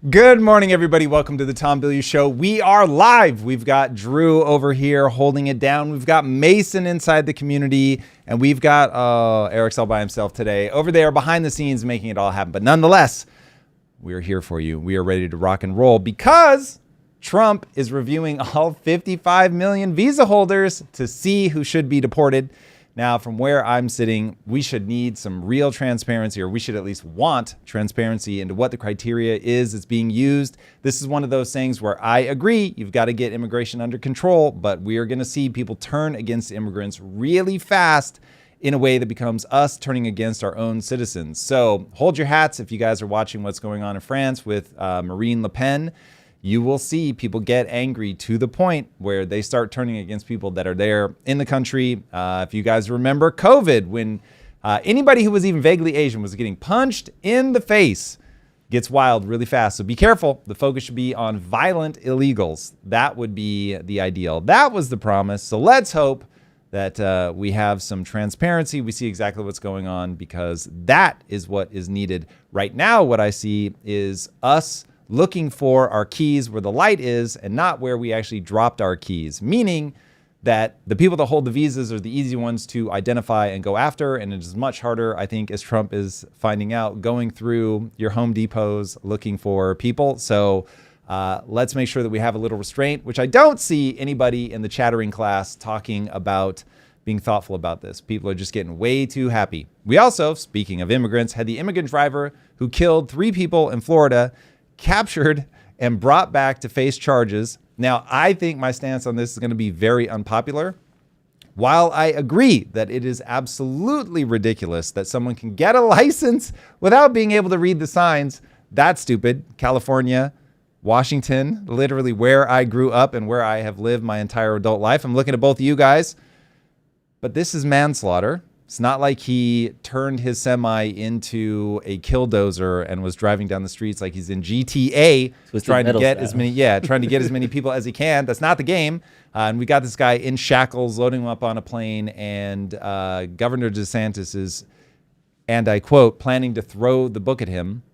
Good morning, everybody. Welcome to the Tom Bilyeu Show. We are live. We've got Drew over here holding it down. We've got Mason inside the community, and we've got Eric's all by himself today over there behind the scenes making it all happen. But nonetheless, we're here for you. We are ready to rock and roll because Trump is reviewing all 55 million visa holders to see who should be deported. Now, from where I'm sitting, we should need some real transparency, or we should at least want transparency into what the criteria is that's being used. This is one of those things where I agree, you've got to get immigration under control, but we are going to see people turn against immigrants really fast in a way that becomes us turning against our own citizens. So hold your hats if you guys are watching what's going on in France with Marine Le Pen. You will see people get angry to the point where they start turning against people that are there in the country. If you guys remember COVID, when anybody who was even vaguely Asian was getting punched in the face, gets wild really fast. So be careful. The focus should be on violent illegals. That would be the ideal. That was the promise. So let's hope that we have some transparency. We see exactly what's going on, because that is what is needed right now. What I see is us looking for our keys where the light is and not where we actually dropped our keys, meaning that the people that hold the visas are the easy ones to identify and go after. And it is much harder, I think, as Trump is finding out, going through your Home Depots looking for people. So let's make sure that we have a little restraint, which I don't see anybody in the chattering class talking about being thoughtful about this. People are just getting way too happy. We also, speaking of immigrants, had the immigrant driver who killed 3 people in Florida captured and brought back to face charges. Now, I think my stance on this is going to be very unpopular. While I agree that it is absolutely ridiculous that someone can get a license without being able to read the signs, that's stupid. California, Washington, literally where I grew up and where I have lived my entire adult life. I'm looking at both of you guys, but this is manslaughter. It's not like he turned his semi into a killdozer and was driving down the streets like he's in GTA, trying to get as many people as he can. That's not the game. And we got this guy in shackles, loading him up on a plane, and Governor DeSantis is, and I quote, planning to throw the book at him.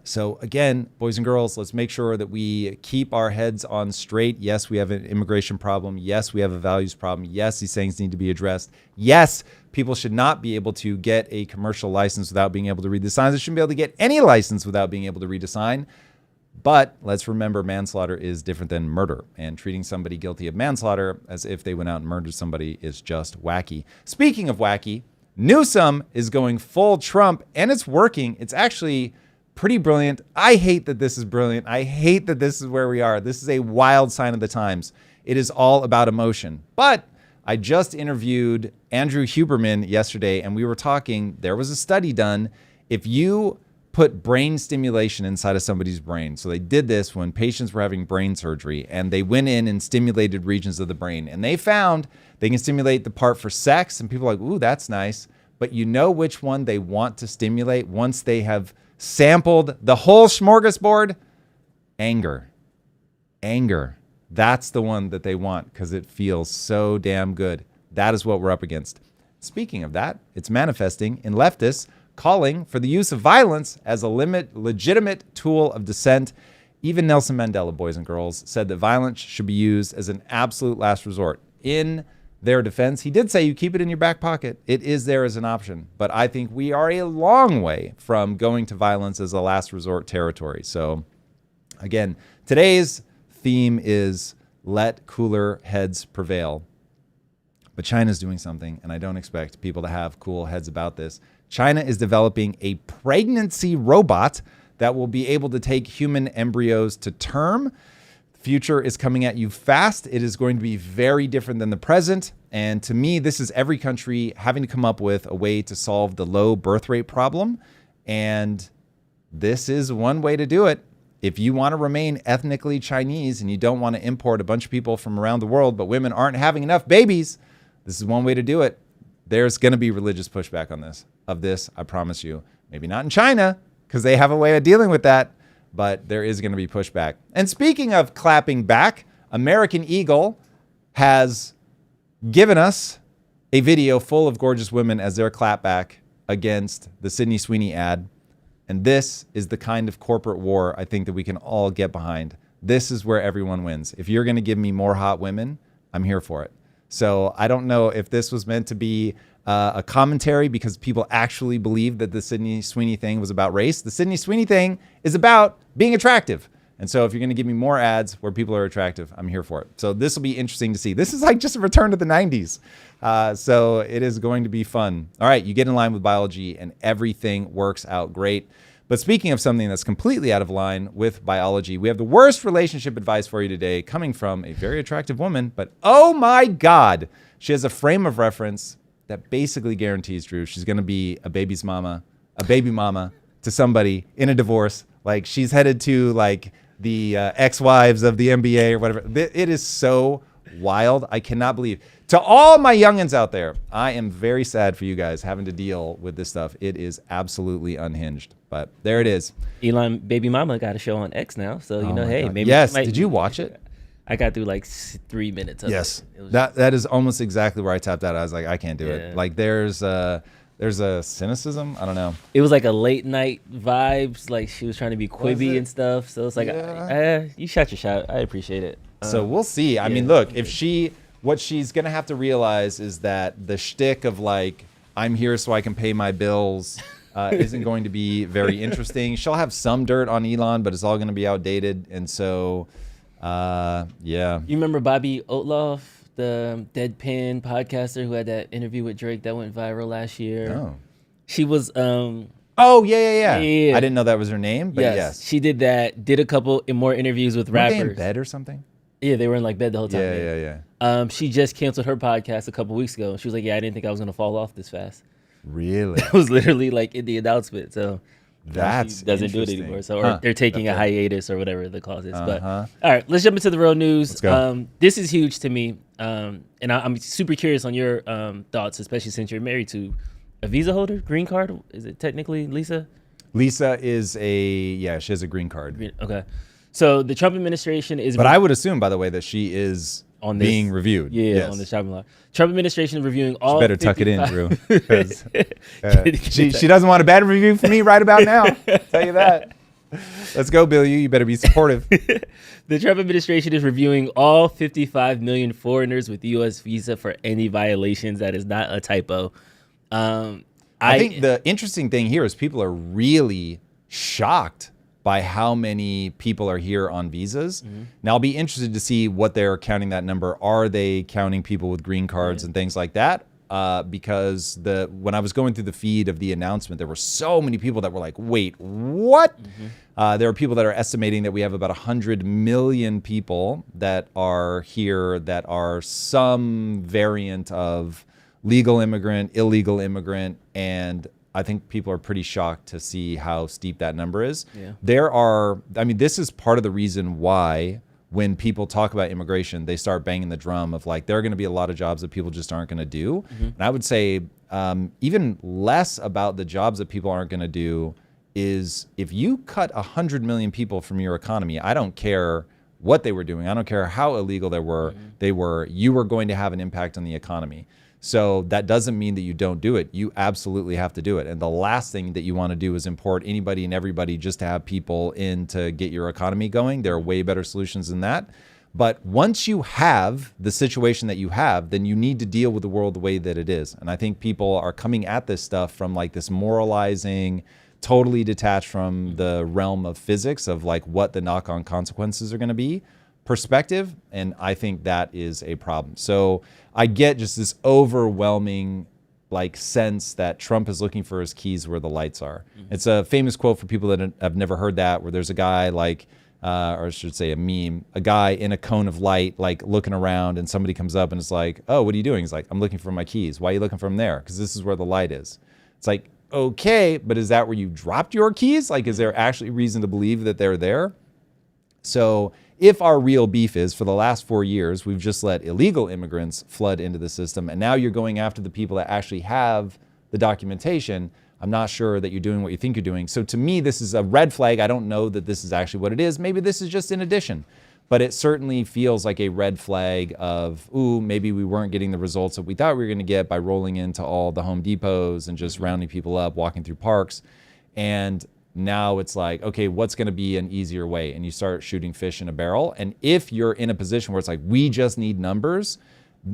So again, boys and girls, let's make sure that we keep our heads on straight. Yes, we have an immigration problem. Yes, we have a values problem. Yes, these things need to be addressed. Yes, people should not be able to get a commercial license without being able to read the signs. They shouldn't be able to get any license without being able to read a sign. But let's remember, manslaughter is different than murder, and treating somebody guilty of manslaughter as if they went out and murdered somebody is just wacky. Speaking of wacky, Newsome is going full Trump, and it's working. It's actually pretty brilliant. I hate that this is brilliant. I hate that this is where we are. This is a wild sign of the times. It is all about emotion. But I just interviewed Andrew Huberman yesterday, and we were talking. There was a study done. If you put brain stimulation inside of somebody's brain, so they did this when patients were having brain surgery, and they went in and stimulated regions of the brain, and they found they can stimulate the part for sex, and people are like, ooh, that's nice. But you know which one they want to stimulate once they have sampled the whole smorgasbord? Anger. That's the one that they want because it feels so damn good. That is what we're up against. Speaking of that, it's manifesting in leftists calling for the use of violence as a legitimate tool of dissent. Even Nelson Mandela, boys and girls, said that violence should be used as an absolute last resort. In their defense, he did say you keep it in your back pocket. It is there as an option. But I think we are a long way from going to violence as a last resort territory. So again, today's theme is let cooler heads prevail. But China's doing something, and I don't expect people to have cool heads about this. China is developing a pregnancy robot that will be able to take human embryos to term. Future is coming at you fast. It is going to be very different than the present. And to me, this is every country having to come up with a way to solve the low birth rate problem. And this is one way to do it. If you want to remain ethnically Chinese and you don't want to import a bunch of people from around the world, but women aren't having enough babies, this is one way to do it. There's going to be religious pushback on this. Of this, I promise you. Maybe not in China, because they have a way of dealing with that. But there is going to be pushback. And speaking of clapping back, American Eagle has given us a video full of gorgeous women as their clapback against the Sydney Sweeney ad. And this is the kind of corporate war I think that we can all get behind. This is where everyone wins. If you're going to give me more hot women, I'm here for it. So I don't know if this was meant to be a commentary because people actually believe that the Sydney Sweeney thing was about race. The Sydney Sweeney thing is about being attractive. And so if you're going to give me more ads where people are attractive, I'm here for it. So this will be interesting to see. This is like just a return to the 90s. So it is going to be fun. All right, you get in line with biology and everything works out great. But speaking of something that's completely out of line with biology, we have the worst relationship advice for you today coming from a very attractive woman. But oh my God, she has a frame of reference that basically guarantees, Drew, she's going to be a baby mama to somebody in a divorce. Like she's headed to like the ex-wives of the NBA or whatever. It is so wild. I cannot believe. To all my youngins out there, I am very sad for you guys having to deal with this stuff. It is absolutely unhinged. But there it is. Elon baby mama got a show on X now, so hey, maybe. Yes. Did you watch it? I got through like 3 minutes of yes. it. Yes. That is almost exactly where I tapped out. I was like, I can't do it. Like there's a cynicism. I don't know. It was like a late night vibes. Like she was trying to be quibby and stuff. So it's like, you shot your shot. I appreciate it. So we'll see. I mean, look, what she's going to have to realize is that the shtick of like, I'm here so I can pay my bills isn't going to be very interesting. She'll have some dirt on Elon, but it's all going to be outdated. And so, yeah. You remember Bobby Outlaw, the deadpan podcaster who had that interview with Drake that went viral last year? Oh. She was... Oh, yeah. I didn't know that was her name, but yes. She did that, did a couple more interviews with rappers. Were they in bed or something? Yeah, they were in like bed the whole time. Yeah. She just canceled her podcast a couple weeks ago. She was like, I didn't think I was going to fall off this fast. Really? That was literally like in the announcement. So that's she doesn't do it anymore. So or they're taking a hiatus or whatever the cause is. But all right, let's jump into the real news. Let's go. This is huge to me. And I'm super curious on your thoughts, especially since you're married to a visa holder, green card. Is it technically Lisa? Lisa is she has a green card. Okay. So the Trump administration is... But I would assume, by the way, that she is on this, being reviewed. Yeah, yes. On the shopping block. Trump administration is reviewing all... She better tuck it in, Drew. She doesn't want a bad review from me right about now. I'll tell you that. Let's go, Bilyeu. You better be supportive. The Trump administration is reviewing all 55 million foreigners with U.S. visa for any violations. That is not a typo. I think the interesting thing here is people are really shocked by how many people are here on visas. Now, I'll be interested to see what they're counting that number. Are they counting people with green cards and things like that? Because when I was going through the feed of the announcement, there were so many people that were like, wait, what? There are people that are estimating that we have about 100 million people that are here that are some variant of legal immigrant, illegal immigrant, and I think people are pretty shocked to see how steep that number is. Yeah. This is part of the reason why when people talk about immigration, they start banging the drum of like, there are going to be a lot of jobs that people just aren't going to do. And I would say even less about the jobs that people aren't going to do is if you cut 100 million people from your economy, I don't care what they were doing. I don't care how illegal you were going to have an impact on the economy. So that doesn't mean that you don't do it. You absolutely have to do it. And the last thing that you want to do is import anybody and everybody just to have people in to get your economy going. There are way better solutions than that. But once you have the situation that you have, then you need to deal with the world the way that it is. And I think people are coming at this stuff from like this moralizing, totally detached from the realm of physics of like what the knock-on consequences are going to be perspective, and I think that is a problem. So I get just this overwhelming like sense that Trump is looking for his keys where the lights are. It's a famous quote for people that have never heard that, where there's a guy like, or I should say a meme, a guy in a cone of light, like looking around, and somebody comes up and is like, oh, what are you doing? He's like, I'm looking for my keys. Why are you looking for them there? Because this is where the light is. It's like, okay, but is that where you dropped your keys? Like, is there actually reason to believe that they're there? So if our real beef is for the last 4 years, we've just let illegal immigrants flood into the system, and now you're going after the people that actually have the documentation, I'm not sure that you're doing what you think you're doing. So to me, this is a red flag. I don't know that this is actually what it is. Maybe this is just in addition, but it certainly feels like a red flag of, ooh, maybe we weren't getting the results that we thought we were going to get by rolling into all the Home Depots and just rounding people up, walking through parks. And Now it's like, okay, what's going to be an easier way? And you start shooting fish in a barrel. And if you're in a position where it's like, we just need numbers,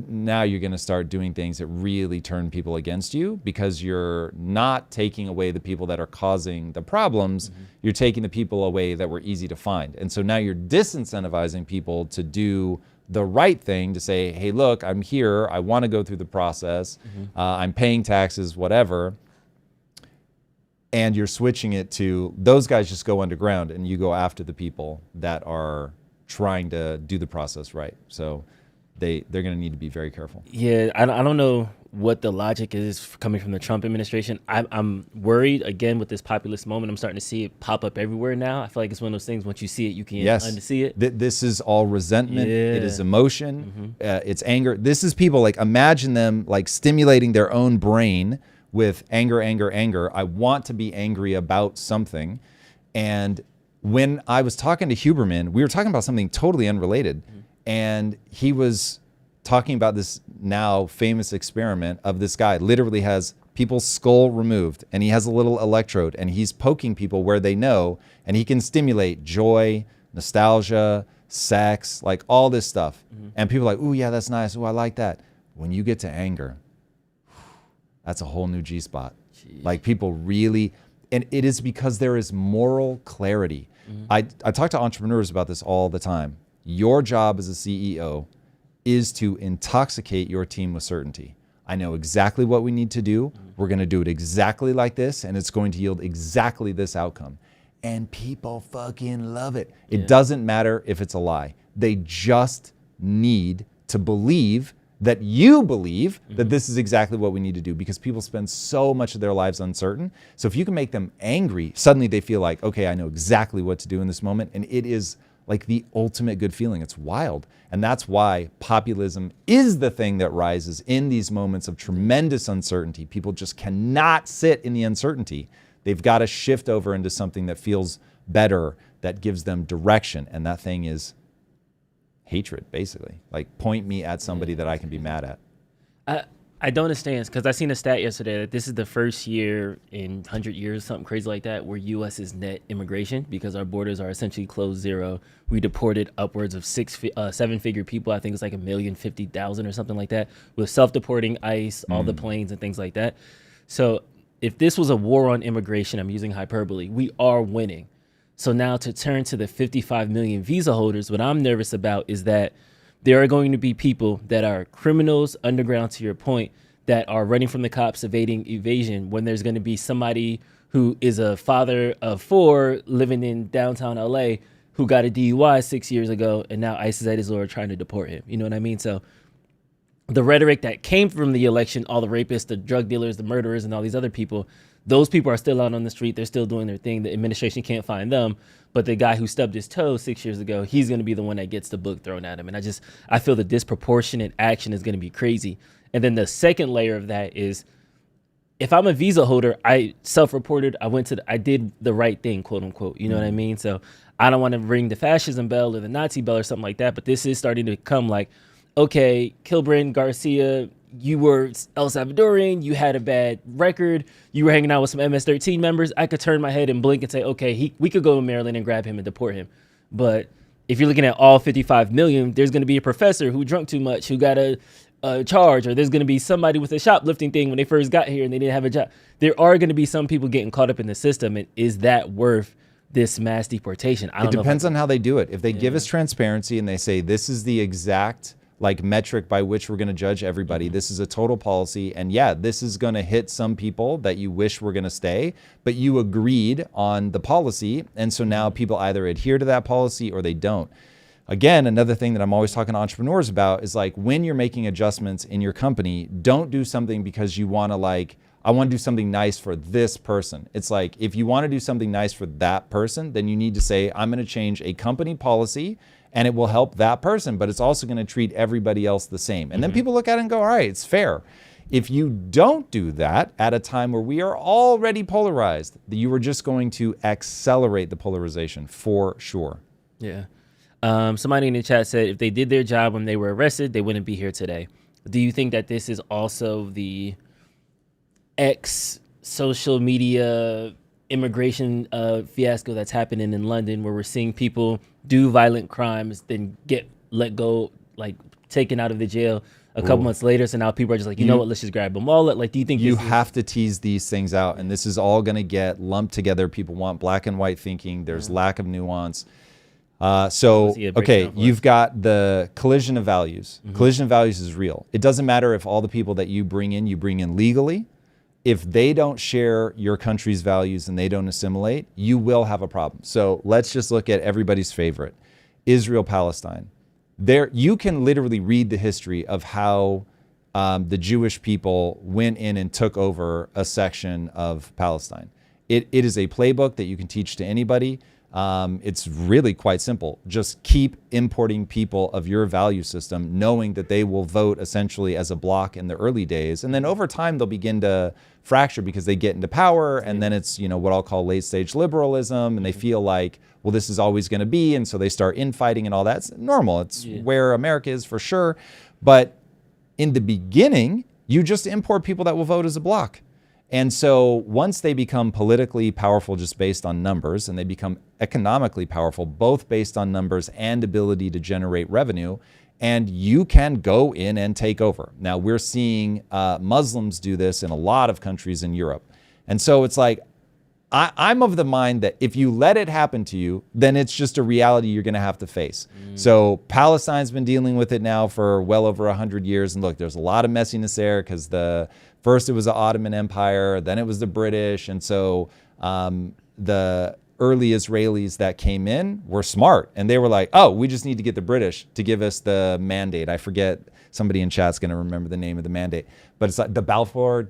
now you're going to start doing things that really turn people against you, because you're not taking away the people that are causing the problems. You're taking the people away that were easy to find. And so now you're disincentivizing people to do the right thing, to say, hey, look, I'm here. I want to go through the process. I'm paying taxes, whatever. And you're switching it to those guys just go underground, and you go after the people that are trying to do the process right. So they're going to need to be very careful. Yeah, I don't know what the logic is coming from the Trump administration. I'm worried, again, with this populist moment. I'm starting to see it pop up everywhere now. I feel like it's one of those things, once you see it, you can't unsee it. This is all resentment. It is emotion. It's anger. This is people, like, imagine them like stimulating their own brain with anger, anger, anger. I want to be angry about something. And when I was talking to Huberman, we were talking about something totally unrelated. And he was talking about this now famous experiment of this guy literally has people's skull removed, and he has a little electrode, and he's poking people where they know, and he can stimulate joy, nostalgia, sex, like all this stuff. And people are like, ooh, yeah, that's nice. Ooh, I like that. When you get to anger, that's a whole new G-spot. Like, people really, and it is because there is moral clarity. I talk to entrepreneurs about this all the time. Your job as a CEO is to intoxicate your team with certainty. I know exactly what we need to do. We're going to do it exactly like this, and it's going to yield exactly this outcome. And people fucking love it. It doesn't matter if it's a lie. They just need to believe that you believe that this is exactly what we need to do, because people spend so much of their lives uncertain. So if you can make them angry, suddenly they feel like, okay, I know exactly what to do in this moment. And it is like the ultimate good feeling. It's wild. And that's why populism is the thing that rises in these moments of tremendous uncertainty. People just cannot sit in the uncertainty. They've got to shift over into something that feels better, that gives them direction. And that thing is hatred, basically. Like, point me at somebody that I can be mad at. I don't understand, because I seen a stat yesterday that this is the first year in 100 years, something crazy like that, where U.S. is net immigration, because our borders are essentially closed zero. We deported upwards of seven-figure people. I think it's like 1,050,000 or something like that, with self-deporting ICE, all the planes and things like that. So if this was a war on immigration, I'm using hyperbole, we are winning. So now to turn to the 55 million visa holders, what I'm nervous about is that there are going to be people that are criminals underground, to your point, that are running from the cops, evading evasion, when there's going to be somebody who is a father of 4 living in downtown LA who got a DUI 6 years ago, and now ICE is at his door trying to deport him. You know what I mean? So the rhetoric that came from the election, all the rapists, the drug dealers, the murderers, and all these other people, those people are still out on the street. They're still doing their thing. The administration can't find them. But the guy who stubbed his toe 6 years ago, he's going to be the one that gets the book thrown at him. And I feel the disproportionate action is going to be crazy. And then the second layer of that is, if I'm a visa holder, I self-reported, I did the right thing, quote unquote. You know what I mean? So I don't want to ring the fascism bell or the Nazi bell or something like that. But this is starting to come like, okay, Kilbrin, Garcia, you were El Salvadorian, you had a bad record, you were hanging out with some MS-13 members. I could turn my head and blink and say, okay, we could go to Maryland and grab him and deport him. But if you're looking at all 55 million, there's going to be a professor who drunk too much, who got a charge, or there's going to be somebody with a shoplifting thing when they first got here and they didn't have a job. There are going to be some people getting caught up in the system. And is that worth this mass deportation? I don't know. It depends on how they do it. If they give us transparency and they say, this is the exact metric by which we're going to judge everybody. This is a total policy. And yeah, this is going to hit some people that you wish were going to stay, but you agreed on the policy. And so now people either adhere to that policy or they don't. Again, another thing that I'm always talking to entrepreneurs about is, like, when you're making adjustments in your company, don't do something because you want to, I want to do something nice for this person. It's like, if you want to do something nice for that person, then you need to say, I'm going to change a company policy, and it will help that person, but it's also going to treat everybody else the same. And then people look at it and go, all right, it's fair. If you don't do that at a time where we are already polarized, you are just going to accelerate the polarization for sure. Yeah. Somebody in the chat said if they did their job when they were arrested, they wouldn't be here today. Do you think that this is also the social media immigration fiasco that's happening in London, where we're seeing people do violent crimes, then get let go, like taken out of the jail a couple months later. So now people are just like, you know what, let's just grab them all. Like, do you think you have to tease these things out, and this is all going to get lumped together? People want black and white thinking. There's lack of nuance. Okay, you've got the collision of values. Collision of values is real. It doesn't matter if all the people that you bring in legally. If they don't share your country's values and they don't assimilate, you will have a problem. So let's just look at everybody's favorite, Israel-Palestine. There, you can literally read the history of how the Jewish people went in and took over a section of Palestine. It is a playbook that you can teach to anybody. It's really quite simple. Just keep importing people of your value system, knowing that they will vote essentially as a bloc in the early days. And then over time, they'll begin to fracture because they get into power. And then it's, what I'll call late stage liberalism. And they feel like, well, this is always going to be. And so they start infighting and all that. It's normal. It's where America is for sure. But in the beginning, you just import people that will vote as a bloc. And so once they become politically powerful just based on numbers, and they become economically powerful both based on numbers and ability to generate revenue, and you can go in and take over. Now, we're seeing Muslims do this in a lot of countries in Europe. And so it's like, I'm of the mind that if you let it happen to you, then it's just a reality you're going to have to face. So Palestine's been dealing with it now for well over 100 years. And look, there's a lot of messiness there because first it was the Ottoman Empire, then it was the British. And so the early Israelis that came in were smart. And they were like, oh, we just need to get the British to give us the mandate. I forget, somebody in chat's going to remember the name of the mandate. But it's like the Balfour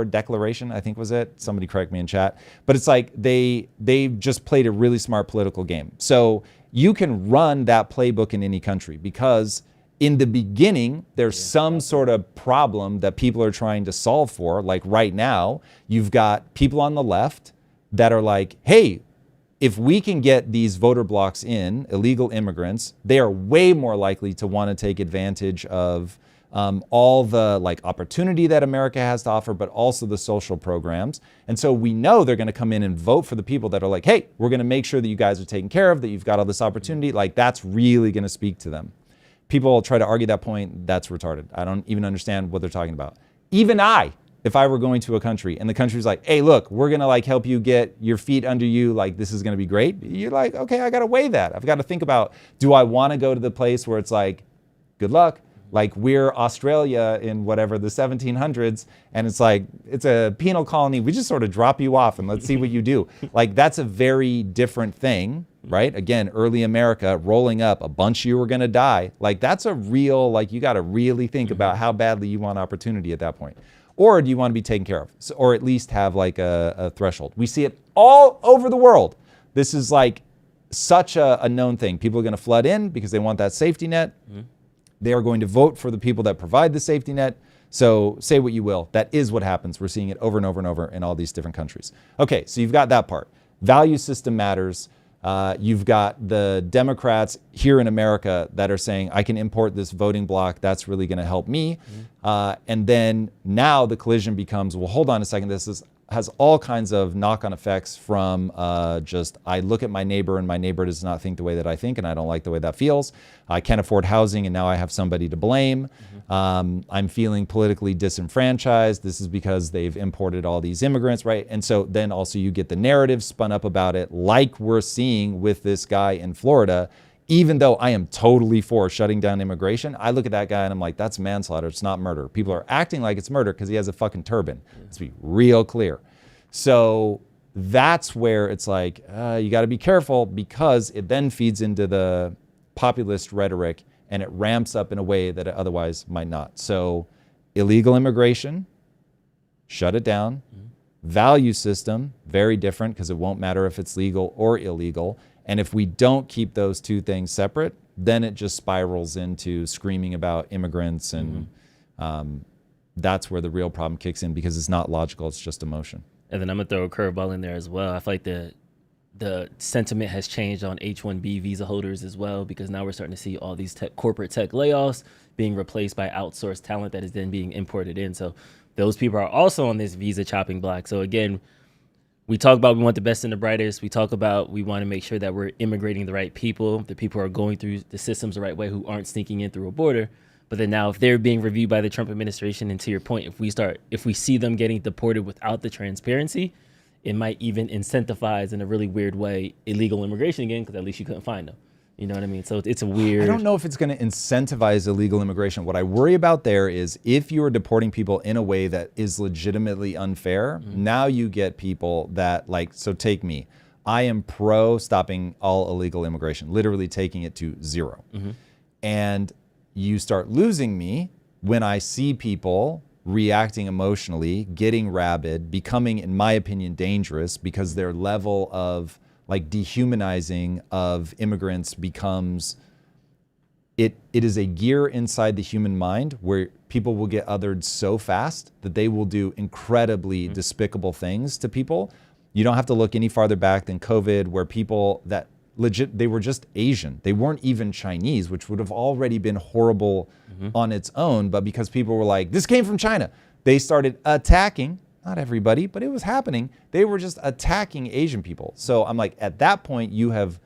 Declaration, I think was it. Somebody correct me in chat. But it's like they just played a really smart political game. So you can run that playbook in any country because in the beginning, there's some sort of problem that people are trying to solve for. Like right now, you've got people on the left that are like, hey, if we can get these voter blocks in, illegal immigrants, they are way more likely to want to take advantage of all the opportunity that America has to offer, but also the social programs. And so we know they're going to come in and vote for the people that are like, hey, we're going to make sure that you guys are taken care of, that you've got all this opportunity. Like that's really going to speak to them. People try to argue that point. That's retarded. I don't even understand what they're talking about. Even if I were going to a country and the country's like, hey, look, we're going to help you get your feet under you. Like, this is going to be great. You're like, okay, I got to weigh that. I've got to think about, do I want to go to the place where it's like, good luck? Like we're Australia in whatever, the 1700s. And it's like, it's a penal colony. We just sort of drop you off and let's see what you do. Like that's a very different thing, right? Again, early America rolling up, a bunch of you were going to die. Like that's a real, you got to really think about how badly you want opportunity at that point. Or do you want to be taken care of? So, or at least have a threshold. We see it all over the world. This is such a known thing. People are going to flood in because they want that safety net. They are going to vote for the people that provide the safety net. So say what you will. That is what happens. We're seeing it over and over and over in all these different countries. Okay, so you've got that part. Value system matters. You've got the Democrats here in America that are saying, I can import this voting bloc. That's really going to help me. And then now the collision becomes, well, hold on a second. This has all kinds of knock-on effects from I look at my neighbor and my neighbor does not think the way that I think and I don't like the way that feels. I can't afford housing and now I have somebody to blame. I'm feeling politically disenfranchised. This is because they've imported all these immigrants, right? And so then also you get the narrative spun up about it like we're seeing with this guy in Florida. Even though I am totally for shutting down immigration, I look at that guy and I'm like, that's manslaughter. It's not murder. People are acting like it's murder because he has a fucking turban. Let's be real clear. So that's where it's like, you got to be careful because it then feeds into the populist rhetoric and it ramps up in a way that it otherwise might not. So illegal immigration, shut it down. Value system, very different because it won't matter if it's legal or illegal. And if we don't keep those two things separate, then it just spirals into screaming about immigrants. And that's where the real problem kicks in because it's not logical. It's just emotion. And then I'm going to throw a curveball in there as well. I feel like the sentiment has changed on H-1B visa holders as well because now we're starting to see all these corporate tech layoffs being replaced by outsourced talent that is then being imported in. So those people are also on this visa chopping block. So again, we talk about we want the best and the brightest. We talk about we want to make sure that we're immigrating the right people, the people who are going through the systems the right way, who aren't sneaking in through a border. But then now if they're being reviewed by the Trump administration, and to your point, if we see them getting deported without the transparency, it might even incentivize in a really weird way illegal immigration again, because at least you couldn't find them. You know what I mean? So it's a weird... I don't know if it's going to incentivize illegal immigration. What I worry about there is if you are deporting people in a way that is legitimately unfair, now you get people that like, so take me. I am pro stopping all illegal immigration, literally taking it to zero. And you start losing me when I see people reacting emotionally, getting rabid, becoming, in my opinion, dangerous because their level of like dehumanizing of immigrants becomes, it is a gear inside the human mind where people will get othered so fast that they will do incredibly despicable things to people. You don't have to look any farther back than COVID, where people that legit, they were just Asian. They weren't even Chinese, which would have already been horrible on its own. But because people were like, this came from China, they started attacking. Not everybody, but it was happening. They were just attacking Asian people. So I'm like, at that point, you have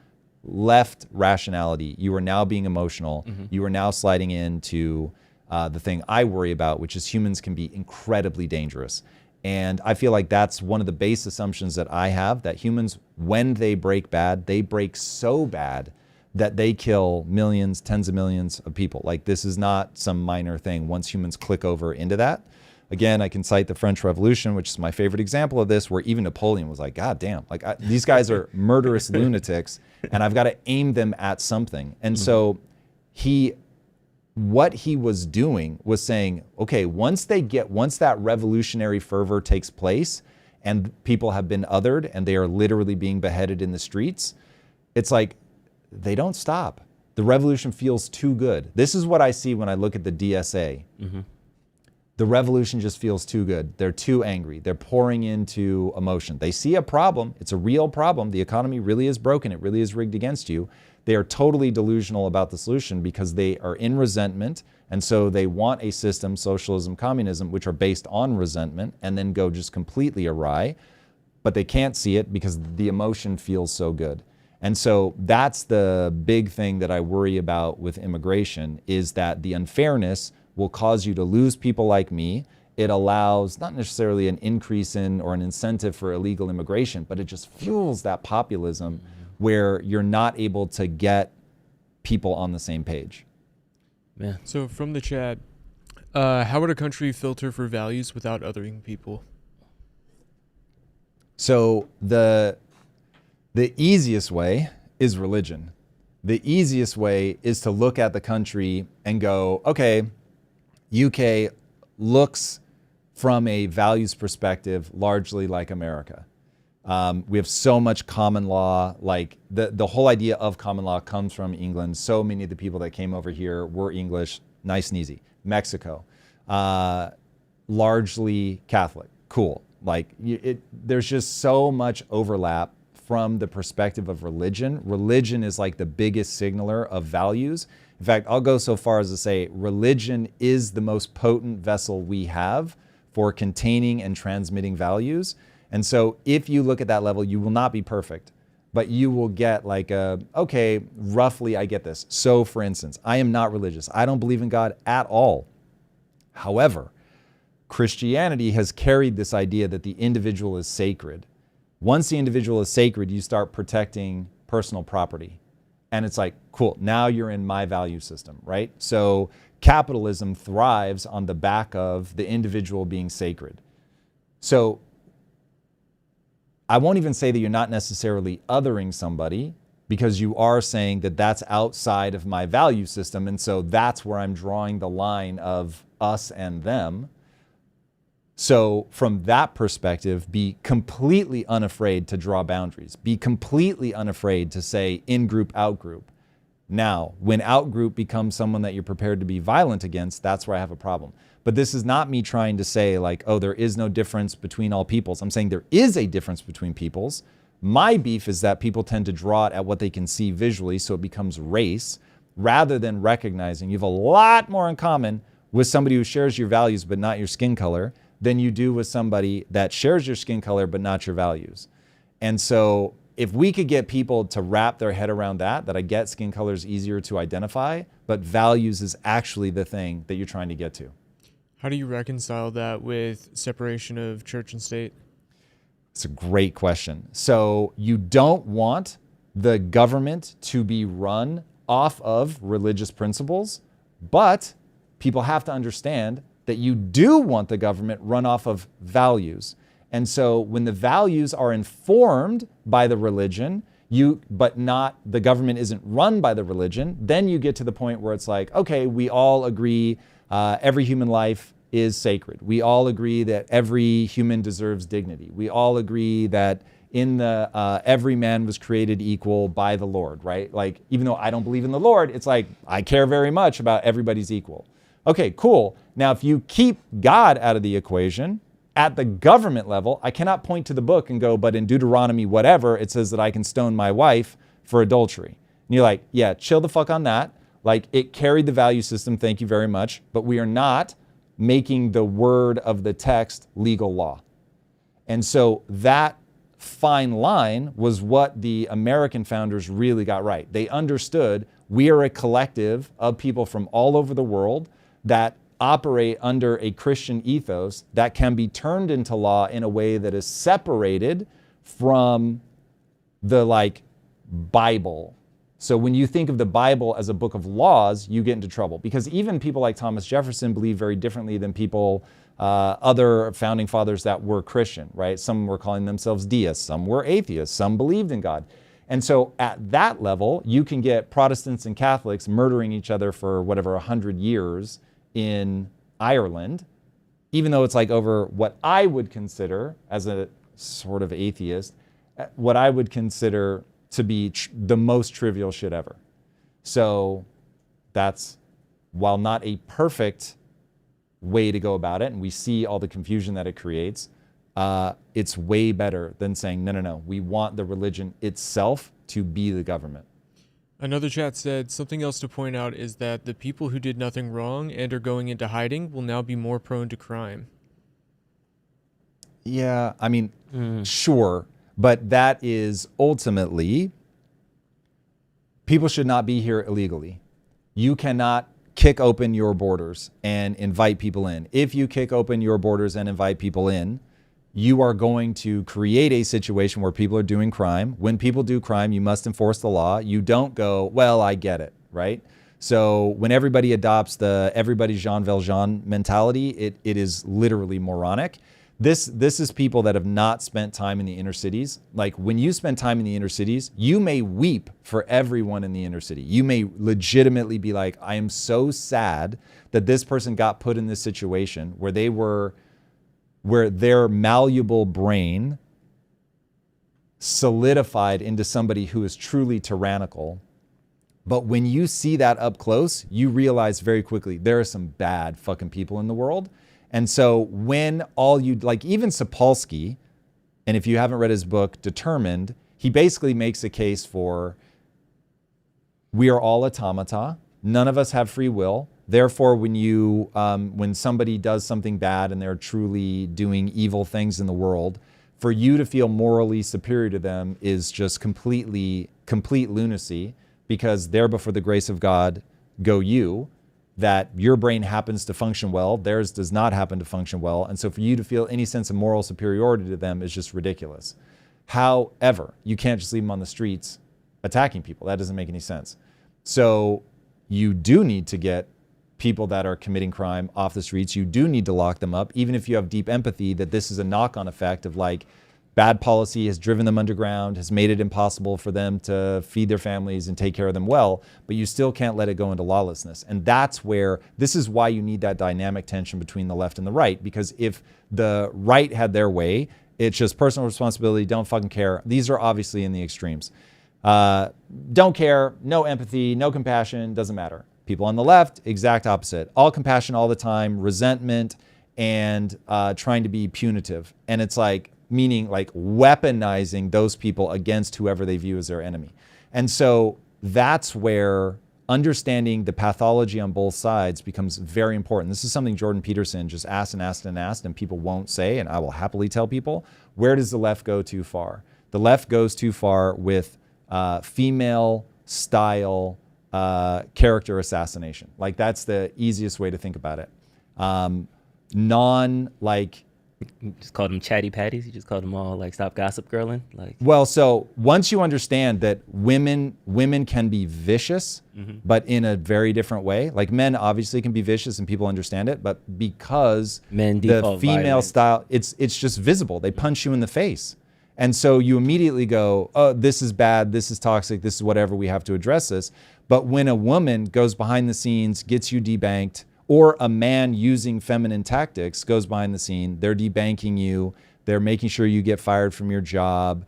left rationality. You are now being emotional. You are now sliding into the thing I worry about, which is humans can be incredibly dangerous. And I feel like that's one of the base assumptions that I have, that humans, when they break bad, they break so bad that they kill millions, tens of millions of people. Like, this is not some minor thing once humans click over into that. Again, I can cite the French Revolution, which is my favorite example of this, where even Napoleon was like, God damn, like these guys are murderous lunatics, and I've got to aim them at something. And so what he was doing was saying, okay, once that revolutionary fervor takes place and people have been othered and they are literally being beheaded in the streets, it's like, they don't stop. The revolution feels too good. This is what I see when I look at the DSA. The revolution just feels too good. They're too angry. They're pouring into emotion. They see a problem. It's a real problem. The economy really is broken. It really is rigged against you. They are totally delusional about the solution because they are in resentment. And so they want a system, socialism, communism, which are based on resentment and then go just completely awry. But they can't see it because the emotion feels so good. And so that's the big thing that I worry about with immigration, is that the unfairness will cause you to lose people like me. It allows not necessarily an increase in or an incentive for illegal immigration, but it just fuels that populism where you're not able to get people on the same page. Yeah. So from the chat, how would a country filter for values without othering people? So the easiest way is religion. The easiest way is to look at the country and go, okay, UK looks from a values perspective largely like America. We have so much common law. Like the whole idea of common law comes from England. So many of the people that came over here were English, nice and easy. Mexico, largely Catholic, cool. Like there's just so much overlap from the perspective of religion. Religion is like the biggest signaler of values. In fact, I'll go so far as to say religion is the most potent vessel we have for containing and transmitting values. And so if you look at that level, you will not be perfect, but you will get like okay, roughly I get this. So for instance, I am not religious. I don't believe in God at all. However, Christianity has carried this idea that the individual is sacred. Once the individual is sacred, you start protecting personal property. And it's like, cool, now you're in my value system, right? So capitalism thrives on the back of the individual being sacred. So I won't even say that you're not necessarily othering somebody, because you are saying that that's outside of my value system. And so that's where I'm drawing the line of us and them. So from that perspective, be completely unafraid to draw boundaries. Be completely unafraid to say in-group, out-group. Now, when out-group becomes someone that you're prepared to be violent against, that's where I have a problem. But this is not me trying to say like, oh, there is no difference between all peoples. I'm saying there is a difference between peoples. My beef is that people tend to draw it at what they can see visually, so it becomes race, rather than recognizing you have a lot more in common with somebody who shares your values but not your skin color than you do with somebody that shares your skin color but not your values. And so if we could get people to wrap their head around that I get skin color is easier to identify, but values is actually the thing that you're trying to get to. How do you reconcile that with separation of church and state? It's a great question. So you don't want the government to be run off of religious principles, but people have to understand that you do want the government run off of values. And so when the values are informed by the religion, but not the government isn't run by the religion, then you get to the point where it's like, okay, we all agree every human life is sacred. We all agree that every human deserves dignity. We all agree that in the every man was created equal by the Lord, right? Like, even though I don't believe in the Lord, it's like, I care very much about everybody's equal. Okay, cool. Now, if you keep God out of the equation, at the government level, I cannot point to the book and go, but in Deuteronomy, whatever, it says that I can stone my wife for adultery. And you're like, yeah, chill the fuck on that. Like, it carried the value system, thank you very much, but we are not making the word of the text legal law. And so that fine line was what the American founders really got right. They understood we are a collective of people from all over the world that operate under a Christian ethos that can be turned into law in a way that is separated from the Bible. So when you think of the Bible as a book of laws, you get into trouble, because even people like Thomas Jefferson believe very differently than people, other founding fathers that were Christian, right? Some were calling themselves deists, some were atheists, some believed in God. And so at that level, you can get Protestants and Catholics murdering each other for whatever, 100 years in Ireland, even though it's like over what I would consider, as a sort of atheist, what I would consider to be the most trivial shit ever. So that's, while not a perfect way to go about it, and we see all the confusion that it creates, it's way better than saying, no, we want the religion itself to be the government. Another chat said, something else to point out is that the people who did nothing wrong and are going into hiding will now be more prone to crime. Yeah, I mean, sure. But that is ultimately, people should not be here illegally. You cannot kick open your borders and invite people in. If you kick open your borders and invite people in, you are going to create a situation where people are doing crime. When people do crime, you must enforce the law. You don't go, well, I get it, right? So when everybody adopts the everybody Jean Valjean mentality, it is literally moronic. This is people that have not spent time in the inner cities. Like, when you spend time in the inner cities, you may weep for everyone in the inner city. You may legitimately be like, I am so sad that this person got put in this situation where their malleable brain solidified into somebody who is truly tyrannical. But when you see that up close, you realize very quickly there are some bad fucking people in the world. And so when even Sapolsky, and if you haven't read his book, Determined, he basically makes a case for, we are all automata. None of us have free will. Therefore, when somebody does something bad and they're truly doing evil things in the world, for you to feel morally superior to them is just complete lunacy, because there before the grace of God go you, that your brain happens to function well, theirs does not happen to function well. And so for you to feel any sense of moral superiority to them is just ridiculous. However, you can't just leave them on the streets attacking people. That doesn't make any sense. So you do need to get people that are committing crime off the streets. You do need to lock them up, even if you have deep empathy that this is a knock-on effect of bad policy has driven them underground, has made it impossible for them to feed their families and take care of them well, but you still can't let it go into lawlessness. And this is why you need that dynamic tension between the left and the right, because if the right had their way, it's just personal responsibility, don't fucking care. These are obviously in the extremes. Don't care, no empathy, no compassion, doesn't matter. People on the left, exact opposite. All compassion all the time, resentment, and trying to be punitive. And it's meaning weaponizing those people against whoever they view as their enemy. And so that's where understanding the pathology on both sides becomes very important. This is something Jordan Peterson just asked and asked and asked, and people won't say, and I will happily tell people, where does the left go too far? The left goes too far with female style character assassination. Like that's the easiest way to think about it. You just called them chatty patties. You just called them all like stop gossip girling. Like, well, so once you understand that women can be vicious, but in a very different way. Like men obviously can be vicious and people understand it, but because men the female violent. style, it's just visible. They punch you in the face. And so you immediately go, oh, this is bad, this is toxic, this is whatever, we have to address this. But when a woman goes behind the scenes, gets you debanked, or a man using feminine tactics goes behind the scene, they're debanking you, they're making sure you get fired from your job,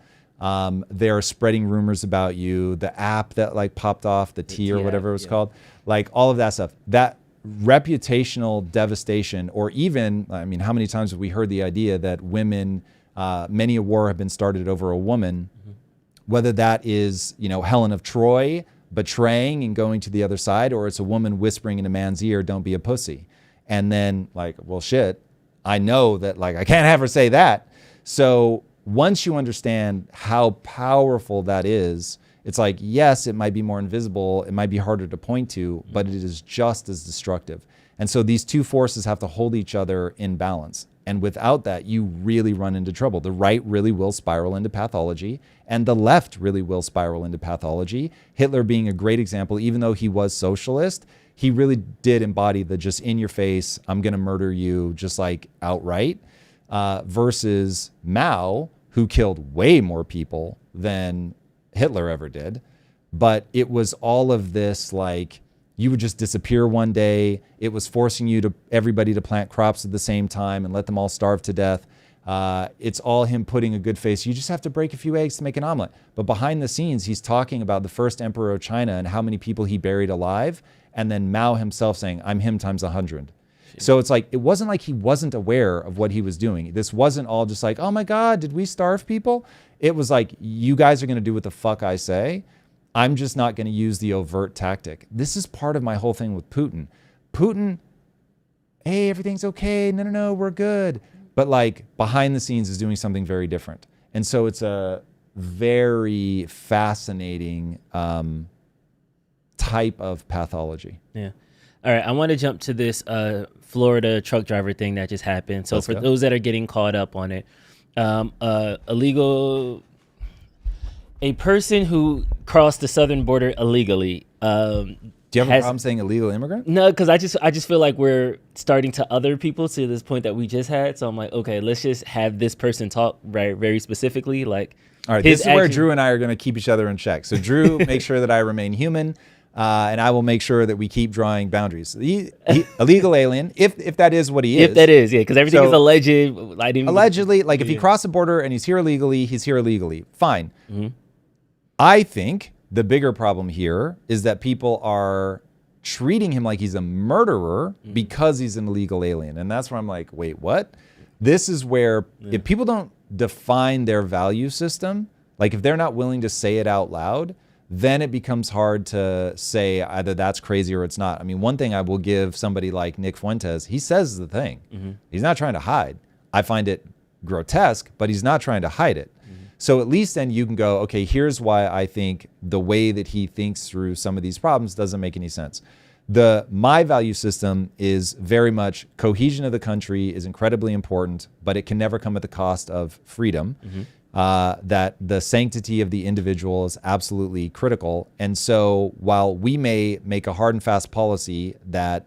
they're spreading rumors about you, the app that like popped off, the T or whatever it was called, like all of that stuff. That reputational devastation, or even, I mean, how many times have we heard the idea that women, many a war have been started over a woman, whether that is, Helen of Troy betraying and going to the other side, or it's a woman whispering in a man's ear, don't be a pussy. And then like, well, shit, I know that like, I can't have her say that. So once you understand how powerful that is, it's like, yes, it might be more invisible. It might be harder to point to, but it is just as destructive. And so these two forces have to hold each other in balance. And without that, you really run into trouble. The right really will spiral into pathology, and the left really will spiral into pathology. Hitler being a great example, even though he was socialist, he really did embody the just in your face, I'm going to murder you, just like outright, versus Mao, who killed way more people than Hitler ever did. But it was all of this like, you would just disappear one day. It was forcing everybody to plant crops at the same time and let them all starve to death. It's all him putting a good face. You just have to break a few eggs to make an omelet. But behind the scenes, he's talking about the first emperor of China and how many people he buried alive. And then Mao himself saying, I'm him times 100. So it's like, it wasn't like he wasn't aware of what he was doing. This wasn't all just like, oh my God, did we starve people? It was like, you guys are going to do what the fuck I say. I'm just not going to use the overt tactic. This is part of my whole thing with Putin. Putin, hey, everything's okay. No, we're good. But like behind the scenes is doing something very different. And so it's a very fascinating type of pathology. Yeah. All right. I want to jump to this Florida truck driver thing that just happened. So for those that are getting caught up on it, a person who crossed the southern border illegally. Do you have a problem saying illegal immigrant? No, because I just feel like we're starting to other people to this point that we just had. So I'm like, okay, let's just have this person talk very specifically. Like, all right, this is where Drew and I are going to keep each other in check. So Drew, make sure that I remain human, and I will make sure that we keep drawing boundaries. Illegal alien, if that is what he is. If that is, yeah, because everything is alleged. Allegedly, like if he crossed the border and he's here illegally, he's here illegally. Fine. Mm-hmm. I think the bigger problem here is that people are treating him like he's a murderer because he's an illegal alien. And that's where I'm like, wait, what? This is where if people don't define their value system, like if they're not willing to say it out loud, then it becomes hard to say either that's crazy or it's not. I mean, one thing I will give somebody like Nick Fuentes, he says the thing. Mm-hmm. He's not trying to hide. I find it grotesque, but he's not trying to hide it. So at least then you can go, okay, here's why I think the way that he thinks through some of these problems doesn't make any sense. My value system is very much cohesion of the country is incredibly important, but it can never come at the cost of freedom. Mm-hmm. That the sanctity of the individual is absolutely critical. And so while we may make a hard and fast policy that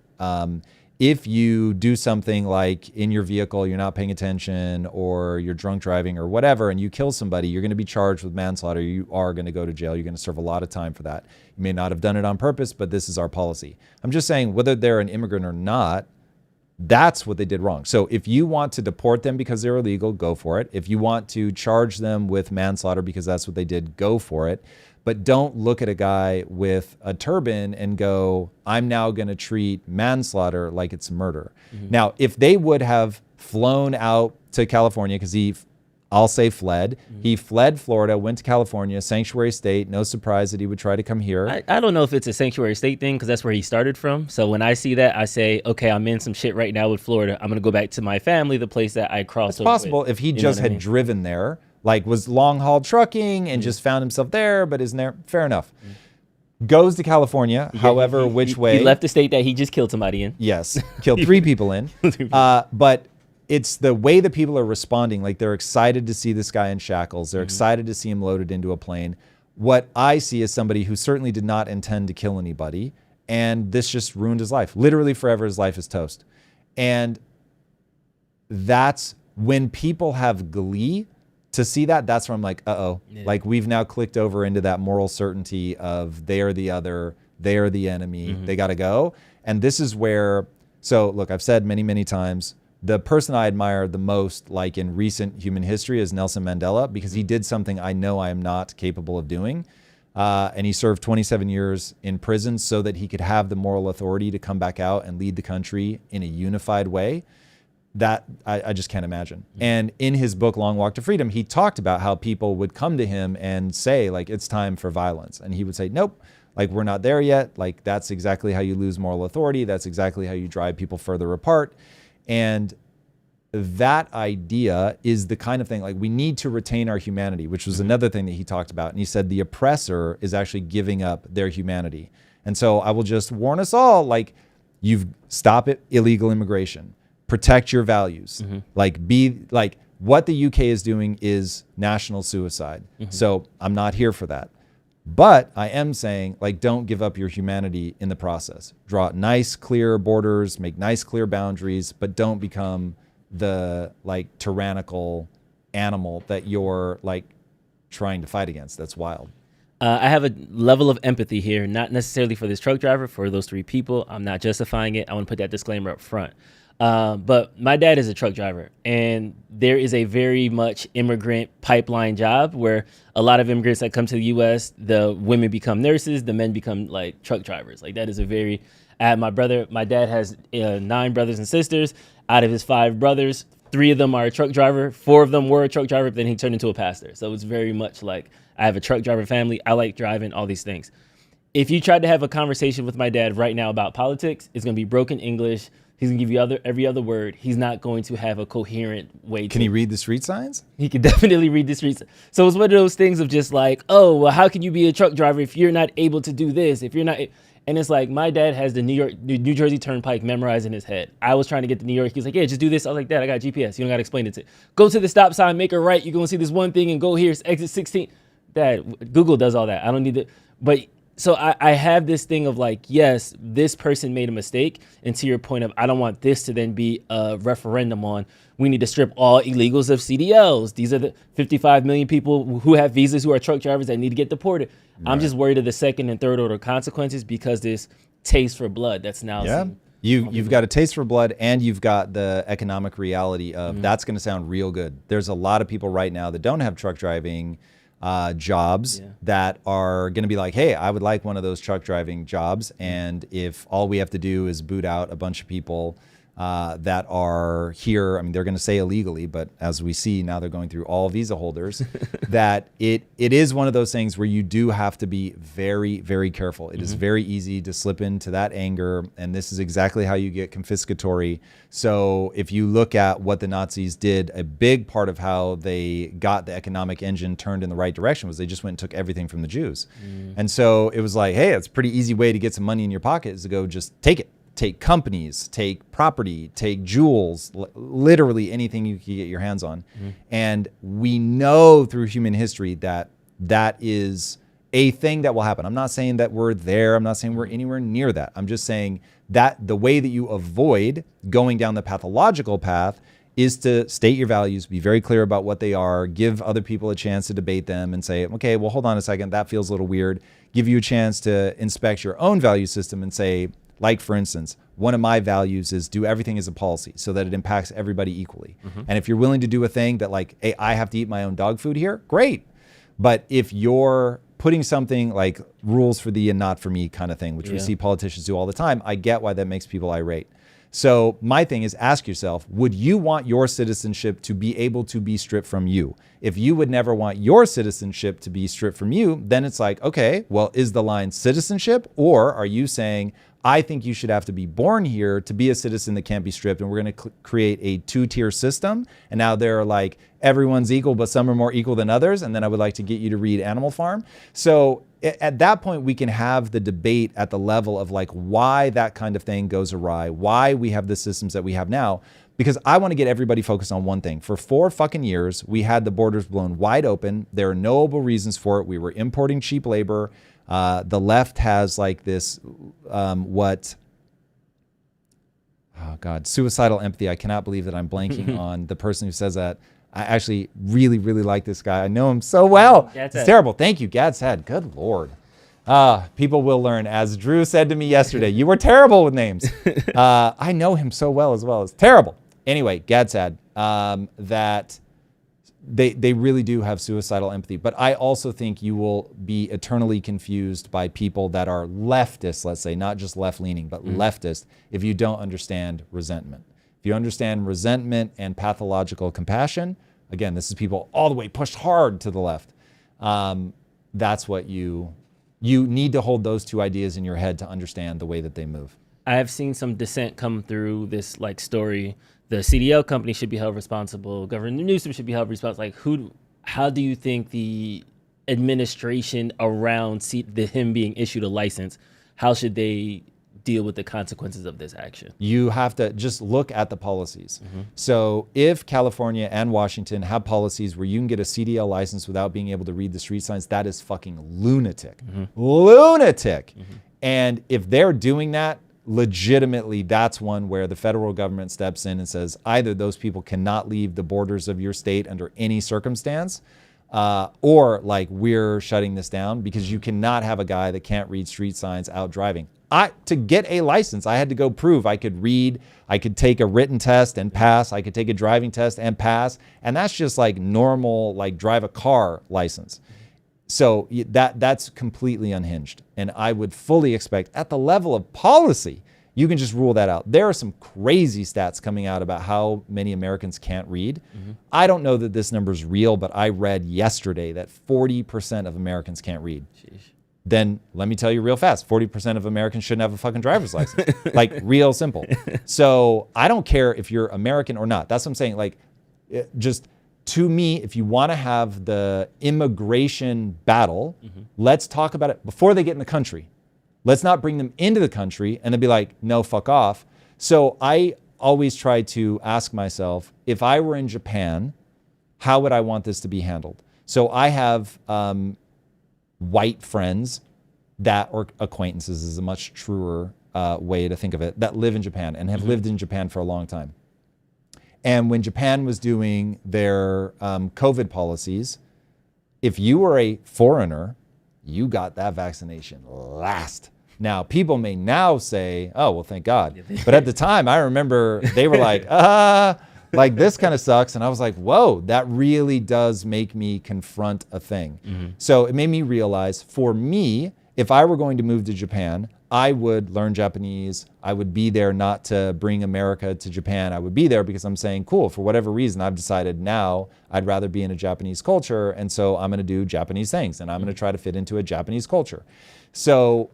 if you do something like in your vehicle, you're not paying attention or you're drunk driving or whatever, and you kill somebody, you're going to be charged with manslaughter. You are going to go to jail. You're going to serve a lot of time for that. You may not have done it on purpose, but this is our policy. I'm just saying whether they're an immigrant or not, that's what they did wrong. So if you want to deport them because they're illegal, go for it. If you want to charge them with manslaughter because that's what they did, go for it. But don't look at a guy with a turban and go, I'm now going to treat manslaughter like it's murder. Mm-hmm. Now, if they would have flown out to California, because I'll say fled. Mm-hmm. He fled Florida, went to California, sanctuary state. No surprise that he would try to come here. I don't know if it's a sanctuary state thing because that's where he started from. So when I see that, I say, okay, I'm in some shit right now with Florida. I'm going to go back to my family, the place that I crossed over. It's possible if he just had driven there, like was long haul trucking and just found himself there, but isn't there. Fair enough. Goes to California, however, which way. He left the state that he just killed somebody in. Yes, killed 3 people in. But it's the way that people are responding. Like they're excited to see this guy in shackles. They're excited to see him loaded into a plane. What I see is somebody who certainly did not intend to kill anybody. And this just ruined his life. Literally forever, his life is toast. And that's when people have glee to see that. That's where I'm like, like we've now clicked over into that moral certainty of they are the other, they are the enemy, they got to go. And this is where, so look, I've said many, many times, the person I admire the most, like in recent human history, is Nelson Mandela, because he did something I know I am not capable of doing. And he served 27 years in prison so that he could have the moral authority to come back out and lead the country in a unified way. That I just can't imagine. And in his book, Long Walk to Freedom, he talked about how people would come to him and say, like, it's time for violence. And he would say, nope, like, we're not there yet. Like, that's exactly how you lose moral authority. That's exactly how you drive people further apart. And that idea is the kind of thing, like, we need to retain our humanity, which was another thing that he talked about. And he said the oppressor is actually giving up their humanity. And so I will just warn us all, like, stop it, illegal immigration, protect your values, like what the UK is doing is national suicide. So I'm not here for that. But I am saying, like, don't give up your humanity in the process. Draw nice, clear borders, make nice, clear boundaries, but don't become the, like, tyrannical animal that you're, like, trying to fight against. That's wild. I have a level of empathy here, not necessarily for this truck driver, for those 3 people. I'm not justifying it. I want to put that disclaimer up front. But my dad is a truck driver, and there is a very much immigrant pipeline job where a lot of immigrants that come to the U.S., the women become nurses, the men become like truck drivers. Like that is a very, my dad has 9 brothers and sisters. Out of his 5 brothers, 3 of them are a truck driver, 4 of them were a truck driver, but then he turned into a pastor. So it's very much like I have a truck driver family. I like driving, all these things. If you tried to have a conversation with my dad right now about politics, it's going to be broken English. He's going to give you every other word. He's not going to have a coherent way. Can he read the street signs? He can definitely read the street signs. So it's one of those things of just like, oh, well, how can you be a truck driver if you're not able to do this? If you're not, and it's like my dad has the New Jersey Turnpike memorized in his head. I was trying to get to New York. He was like, yeah, just do this. I was like, Dad, I got GPS. You don't got to explain it to. Go to the stop sign, make a right. You're going to see this one thing and go here. It's exit 16. Dad, Google does all that. I don't need to. But so I have this thing of like, yes, this person made a mistake. And to your point of, I don't want this to then be a referendum on, we need to strip all illegals of CDLs. These are the 55 million people who have visas who are truck drivers that need to get deported. Right. I'm just worried of the second and third order consequences because this taste for blood that's now. You've got a taste for blood, and you've got the economic reality of that's going to sound real good. There's a lot of people right now that don't have truck driving jobs that are going to be like, hey, I would like one of those truck driving jobs. And if all we have to do is boot out a bunch of people that are here, I mean, they're going to say illegally, but as we see now, they're going through all visa holders, that it is one of those things where you do have to be very, very careful. It is very easy to slip into that anger, and this is exactly how you get confiscatory. So if you look at what the Nazis did, a big part of how they got the economic engine turned in the right direction was they just went and took everything from the Jews. And so it was like, hey, it's a pretty easy way to get some money in your pocket is to go just take it. Take companies, take property, take jewels, literally anything you can get your hands on. And we know through human history that that is a thing that will happen. I'm not saying that we're there. I'm not saying we're anywhere near that. I'm just saying that the way that you avoid going down the pathological path is to state your values, be very clear about what they are, give other people a chance to debate them and say, okay, well, hold on a second, that feels a little weird. Give you a chance to inspect your own value system and say, like, for instance, one of my values is do everything as a policy so that it impacts everybody equally. And if you're willing to do a thing that like, hey, I have to eat my own dog food here, great. But if you're putting something like rules for thee and not for me kind of thing, which we see politicians do all the time, I get why that makes people irate. So my thing is, ask yourself, would you want your citizenship to be able to be stripped from you? If you would never want your citizenship to be stripped from you, then it's like, okay, well, is the line citizenship, or are you saying, I think you should have to be born here to be a citizen that can't be stripped. And we're going to create a 2-tier system. And now they're like, everyone's equal, but some are more equal than others. And then I would like to get you to read Animal Farm. So at that point, we can have the debate at the level of like why that kind of thing goes awry, why we have the systems that we have now. Because I want to get everybody focused on one thing. For 4 fucking years, we had the borders blown wide open. There are knowable reasons for it. We were importing cheap labor. The left has like this, suicidal empathy. I cannot believe that I'm blanking on the person who says that. I actually really, really like this guy. I know him so well. It's terrible. Thank you, Gad's Head. Good Lord. People will learn. As Drew said to me yesterday, you were terrible with names. I know him so well as well. It's terrible. Anyway, Gad said that they really do have suicidal empathy. But I also think you will be eternally confused by people that are leftist, let's say, not just left-leaning, but leftist, if you don't understand resentment. If you understand resentment and pathological compassion, again, this is people all the way pushed hard to the left. That's what you need to hold those two ideas in your head to understand the way that they move. I have seen some dissent come through this like story. The CDL company should be held responsible. Governor Newsome should be held responsible. Like, how do you think the administration around him being issued a license, how should they deal with the consequences of this action? You have to just look at the policies. So if California and Washington have policies where you can get a CDL license without being able to read the street signs, that is fucking lunatic. Lunatic. And if they're doing that, legitimately, that's one where the federal government steps in and says either those people cannot leave the borders of your state under any circumstance, or like we're shutting this down, because you cannot have a guy that can't read street signs out driving. To get a license, I had to go prove I could read, I could take a written test and pass, I could take a driving test and pass, and that's just like normal, like drive a car license. So that's completely unhinged. And I would fully expect at the level of policy, you can just rule that out. There are some crazy stats coming out about how many Americans can't read. I don't know that this number is real, but I read yesterday that 40% of Americans can't read. Sheesh. Then let me tell you real fast, 40% of Americans shouldn't have a fucking driver's license. Like real simple. So I don't care if you're American or not. That's what I'm saying. Like just to me, if you want to have the immigration battle, let's talk about it before they get in the country. Let's not bring them into the country and then be like, no, fuck off. So I always try to ask myself, if I were in Japan, how would I want this to be handled? So I have white friends or acquaintances is a much truer way to think of it, that live in Japan and have lived in Japan for a long time. And when Japan was doing their COVID policies, if you were a foreigner, you got that vaccination last. Now, people may now say, oh, well, thank God. But at the time, I remember they were like, like this kind of sucks. And I was like, whoa, that really does make me confront a thing. So it made me realize, for me, if I were going to move to Japan, I would learn Japanese. I would be there not to bring America to Japan. I would be there because I'm saying, cool, for whatever reason, I've decided now I'd rather be in a Japanese culture. And so I'm going to do Japanese things and I'm going to try to fit into a Japanese culture. So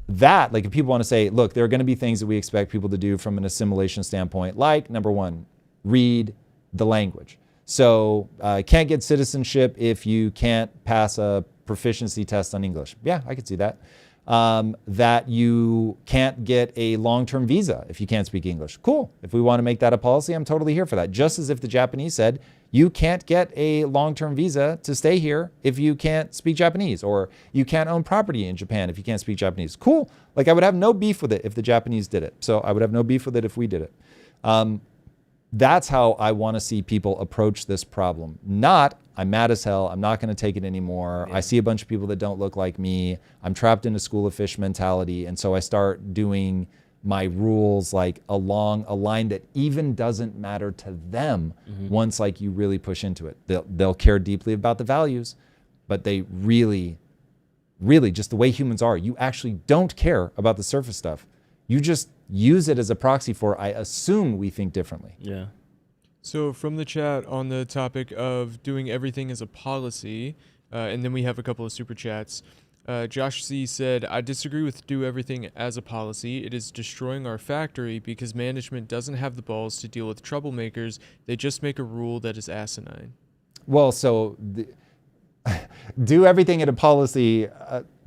that, like, if people want to say, look, there are going to be things that we expect people to do from an assimilation standpoint, like, number one, read the language. So can't get citizenship if you can't pass a proficiency test on English. Yeah, I could see that. That you can't get a long-term visa if you can't speak English. Cool. If we want to make that a policy, I'm totally here for that. Just as if the Japanese said, you can't get a long-term visa to stay here if you can't speak Japanese, or you can't own property in Japan if you can't speak Japanese. Cool. Like, I would have no beef with it if the Japanese did it. So I would have no beef with it if we did it. That's how I want to see people approach this problem. Not, I'm mad as hell, I'm not going to take it anymore. Yeah. I see a bunch of people that don't look like me. I'm trapped in a school of fish mentality. And so I start doing my rules like along a line that even doesn't matter to them once like you really push into it. They'll care deeply about the values, but they really, just the way humans are, you actually don't care about the surface stuff. You just use it as a proxy for, I assume we think differently. Yeah. So from the chat on the topic of doing everything as a policy, and then we have a couple of super chats. Josh C. said, I disagree with do everything as a policy. It is destroying our factory because management doesn't have the balls to deal with troublemakers. They just make a rule that is asinine. Well, so do everything in a policy,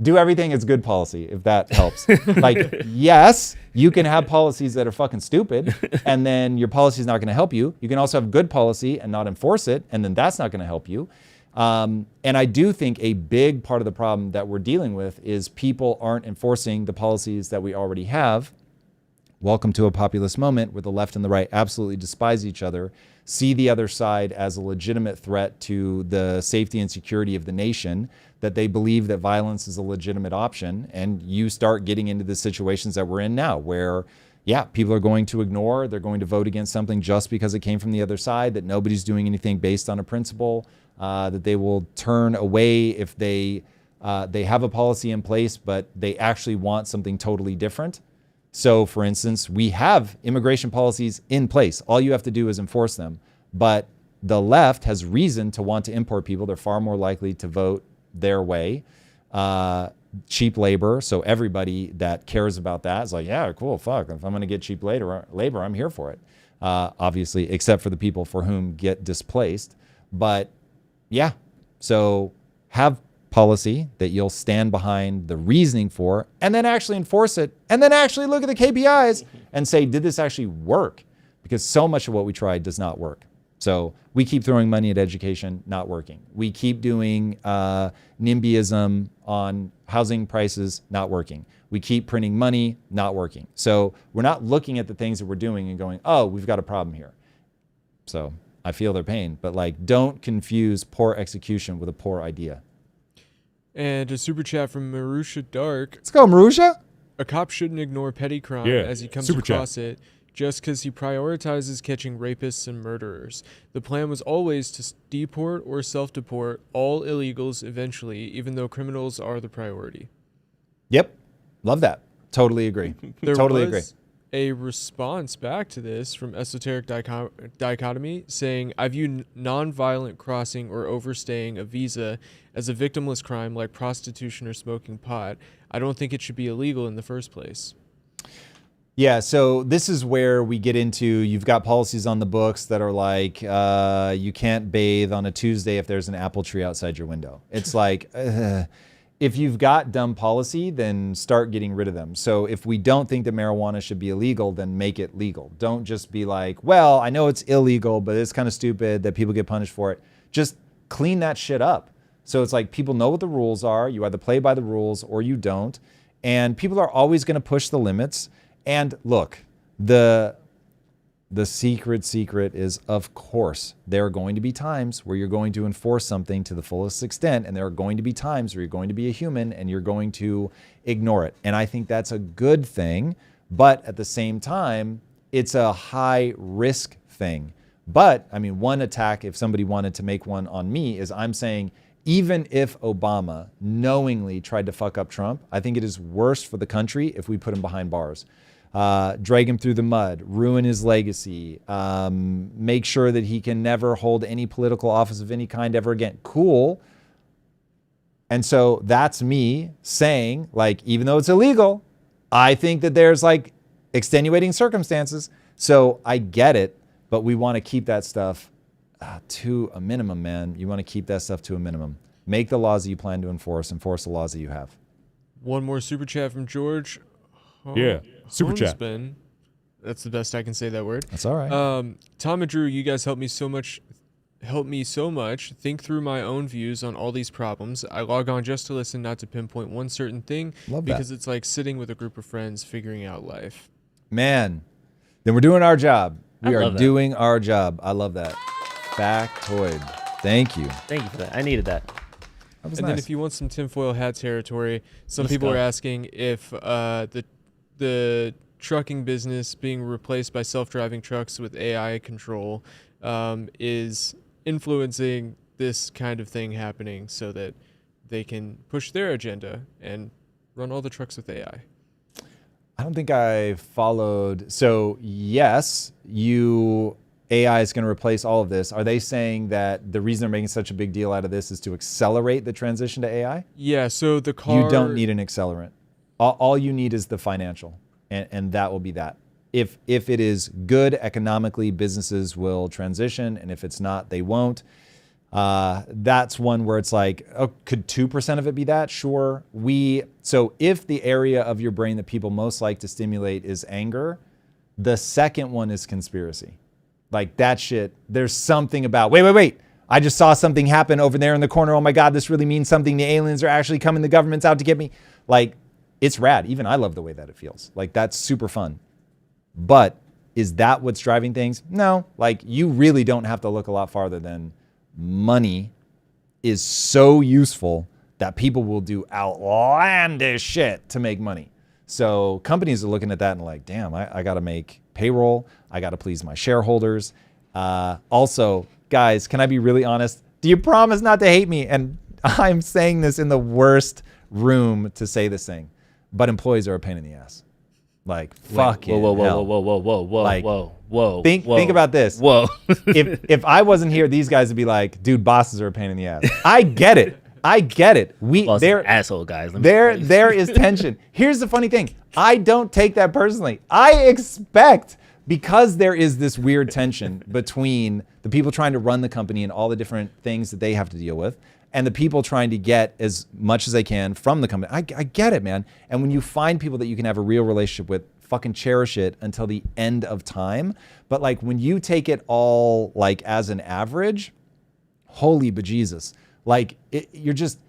do everything as good policy, if that helps. Like, yes, you can have policies that are fucking stupid, and then your policy is not going to help you. You can also have good policy and not enforce it, and then that's not going to help you. And I do think a big part of the problem that we're dealing with is people aren't enforcing the policies that we already have. Welcome to a populist moment where the left and the right absolutely despise each other, see the other side as a legitimate threat to the safety and security of the nation, that they believe that violence is a legitimate option. And you start getting into the situations that we're in now where, yeah, people are going to ignore, they're going to vote against something just because it came from the other side, that nobody's doing anything based on a principle, that they will turn away if they have a policy in place, but they actually want something totally different. So, for instance, we have immigration policies in place. All you have to do is enforce them. But the left has reason to want to import people. They're far more likely to vote their way. Cheap labor. So everybody that cares about that is like, yeah, cool, fuck. If I'm going to get cheap labor, I'm here for it. Obviously, except for the people for whom get displaced. But yeah, so have policy that you'll stand behind the reasoning for, and then actually enforce it, and then actually look at the KPIs and say, did this actually work? Because so much of what we tried does not work. So we keep throwing money at education, not working. We keep doing NIMBYism on housing prices, not working. We keep printing money, not working. So we're not looking at the things that we're doing and going, oh, we've got a problem here. So I feel their pain, but like, don't confuse poor execution with a poor idea. And a super chat from Marusha Dark. Let's go, Marusha. A cop shouldn't ignore petty crime as he comes across it just because he prioritizes catching rapists and murderers. The plan was always to deport or self-deport all illegals eventually, even though criminals are the priority. Yep. Love that. Totally agree. Totally agree. A response back to this from Esoteric Dichotomy saying, I view nonviolent crossing or overstaying a visa as a victimless crime like prostitution or smoking pot. I don't think it should be illegal in the first place. Yeah, so this is where we get into, you've got policies on the books that are like, you can't bathe on a Tuesday if there's an apple tree outside your window. It's like, if you've got dumb policy, then start getting rid of them. So if we don't think that marijuana should be illegal, then make it legal. Don't just be like, well, I know it's illegal, but it's kind of stupid that people get punished for it. Just clean that shit up. So it's like, people know what the rules are. You either play by the rules or you don't. And people are always going to push the limits. And look, the secret is, of course, there are going to be times where you're going to enforce something to the fullest extent, and there are going to be times where you're going to be a human and you're going to ignore it. And I think that's a good thing, but at the same time, it's a high risk thing. But I mean, one attack, if somebody wanted to make one on me, is I'm saying, even if Obama knowingly tried to fuck up Trump, I think it is worse for the country if we put him behind bars. Drag him through the mud, ruin his legacy, make sure that he can never hold any political office of any kind ever again. Cool. And so that's me saying, like, even though it's illegal, I think that there's like extenuating circumstances. So I get it, but we want to keep that stuff to a minimum, man. You want to keep that stuff to a minimum. Make the laws that you plan to enforce the laws that you have. One more super chat from George. Yeah, super chat. That's the best I can say that word. That's all right. Tom and Drew, you guys help me so much. Think through my own views on all these problems. I log on just to listen, not to pinpoint one certain thing. Love because that. it's like sitting with a group of friends figuring out life. Man, then we're doing our job. We I are love that. doing our job. I love that. Factoid. Thank you. Thank you for that. I needed that. That was And nice. then if you want some tinfoil hat territory, some Let's people go. are asking if the trucking business being replaced by self-driving trucks with AI control is influencing this kind of thing happening so that they can push their agenda and run all the trucks with AI. I don't think I followed. So yes, you AI is going to replace all of this, are they saying that the reason they're making such a big deal out of this is to accelerate the transition to AI? Yeah, so the car... You don't need an accelerant. All you need is the financial, and that will be that. If it is good economically, businesses will transition, and if it's not, they won't. That's one where it's like, oh, could 2% of it be that? Sure. So if the area of your brain that people most like to stimulate is anger, the second one is conspiracy. Like that shit, there's something about, wait. I just saw something happen over there in the corner. Oh my God, this really means something. The aliens are actually coming. The government's out to get me. Like, it's rad. Even I love the way that it feels. Like, that's super fun. But is that what's driving things? No. Like, you really don't have to look a lot farther than money is so useful that people will do outlandish shit to make money. So companies are looking at that and like, damn, I got to make payroll. I got to please my shareholders. Also, guys, can I be really honest? Do you promise not to hate me? And I'm saying this in the worst room to say this thing, but employees are a pain in the ass. Like, fuck it. Whoa. Think about this. Whoa. if I wasn't here, these guys would be like, dude, bosses are a pain in the ass. I get it. They're asshole guys. There is tension. Here's the funny thing. I don't take that personally. I expect, because there is this weird tension between the people trying to run the company and all the different things that they have to deal with, and the people trying to get as much as they can from the company. I get it, man. And when you find people that you can have a real relationship with, fucking cherish it until the end of time. But like when you take it all like as an average, holy bejesus. Like you're just,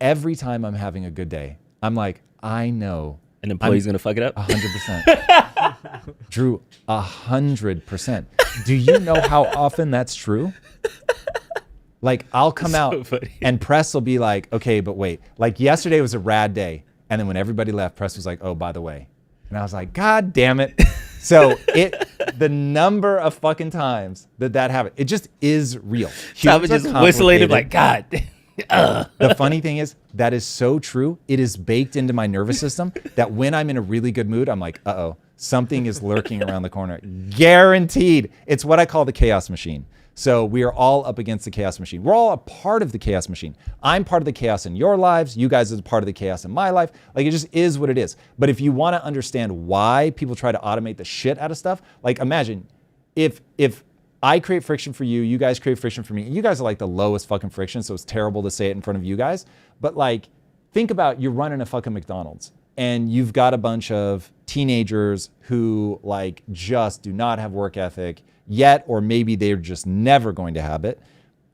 every time I'm having a good day, I'm like, I know. An employee's going to fuck it up? 100%. Drew, 100%. Do you know how often that's true? Like I'll come out and press will be like, okay, but wait. Like yesterday was a rad day. And then when everybody left, press was like, oh, by the way. And I was like, God damn it. So the number of fucking times that happened, it just is real. Humans just whistling like, God. The funny thing is, that is so true. It is baked into my nervous system that when I'm in a really good mood, I'm like, uh-oh, something is lurking around the corner. Guaranteed. It's what I call the chaos machine. So we are all up against the chaos machine. We're all a part of the chaos machine. I'm part of the chaos in your lives. You guys are part of the chaos in my life. Like it just is what it is. But if you want to understand why people try to automate the shit out of stuff, like imagine if I create friction for you, you guys create friction for me. You guys are like the lowest fucking friction, so it's terrible to say it in front of you guys. But like, think about you're running a fucking McDonald's and you've got a bunch of teenagers who like just do not have work ethic yet, or maybe they're just never going to have it.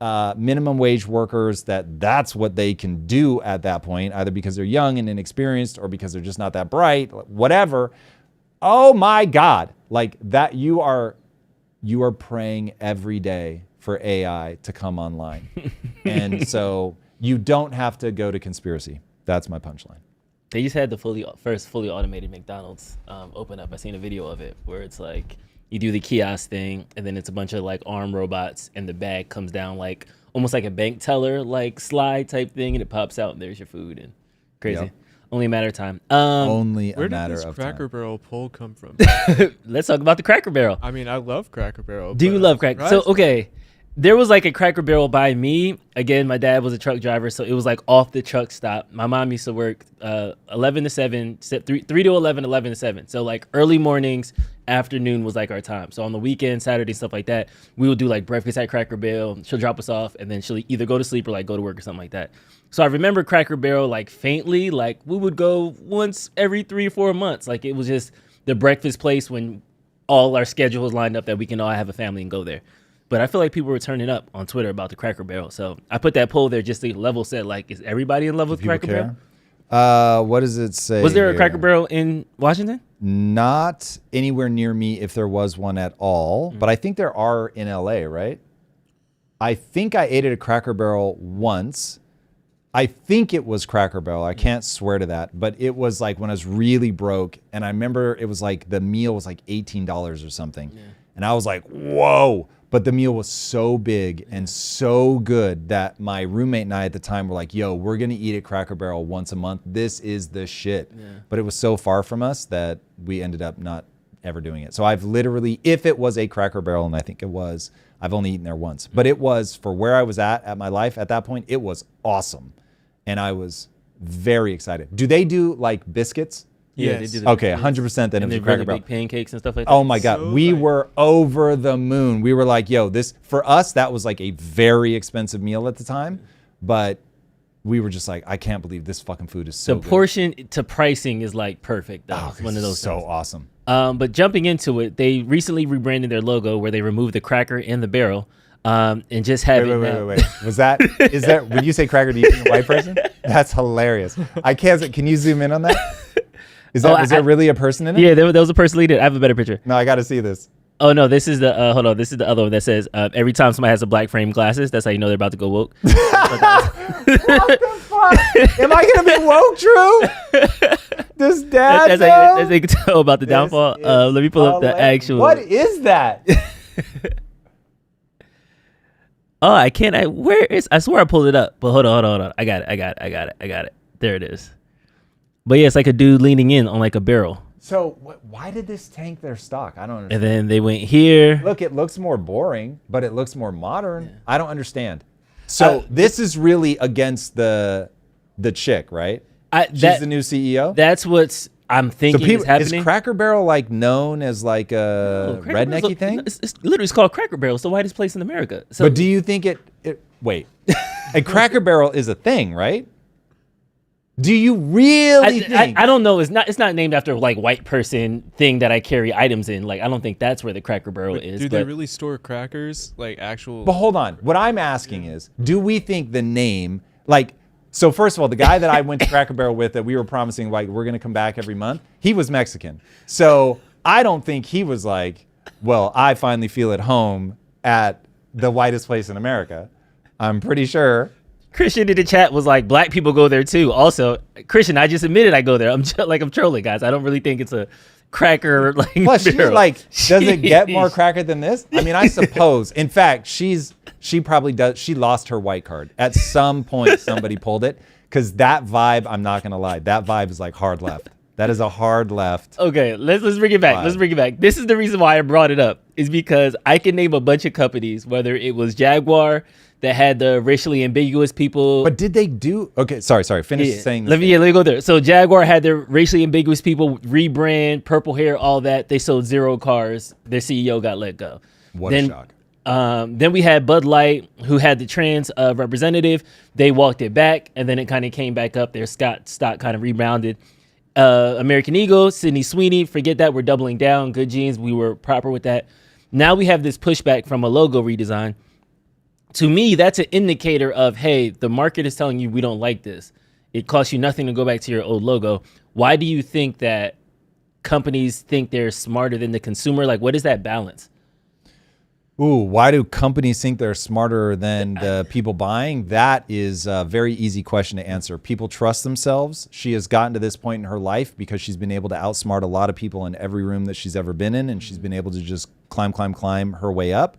Minimum wage workers, that's what they can do at that point, either because they're young and inexperienced or because they're just not that bright, whatever. Oh my God. Like that you are praying every day for AI to come online. And so you don't have to go to conspiracy. That's my punchline. They just had the first fully automated McDonald's open up. I seen a video of it where it's like, you do the kiosk thing, and then it's a bunch of like arm robots, and the bag comes down like almost like a bank teller like slide type thing, and it pops out, and there's your food. And crazy. Yep. Only a matter of time. Only a matter of time. Where did this Cracker Barrel poll come from? Let's talk about the Cracker Barrel. I mean, I love Cracker Barrel. Do you love Cracker? So okay, there was like a Cracker Barrel by me. Again, my dad was a truck driver, so it was like off the truck stop. My mom used to work 11 to 7, 3 to 11, 11 to 7. So like early mornings, afternoon was like our time. So on the weekend, Saturday, stuff like that, we would do like breakfast at Cracker Barrel. She'll drop us off, and then she'll either go to sleep or like go to work or something like that. So I remember Cracker Barrel like faintly, like we would go once every 3 or 4 months. Like it was just the breakfast place when all our schedules lined up that we can all have a family and go there. But I feel like people were turning up on Twitter about the Cracker Barrel. So I put that poll there just to level set, like, is everybody in love with Cracker Barrel? What does it say? Was there a Cracker Barrel in Washington? Not anywhere near me if there was one at all. But I think there are in LA, right? I think I ate at a Cracker Barrel once. I think it was Cracker Barrel. I can't swear to that. But it was like when I was really broke. And I remember it was like the meal was like $18 or something. Yeah. And I was like, whoa. But the meal was so big and so good that my roommate and I at the time were like, yo, we're going to eat at Cracker Barrel once a month. This is the shit. Yeah. But it was so far from us that we ended up not ever doing it. So I've literally, if it was a Cracker Barrel, and I think it was, I've only eaten there once, but it was, for where I was at my life at that point, it was awesome. And I was very excited. Do they do like biscuits? Yeah, Yes. they do. Okay, 100% then it was a Cracker Barrel. Big pancakes and stuff like that. Oh my God. So We good. were over the moon. We were like, yo, this, for us, that was like a very expensive meal at the time. But we were just like, I can't believe this fucking food is so The good. portion to pricing is like perfect. Though. Oh, It's one of those so things. awesome. But jumping into it, they recently rebranded their logo where they removed the cracker and the barrel, and just have it now. Wait. Was that, is that, when you say cracker, do you mean a white person? That's hilarious. I can't, can you zoom in on that? Is that, is there really a person in it? Yeah, there was a person leading. I have a better picture. No, I got to see this. Oh no, this is the hold on. This is the other one that says every time somebody has a black frame glasses, that's how you know they're about to go woke. What the fuck? Am I going to be woke, Drew? This dad, That's how you can tell about the downfall. Let me pull up the actual. What is that? Oh, I can't. Where is? I swear I pulled it up, but hold on. I got it. There it is. But yeah, it's like a dude leaning in on like a barrel. So why did this tank their stock? I don't And understand. then they went here. Look, it looks more boring, but it looks more modern. Yeah. I don't understand. So this is really against the chick, right? She's the new CEO. That's what's I'm thinking is happening. Is Cracker Barrel like known as like a rednecky thing? It's literally called Cracker Barrel. It's the whitest place in America. So, but do you think it wait, a Cracker Barrel is a thing, right? Do you really think? I don't know. It's not named after like white person thing that I carry items in. Like I don't think that's where the Cracker Barrel is. Do they really store crackers? Like actual? But hold on. What I'm asking is, do we think the name, like, so first of all, the guy that I went to Cracker Barrel with that we were promising like we're gonna come back every month, he was Mexican. So I don't think he was like, well, I finally feel at home at the whitest place in America. I'm pretty sure. Christian in the chat was like, black people go there too. Also, Christian, I just admitted I go there. I'm trolling, guys. I don't really think it's a cracker like. Plus, she's barrel. like, does it get more cracker than this? I mean, I suppose. In fact, she probably does. She lost her white card at some point. Somebody pulled it because that vibe. I'm not gonna lie. That vibe is like hard left. That is a hard left. Okay, let's bring it back. Vibe. Let's bring it back. This is the reason why I brought it up. Is because I can name a bunch of companies, whether it was Jaguar that had the racially ambiguous people. But did they do? Okay, sorry. Finish saying this. Let me go there. So Jaguar had their racially ambiguous people rebrand, purple hair, all that. They sold 0 cars. Their CEO got let go. What a shock. Then we had Bud Light, who had the trans representative. They walked it back, and then it kind of came back up. Their stock kind of rebounded. American Eagle, Sydney Sweeney, forget that. We're doubling down. Good Genes, we were proper with that. Now we have this pushback from a logo redesign. To me, that's an indicator of, hey, the market is telling you we don't like this. It costs you nothing to go back to your old logo. Why do you think that companies think they're smarter than the consumer? Like, what is that balance? Ooh, why do companies think they're smarter than the people buying? That is a very easy question to answer. People trust themselves. She has gotten to this point in her life because she's been able to outsmart a lot of people in every room that she's ever been in, and she's been able to just climb her way up.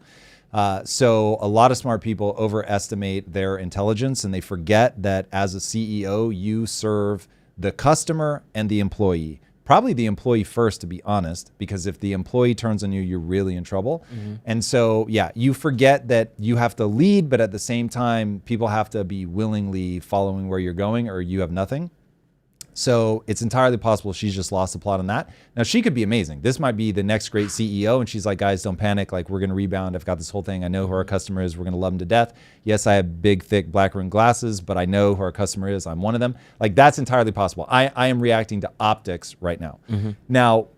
So a lot of smart people overestimate their intelligence, and they forget that as a CEO, you serve the customer and the employee. Probably the employee first, to be honest, because if the employee turns on you, you're really in trouble. Mm-hmm. And so, yeah, you forget that you have to lead, but at the same time, people have to be willingly following where you're going, or you have nothing. So it's entirely possible she's just lost the plot on that. Now, she could be amazing. This might be the next great CEO. And she's like, guys, don't panic. Like, we're going to rebound. I've got this whole thing. I know who our customer is. We're going to love them to death. Yes, I have big, thick black rimmed glasses, but I know who our customer is. I'm one of them. Like, that's entirely possible. I am reacting to optics right now. Mm-hmm. Now,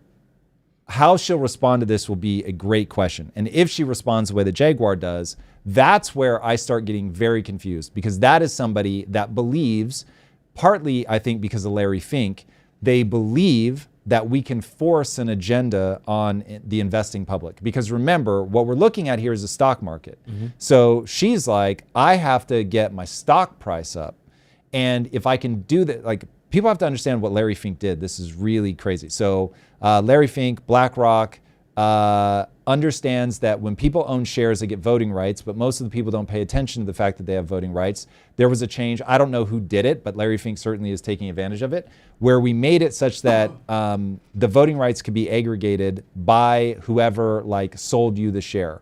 how she'll respond to this will be a great question. And if she responds the way the Jaguar does, that's where I start getting very confused, because that is somebody that believes, partly, I think, because of Larry Fink, they believe that we can force an agenda on the investing public. Because remember, what we're looking at here is a stock market. Mm-hmm. So she's like, I have to get my stock price up. And if I can do that, like, people have to understand what Larry Fink did. This is really crazy. So Larry Fink, BlackRock, understands that when people own shares, they get voting rights, but most of the people don't pay attention to the fact that they have voting rights. There was a change. I don't know who did it, but Larry Fink certainly is taking advantage of it, where we made it such that the voting rights could be aggregated by whoever like sold you the share.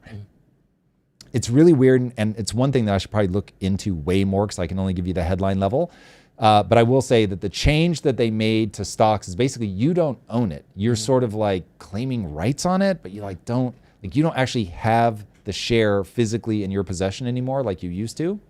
It's really weird, and it's one thing that I should probably look into way more because I can only give you the headline level. But I will say that the change that they made to stocks is basically you don't own it. You're sort of like claiming rights on it, but you like you don't actually have the share physically in your possession anymore like you used to.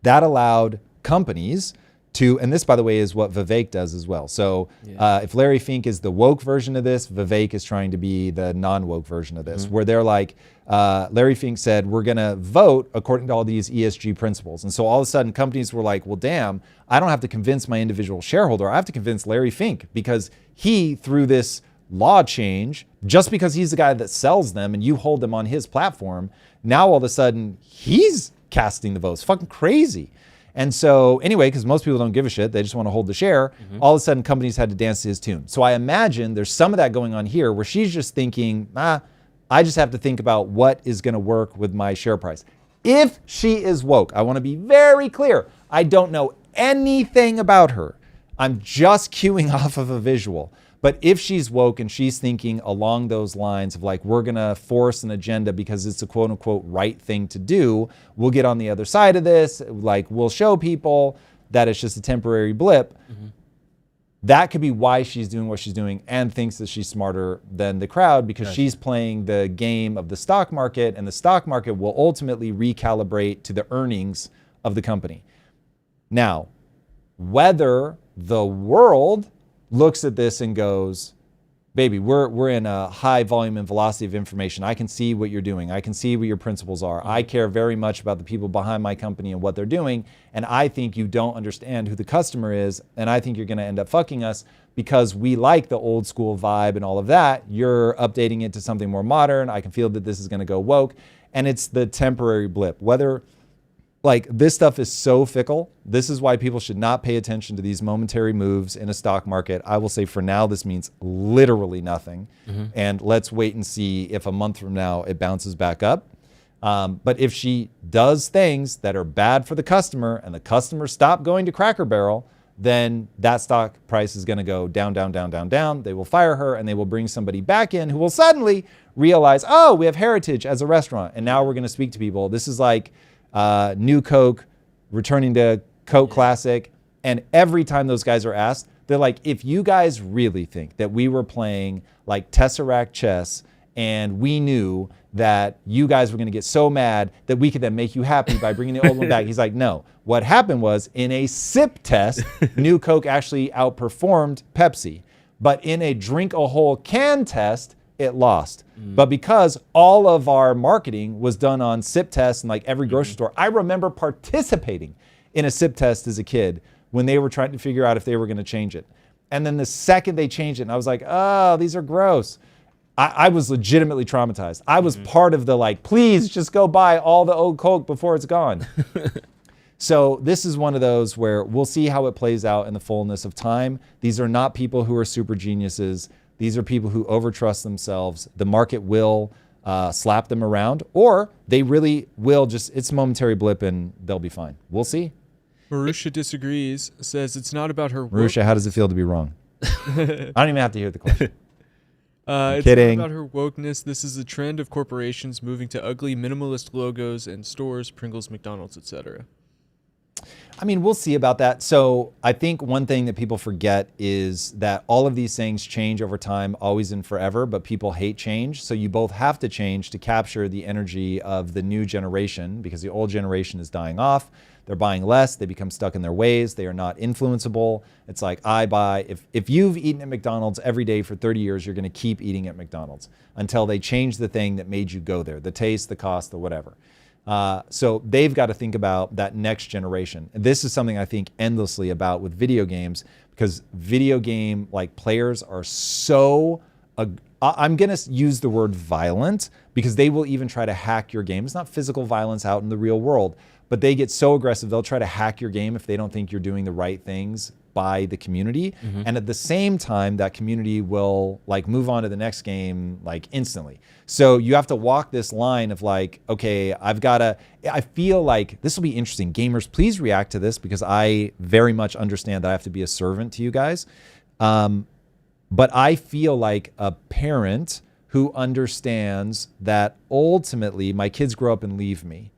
That allowed companies to, and this by the way is what Vivek does as well. So if Larry Fink is the woke version of this, Vivek is trying to be the non-woke version of this, where they're like, Larry Fink said, we're gonna vote according to all these ESG principles. And so all of a sudden companies were like, well, damn, I don't have to convince my individual shareholder. I have to convince Larry Fink because he, through this law change, just because he's the guy that sells them and you hold them on his platform, now all of a sudden he's casting the votes. Fucking crazy. And so anyway, because most people don't give a shit, they just want to hold the share, all of a sudden companies had to dance to his tune. So I imagine there's some of that going on here where she's just thinking, I just have to think about what is going to work with my share price. If she is woke, I want to be very clear. I don't know anything about her. I'm just queuing off of a visual. But if she's woke and she's thinking along those lines of like, we're going to force an agenda because it's a quote unquote right thing to do, we'll get on the other side of this. Like we'll show people that it's just a temporary blip. That could be why she's doing what she's doing and thinks that she's smarter than the crowd because she's playing the game of the stock market, and the stock market will ultimately recalibrate to the earnings of the company. Now, whether the world looks at this and goes, baby, we're in a high volume and velocity of information. I can see what you're doing. I can see what your principles are. I care very much about the people behind my company and what they're doing. And I think you don't understand who the customer is. And I think you're going to end up fucking us because we like the old school vibe and all of that. You're updating it to something more modern. I can feel that this is going to go woke. And it's the temporary blip. Whether like this stuff is so fickle. This is why people should not pay attention to these momentary moves in a stock market. I will say for now, this means literally nothing. And let's wait and see if a month from now it bounces back up. But if she does things that are bad for the customer and the customer stop going to Cracker Barrel, then that stock price is going to go down, down, down, down, down. They will fire her and they will bring somebody back in who will suddenly realize, oh, we have heritage as a restaurant. And now we're going to speak to people. This is like New Coke returning to Coke Classic. And every time those guys are asked, they're like, if you guys really think that we were playing like Tesseract chess and we knew that you guys were going to get so mad that we could then make you happy by bringing the old one back. He's like, no. What happened was in a sip test, New Coke actually outperformed Pepsi. But in a drink a whole can test, it lost. But because all of our marketing was done on sip tests and like every grocery store, I remember participating in a sip test as a kid when they were trying to figure out if they were going to change it. And then the second they changed it, and I was like, oh, these are gross. I was legitimately traumatized. I was part of the like, please just go buy all the old Coke before it's gone. So this is one of those where we'll see how it plays out in the fullness of time. These are not people who are super geniuses. These are people who overtrust themselves. The market will slap them around, or they really will just, it's a momentary blip and they'll be fine. We'll see. Marusha disagrees, says it's not about her Marusha, how does it feel to be wrong? I don't even have to hear the question. It's kidding. not about her wokeness. This is a trend of corporations moving to ugly minimalist logos and stores, Pringles, McDonald's, etc. I mean, we'll see about that. So I think one thing that people forget is that all of these things change over time, always and forever, but people hate change. So you both have to change to capture the energy of the new generation because the old generation is dying off. They're buying less. They become stuck in their ways. They are not influenceable. It's like I buy, if you've eaten at McDonald's every day for 30 years, you're going to keep eating at McDonald's until they change the thing that made you go there, the taste, the cost, the whatever. So they've got to think about that next generation. And this is something I think endlessly about with video games because video game like players are so I'm going to use the word violent because they will even try to hack your game. It's not physical violence out in the real world, but they get so aggressive. They'll try to hack your game if they don't think you're doing the right things by the community. And at the same time, that community will like move on to the next game like instantly. So you have to walk this line of like, okay, I feel like this will be interesting. Gamers, please react to this because I very much understand that I have to be a servant to you guys. But I feel like a parent who understands that ultimately my kids grow up and leave me.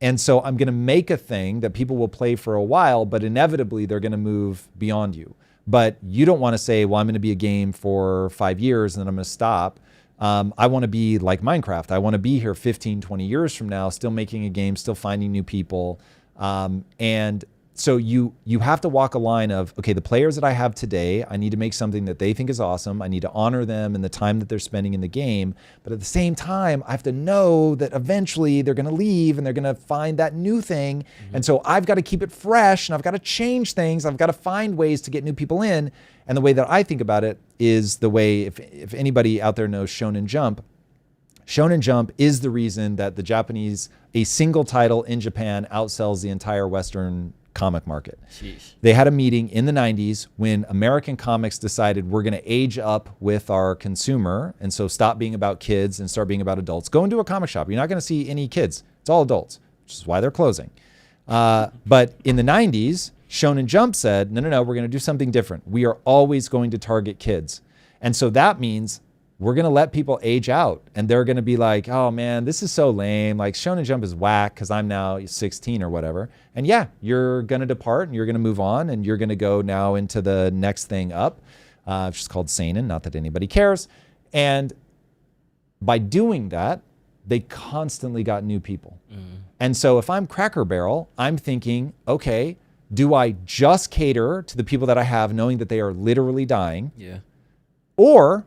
And so I'm going to make a thing that people will play for a while, but inevitably they're going to move beyond you. But you don't want to say, well, I'm going to be a game for 5 years and then I'm going to stop. I want to be like Minecraft. I want to be here 15, 20 years from now, still making a game, still finding new people. And so you have to walk a line of, okay, the players that I have today, I need to make something that they think is awesome. I need to honor them and the time that they're spending in the game. But at the same time, I have to know that eventually they're going to leave and they're going to find that new thing. And so I've got to keep it fresh and I've got to change things. I've got to find ways to get new people in. And the way that I think about it is the way, if anybody out there knows Shonen Jump is the reason that a single title in Japan outsells the entire Western comic market. Sheesh. They had a meeting in the 90s when American comics decided we're going to age up with our consumer and so stop being about kids and start being about adults. Go into a comic shop. You're not going to see any kids. It's all adults, which is why they're closing. But in the 90s, Shonen Jump said, no, we're going to do something different. We are always going to target kids. And so that means we're going to let people age out and they're going to be like, oh man, this is so lame. Like Shonen Jump is whack because I'm now 16 or whatever. And yeah, you're going to depart and you're going to move on and you're going to go now into the next thing up, which is called seinen, not that anybody cares. And by doing that, they constantly got new people. And so if I'm Cracker Barrel, I'm thinking, okay, do I just cater to the people that I have knowing that they are literally dying? Yeah. Or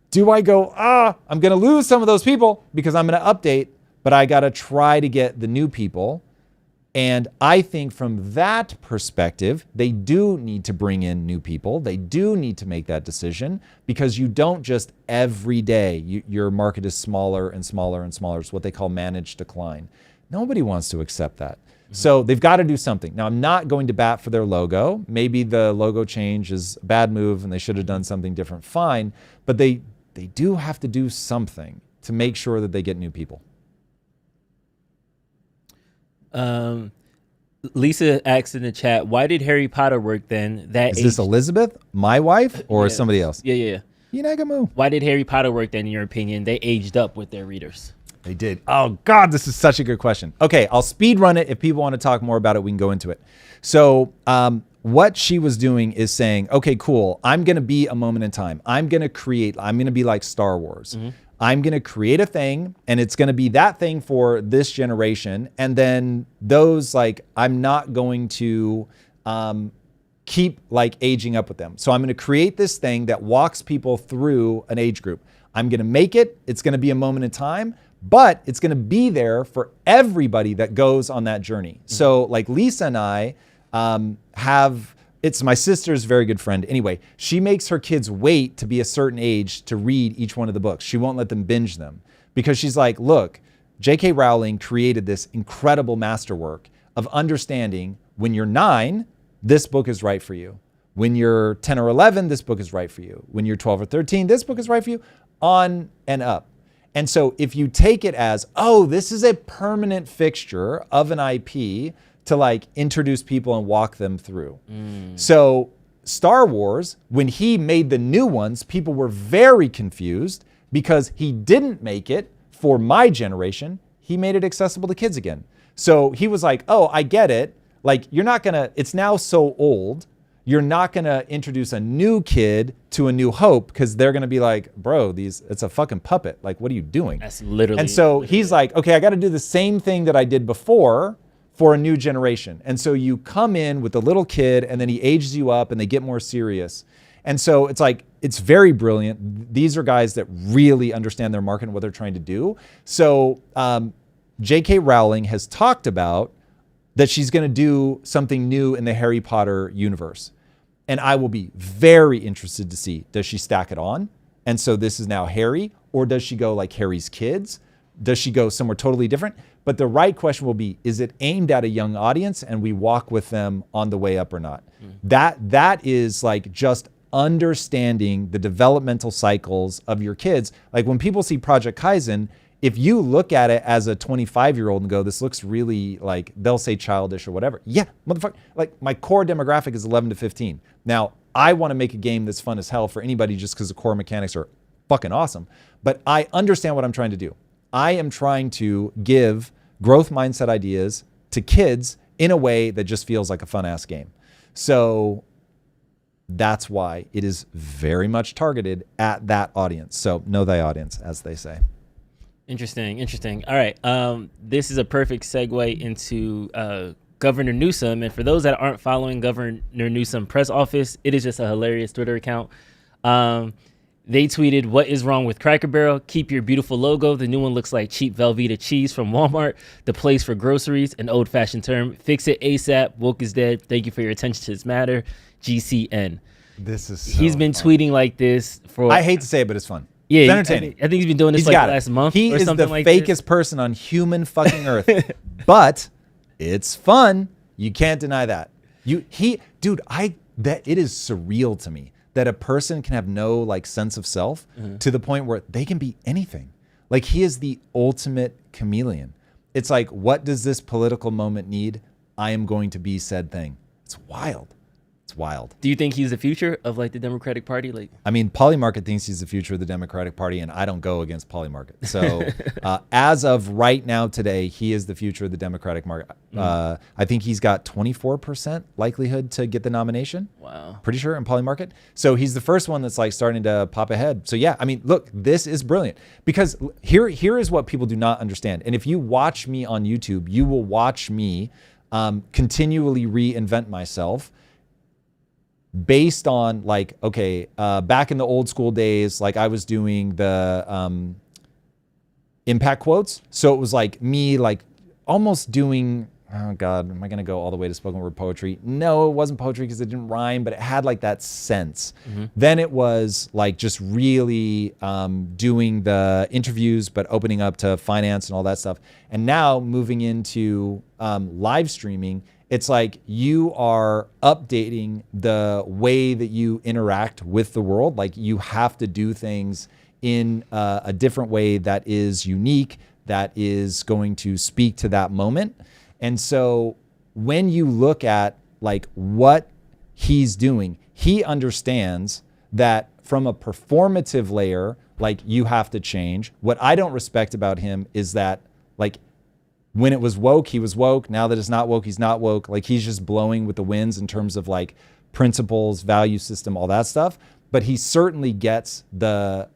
do I go, I'm going to lose some of those people because I'm going to update, but I got to try to get the new people. And I think from that perspective, they do need to bring in new people. They do need to make that decision because you don't just every day, your market is smaller and smaller and smaller. It's what they call managed decline. Nobody wants to accept that. So they've got to do something. Now, I'm not going to bat for their logo. Maybe the logo change is a bad move and they should have done something different. Fine. But they do have to do something to make sure that they get new people. Lisa asked in the chat, why did Harry Potter work then? Is this Elizabeth, my wife, or somebody else? Yeah. Inagamu. Why did Harry Potter work then, in your opinion? They aged up with their readers. They did. Oh, God, this is such a good question. Okay, I'll speed run it. If people want to talk more about it, we can go into it. So what she was doing is saying, okay, cool. I'm going to be a moment in time. I'm going to be like Star Wars. I'm going to create a thing and it's going to be that thing for this generation. And then those, like, I'm not going to keep like aging up with them. So I'm going to create this thing that walks people through an age group. I'm going to make it. It's going to be a moment in time, but it's going to be there for everybody that goes on that journey. So like Lisa and I it's my sister's very good friend. Anyway, she makes her kids wait to be a certain age to read each one of the books. She won't let them binge them because she's like, look, J.K. Rowling created this incredible masterwork of understanding when you're 9, this book is right for you. When you're 10 or 11, this book is right for you. When you're 12 or 13, this book is right for you, on and up. And so if you take it as, oh, this is a permanent fixture of an IP to like introduce people and walk them through. So Star Wars, when he made the new ones, people were very confused because he didn't make it for my generation. He made it accessible to kids again. So he was like, oh, I get it. Like, it's now so old. You're not going to introduce a new kid to A New Hope because they're going to be like, bro, it's a fucking puppet. Like, what are you doing? That's literally. And so he's like, okay, I got to do the same thing that I did before for a new generation. And so you come in with the little kid and then he ages you up and they get more serious. And so it's like, it's very brilliant. These are guys that really understand their market and what they're trying to do. So J.K. Rowling has talked about that she's going to do something new in the Harry Potter universe. And I will be very interested to see, does she stack it on? And so this is now Harry, or does she go like Harry's kids? Does she go somewhere totally different? But the right question will be, is it aimed at a young audience and we walk with them on the way up or not? That is like just understanding the developmental cycles of your kids. Like when people see Project Kaizen, if you look at it as a 25-year-old and go, this looks really like, they'll say childish or whatever. Yeah, motherfucker. Like my core demographic is 11 to 15. Now, I want to make a game that's fun as hell for anybody just because the core mechanics are fucking awesome. But I understand what I'm trying to do. I am trying to give growth mindset ideas to kids in a way that just feels like a fun ass game. So that's why it is very much targeted at that audience. So know thy audience, as they say. Interesting. All right. This is a perfect segue into Governor Newsome. And for those that aren't following Governor Newsome press office, it is just a hilarious Twitter account. They tweeted, "What is wrong with Cracker Barrel? Keep your beautiful logo. The new one looks like cheap Velveeta cheese from Walmart. The place for groceries, an old-fashioned term. Fix it ASAP. Woke is dead. Thank you for your attention to this matter. GCN." This is so He's been fun. tweeting like this for... I hate to say it, but it's fun. Yeah, it's entertaining. I think he's been doing this He's like got it. last month He or is something the like fakest this. person on human fucking earth. But it's fun. You can't deny that. Dude, it is surreal to me that a person can have no like sense of self to the point where they can be anything. Like he is the ultimate chameleon. It's like, what does this political moment need? I am going to be said thing. It's wild. It's wild. Do you think he's the future of like the Democratic Party? Like, I mean, Polymarket thinks he's the future of the Democratic Party, and I don't go against Polymarket. So as of right now today, he is the future of the Democratic market. I think he's got 24% likelihood to get the nomination. wow. Pretty sure in Polymarket. So he's the first one that's like starting to pop ahead. So yeah, I mean, look, this is brilliant because here is what people do not understand. And if you watch me on YouTube, you will watch me continually reinvent myself based on like, okay, back in the old school days, like I was doing the impact quotes. So it was like me like almost doing, oh God, am I going to go all the way to spoken word poetry? No, it wasn't poetry because it didn't rhyme, but it had like that sense. Then it was like just really doing the interviews, but opening up to finance and all that stuff. And now moving into live streaming, it's like you are updating the way that you interact with the world. Like you have to do things in a different way that is unique, that is going to speak to that moment. And so when you look at like what he's doing, he understands that from a performative layer, like you have to change. What I don't respect about him is that like when it was woke, he was woke. Now that it's not woke, he's not woke. Like he's just blowing with the winds in terms of like principles, value system, all that stuff. But he certainly gets the,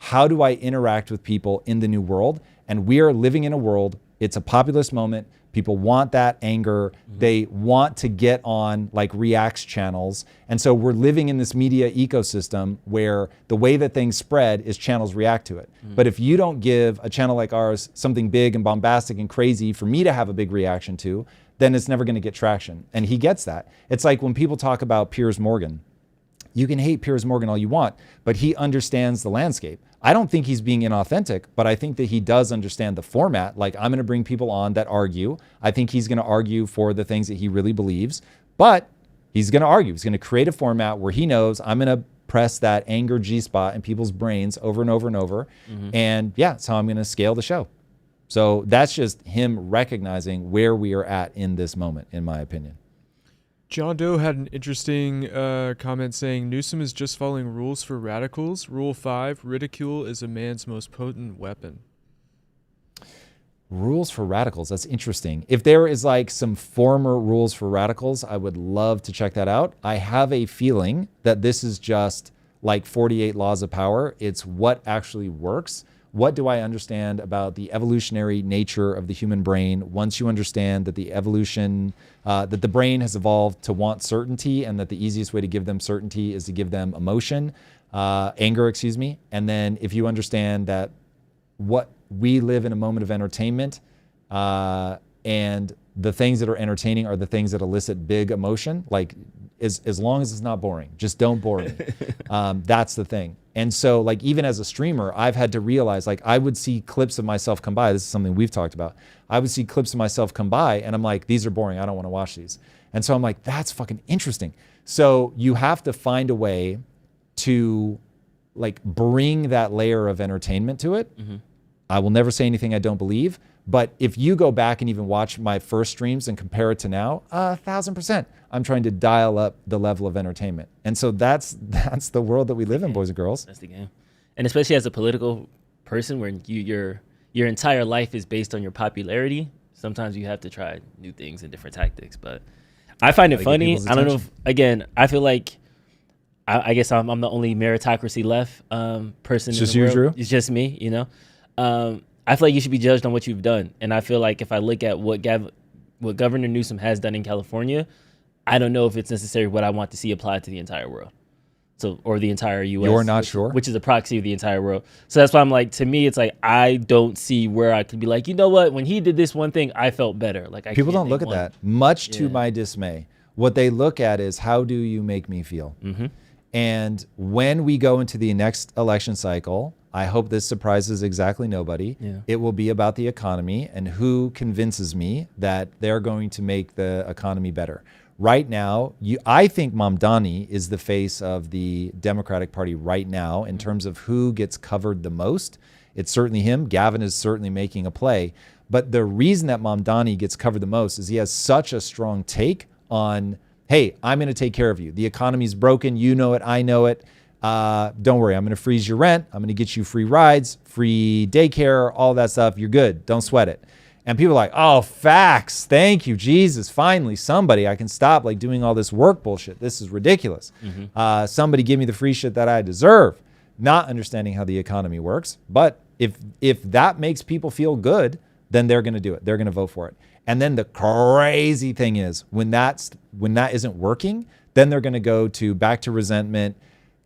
how do I interact with people in the new world? And we are living in a world, it's a populist moment. People want that anger. They want to get on like reacts channels. And so we're living in this media ecosystem where the way that things spread is channels react to it. But if you don't give a channel like ours something big and bombastic and crazy for me to have a big reaction to, then it's never going to get traction. And he gets that. It's like when people talk about Piers Morgan. You can hate Piers Morgan all you want, but he understands the landscape. I don't think he's being inauthentic, but I think that he does understand the format. Like I'm going to bring people on that argue. I think he's going to argue for the things that he really believes, but he's going to argue. He's going to create a format where he knows I'm going to press that anger G-spot in people's brains over and over and over. And yeah, that's how I'm going to scale the show. So that's just him recognizing where we are at in this moment, in my opinion. John Doe had an interesting comment saying Newsome is just following rules for radicals. Rule 5, ridicule is a man's most potent weapon. Rules for radicals. That's interesting. If there is like some former rules for radicals, I would love to check that out. I have a feeling that this is just like 48 laws of power. It's what actually works. What do I understand about the evolutionary nature of the human brain? Once you understand that the evolution, that the brain has evolved to want certainty and that the easiest way to give them certainty is to give them emotion, anger, excuse me. And then if you understand that what we live in a moment of entertainment and the things that are entertaining are the things that elicit big emotion, like as long as it's not boring, just don't bore me. That's the thing. And so like, even as a streamer, I've had to realize, like, I would see clips of myself come by. This is something we've talked about. I would see clips of myself come by and I'm like, these are boring. I don't want to watch these. And so I'm like, that's fucking interesting. So you have to find a way to like bring that layer of entertainment to it. I will never say anything I don't believe, but if you go back and even watch my first streams and compare it to now, 1,000%, I'm trying to dial up the level of entertainment. And so that's the world that we live in, boys and girls. That's the game. And especially as a political person where your entire life is based on your popularity, sometimes you have to try new things and different tactics. But I find it funny. I don't know if, again, I feel like I guess I'm the only meritocracy left person in the world. Drew? It's just me, you know. I feel like you should be judged on what you've done. And I feel like if I look at what Governor Newsome has done in California, I don't know if it's necessarily what I want to see applied to the entire world. So, or the entire U.S. You're not sure? Which is a proxy of the entire world. So that's why I'm like, to me, it's like, I don't see where I could be like, you know what? When he did this one thing, I felt better. Like, people don't look at that. Much to my dismay. What they look at is, how do you make me feel? And when we go into the next election cycle, I hope this surprises exactly nobody. It will be about the economy and who convinces me that they're going to make the economy better. Right now, I think Mamdani is the face of the Democratic Party right now in terms of who gets covered the most. It's certainly him. Gavin is certainly making a play. But the reason that Mamdani gets covered the most is he has such a strong take on, hey, I'm going to take care of you. The economy's broken. You know it. I know it. Don't worry. I'm going to freeze your rent. I'm going to get you free rides, free daycare, all that stuff. You're good. Don't sweat it. And people are like, oh, facts. Thank you, Jesus. Finally, somebody, I can stop like doing all this work bullshit. This is ridiculous. Somebody give me the free shit that I deserve. Not understanding how the economy works. But if that makes people feel good, then they're going to do it. They're going to vote for it. And then the crazy thing is when that isn't working, then they're going to go back to resentment.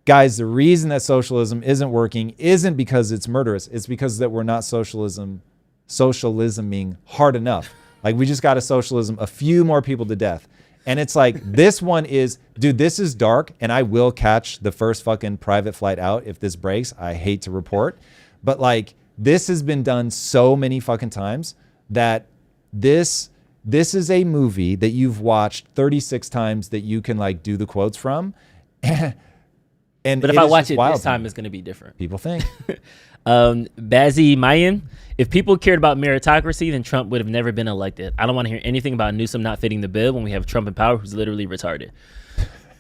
Guys, the reason that socialism isn't working isn't because it's murderous. It's because that we're not socialisming hard enough. Like, we just got to socialism a few more people to death. And it's like, this one is, dude, this is dark, and I will catch the first fucking private flight out if this breaks. I hate to report. But like, this has been done so many fucking times that this is a movie that you've watched 36 times that you can like do the quotes from. But if I watch it this time, it's going to be different. People think. Bazzi Mayan, if people cared about meritocracy, then Trump would have never been elected. I don't want to hear anything about Newsome not fitting the bill when we have Trump in power, who's literally retarded.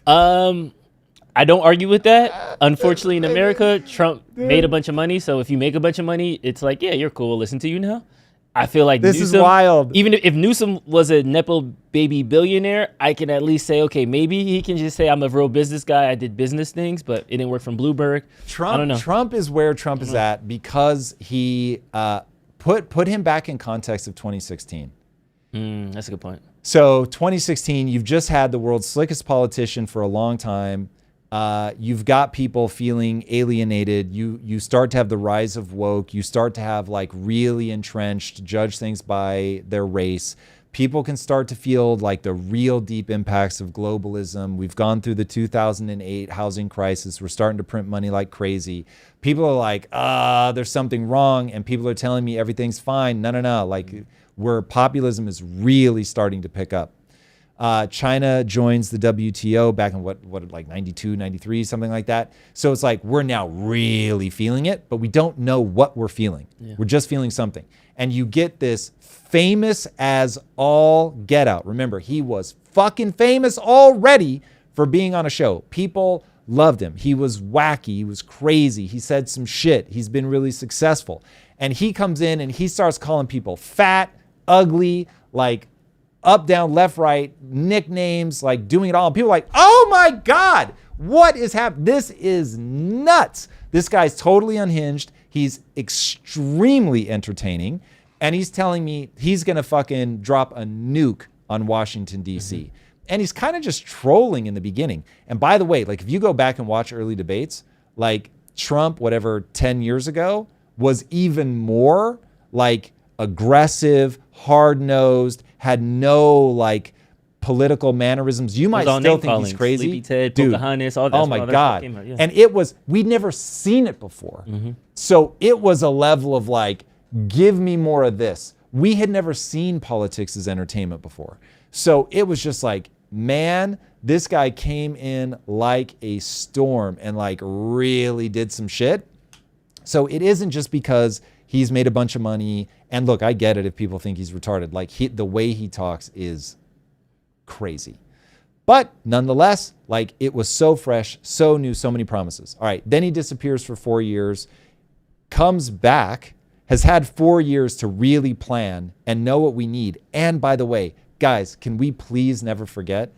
I don't argue with that. Unfortunately, in America, Trump made a bunch of money. So if you make a bunch of money, it's like, yeah, you're cool. Listen to you now. I feel like this Newsome, is wild. Even if Newsome was a Nepo baby billionaire, I can at least say, okay, maybe he can just say, I'm a real business guy. I did business things, but it didn't work from Bloomberg. I don't know. Trump is where Trump is at because he put him back in context of 2016. That's a good point. So 2016, you've just had the world's slickest politician for a long time. You've got people feeling alienated. You start to have the rise of woke. You start to have like really entrenched, judge things by their race. People can start to feel like the real deep impacts of globalism. We've gone through the 2008 housing crisis. We're starting to print money like crazy. People are like, there's something wrong. And people are telling me everything's fine. No. Like, where populism is really starting to pick up. China joins the WTO back in what like 92, 93, something like that. So it's like, we're now really feeling it, but we don't know what we're feeling. Yeah. We're just feeling something. And you get this famous as all get out. Remember, he was fucking famous already for being on a show. People loved him. He was wacky. He was crazy. He said some shit. He's been really successful. And he comes in and he starts calling people fat, ugly, like up, down, left, right, nicknames, like doing it all. And people are like, oh my God, what is happening? This is nuts. This guy's totally unhinged. He's extremely entertaining. And he's telling me he's going to fucking drop a nuke on Washington, D.C. And he's kind of just trolling in the beginning. And by the way, like if you go back and watch early debates, like Trump, whatever, 10 years ago was even more like aggressive, hard-nosed, had no like political mannerisms. You might It was all still name think he's calling. crazy. Sleepy Ted, Dude, Pocahontas, all that. oh my all that God. stuff came out, yeah. And it was, we'd never seen it before. So it was a level of like, give me more of this. We had never seen politics as entertainment before. So it was just like, man, this guy came in like a storm and like really did some shit. So it isn't just because he's made a bunch of money. And look, I get it if people think he's retarded. Like the way he talks is crazy. But nonetheless, like it was so fresh, so new, so many promises. All right, then he disappears for 4 years, comes back, has had 4 years to really plan and know what we need. And by the way, guys, can we please never forget,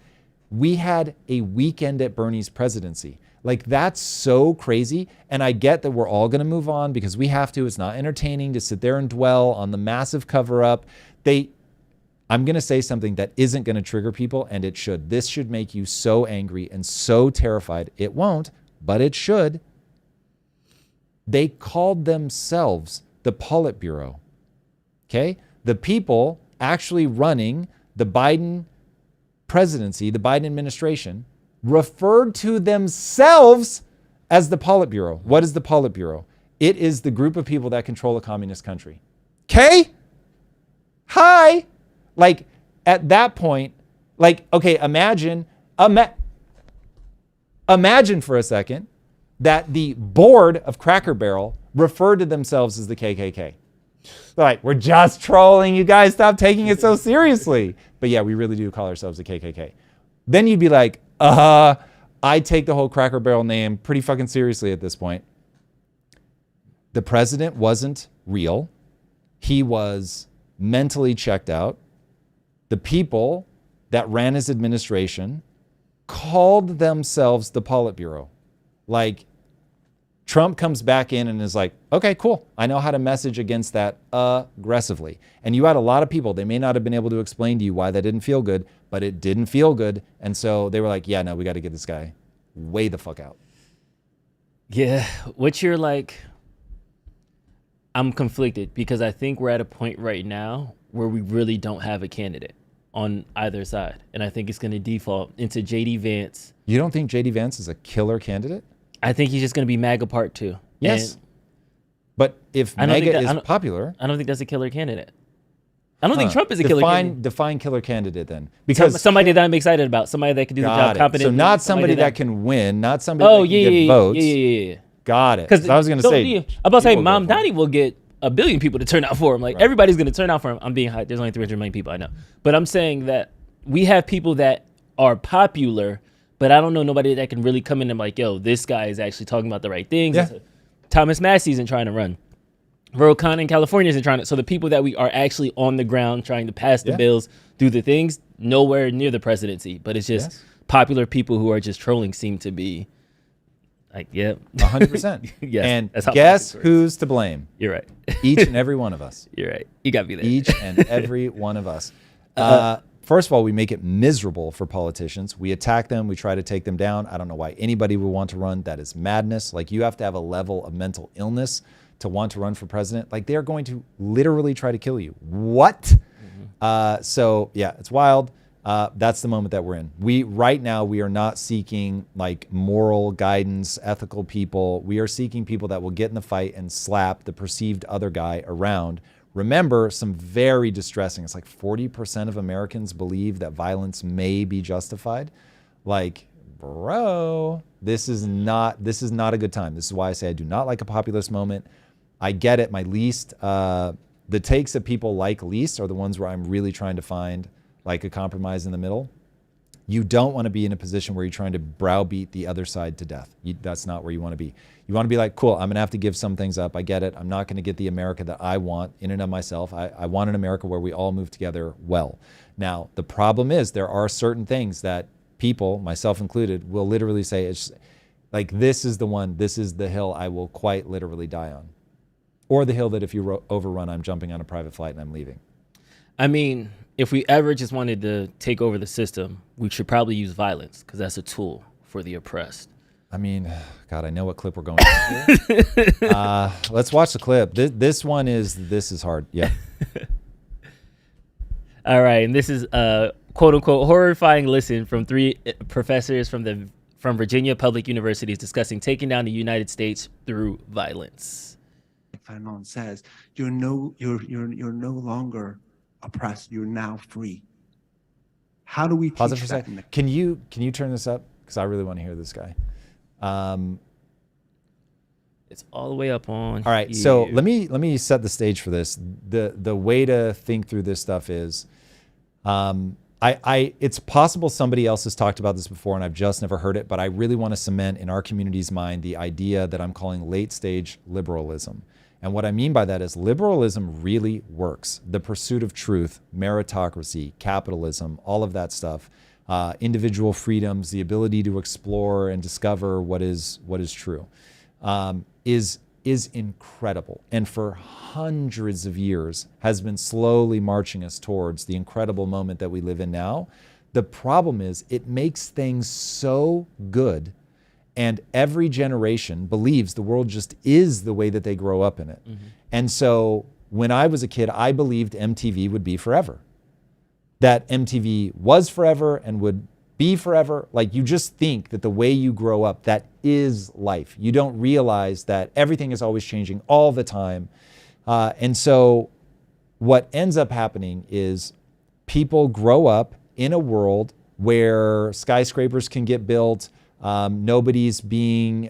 we had a weekend at Bernie's presidency. Like that's so crazy. And I get that we're all going to move on because we have to. It's not entertaining to sit there and dwell on the massive cover up. I'm going to say something that isn't going to trigger people, and it should. This should make you so angry and so terrified. It won't, but it should. They called themselves the Politburo. Okay? The people actually running the Biden presidency, the Biden administration, referred to themselves as the Politburo. What is the Politburo? It is the group of people that control a communist country. Okay? Hi. Like at that point, like, okay, imagine for a second that the board of Cracker Barrel referred to themselves as the KKK. They're like, we're just trolling, you guys, stop taking it so seriously. But yeah, we really do call ourselves the KKK. Then you'd be like, I take the whole Cracker Barrel name pretty fucking seriously at this point. The president wasn't real. He was mentally checked out. The people that ran his administration called themselves the Politburo. Like Trump comes back in and is like, okay, cool. I know how to message against that aggressively. And you had a lot of people, they may not have been able to explain to you why that didn't feel good, but it didn't feel good. And so they were like, yeah, no, we got to get this guy way the fuck out. Yeah. What you're like, I'm conflicted because I think we're at a point right now where we really don't have a candidate on either side. And I think it's going to default into J.D. Vance. You don't think J.D. Vance is a killer candidate? I think he's just going to be MAGA part 2. Yes. But if MAGA is popular... I don't think that's a killer candidate. I don't think Trump is a killer candidate. Define killer candidate then. Because somebody that I'm excited about. Somebody that can do the job competently. So not somebody that can win, not somebody that can get votes. Yeah. Got it. Because I was going to say... I'm about to say, Mom Donnie will get 1 billion people to turn out for him. Like, everybody's going to turn out for him. I'm being high. There's only 300 million people, I know. But I'm saying that we have people that are popular, but I don't know nobody that can really come in and like, yo, this guy is actually talking about the right things. Yeah. Thomas Massey isn't trying to run. Ro Khanna in California isn't trying to. So the people that we are actually on the ground trying to pass the bills, do the things, nowhere near the presidency. But it's just popular people who are just trolling seem to be like, yeah. 100%. Yes, and guess who's to blame? You're right. Each and every one of us. You're right. You got me there. Each and every one of us. First of all, we make it miserable for politicians. We attack them. We try to take them down. I don't know why anybody would want to run. That is madness. Like, you have to have a level of mental illness to want to run for president. Like, they're going to literally try to kill you. What? So yeah, it's wild. That's the moment that we're in. Right now, we are not seeking like moral guidance, ethical people. We are seeking people that will get in the fight and slap the perceived other guy around. Remember, some very distressing, it's like 40% of Americans believe that violence may be justified. Like, bro, this is not a good time. This is why I say I do not like a populist moment. I get it. My least, the takes that people like least are the ones where I'm really trying to find like a compromise in the middle. You don't want to be in a position where you're trying to browbeat the other side to death. That's not where you want to be. You want to be like, cool, I'm going to have to give some things up. I get it. I'm not going to get the America that I want in and of myself. I want an America where we all move together well. Now, the problem is there are certain things that people, myself included, will literally say, it's like, this is the one, this is the hill I will quite literally die on. Or the hill that if you overrun, I'm jumping on a private flight and I'm leaving. I mean, if we ever just wanted to take over the system, we should probably use violence because that's a tool for the oppressed. I mean, God, I know what clip we're going to. Let's watch the clip. This is hard. Yeah. All right. And this is quote unquote horrifying listen from three professors from Virginia Public Universities discussing taking down the United States through violence. Fanon says, you're no longer oppressed. You're now free. How do we Pause it teach for a that? second. Can you turn this up? Because I really want to hear this guy. It's all the way up on. All right, here. so let me set the stage for this. The way to think through this stuff is, it's possible somebody else has talked about this before and I've just never heard it, but I really want to cement in our community's mind the idea that I'm calling late stage liberalism. And what I mean by that is liberalism really works. The pursuit of truth, meritocracy, capitalism, all of that stuff, individual freedoms, the ability to explore and discover what is true, is incredible. And for hundreds of years has been slowly marching us towards the incredible moment that we live in now. The problem is it makes things so good, and every generation believes the world just is the way that they grow up in it. Mm-hmm. And so when I was a kid, I believed MTV would be forever. That MTV was forever and would be forever. Like, you just think that the way you grow up, that is life. You don't realize that everything is always changing all the time. And so what ends up happening is people grow up in a world where skyscrapers can get built. Nobody's being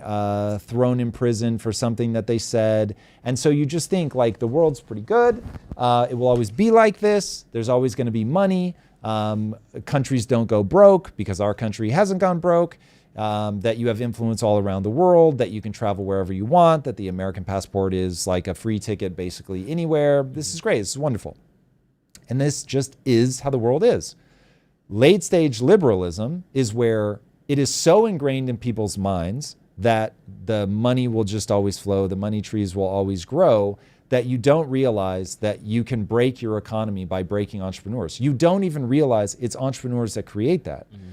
thrown in prison for something that they said. And so you just think like the world's pretty good. It will always be like this. There's always going to be money. Countries don't go broke because our country hasn't gone broke. That you have influence all around the world, that you can travel wherever you want, that the American passport is like a free ticket basically anywhere. This is great. This is wonderful. And this just is how the world is. Late stage liberalism is where it is so ingrained in people's minds that the money will just always flow, the money trees will always grow, that you don't realize that you can break your economy by breaking entrepreneurs. You don't even realize it's entrepreneurs that create that. Mm-hmm.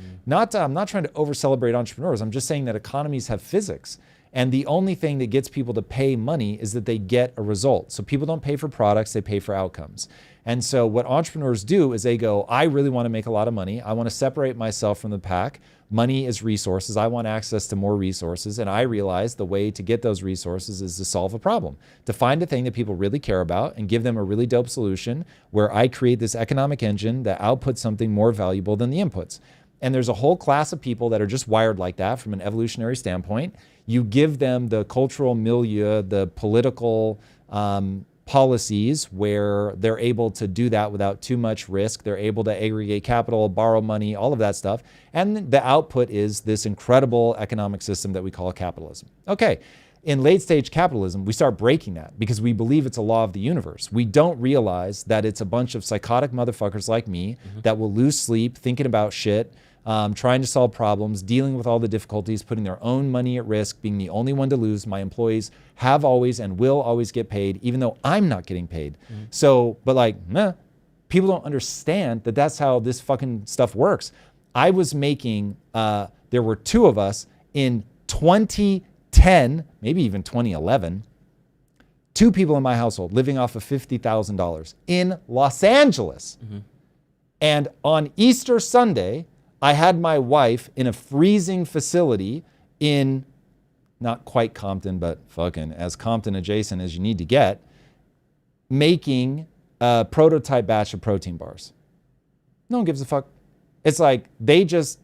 I'm not trying to over-celebrate entrepreneurs. I'm just saying that economies have physics. And the only thing that gets people to pay money is that they get a result. So people don't pay for products, they pay for outcomes. And so what entrepreneurs do is they go, I really want to make a lot of money. I want to separate myself from the pack. Money is resources. I want access to more resources. And I realize the way to get those resources is to solve a problem, to find a thing that people really care about and give them a really dope solution where I create this economic engine that outputs something more valuable than the inputs. And there's a whole class of people that are just wired like that from an evolutionary standpoint. You give them the cultural milieu, the political policies where they're able to do that without too much risk. They're able to aggregate capital, borrow money, all of that stuff. And the output is this incredible economic system that we call capitalism. Okay, in late stage capitalism, we start breaking that because we believe it's a law of the universe. We don't realize that it's a bunch of psychotic motherfuckers like me that will lose sleep thinking about shit, trying to solve problems, dealing with all the difficulties, putting their own money at risk, being the only one to lose. My employees have always and will always get paid, even though I'm not getting paid. Mm-hmm. So, but like, people don't understand that that's how this fucking stuff works. I was making, there were two of us in 2010, maybe even 2011, two people in my household living off of $50,000 in Los Angeles. Mm-hmm. And on Easter Sunday, I had my wife in a freezing facility in, not quite Compton, but fucking as Compton adjacent as you need to get, making a prototype batch of protein bars. No one gives a fuck. It's like they just,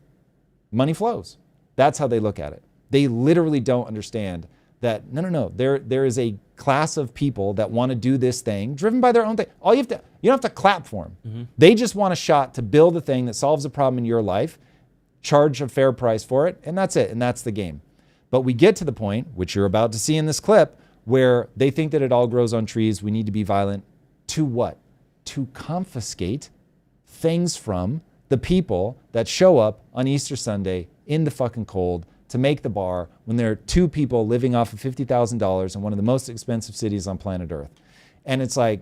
money flows. That's how they look at it. They literally don't understand that, no. There is a class of people that want to do this thing driven by their own thing. You don't have to clap for them. Mm-hmm. They just want a shot to build a thing that solves a problem in your life, charge a fair price for it, and that's it. And that's the game. But we get to the point, which you're about to see in this clip, where they think that it all grows on trees. We need to be violent. To what? To confiscate things from the people that show up on Easter Sunday in the fucking cold to make the bar when there are two people living off of $50,000 in one of the most expensive cities on planet Earth. And it's like,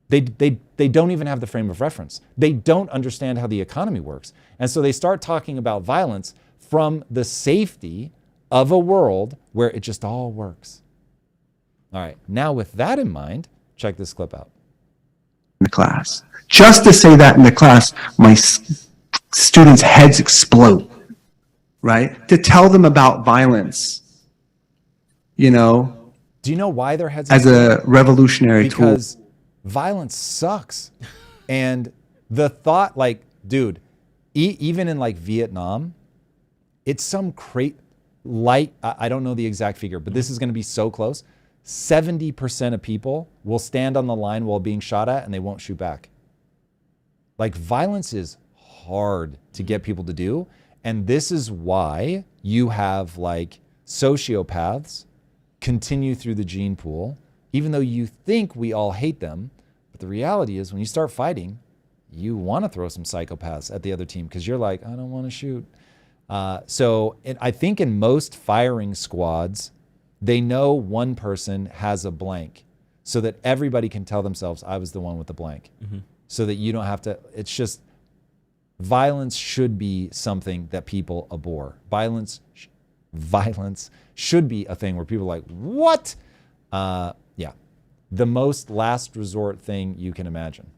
they don't even have the frame of reference. They don't understand how the economy works. And so they start talking about violence from the safety of a world where it just all works. All right, now with that in mind, check this clip out. the class. Just to say that in the class, my students' heads explode, right? To tell them about violence, you know, Do you know why their heads as a revolutionary tool. because violence sucks. And the thought, like, dude, even in like Vietnam, it's some I don't know the exact figure, but this is going to be so close. 70% of people will stand on the line while being shot at and they won't shoot back. Like, violence is hard to get people to do. And this is why you have like sociopaths continue through the gene pool, even though you think we all hate them. But the reality is when you start fighting, you want to throw some psychopaths at the other team because you're like, I don't want to shoot. I think in most firing squads, they know one person has a blank so that everybody can tell themselves, I was the one with the blank. Mm-hmm. So that you don't have to, it's just, violence should be something that people abhor. Violence should be a thing where people are like, what? Yeah. The most last resort thing you can imagine.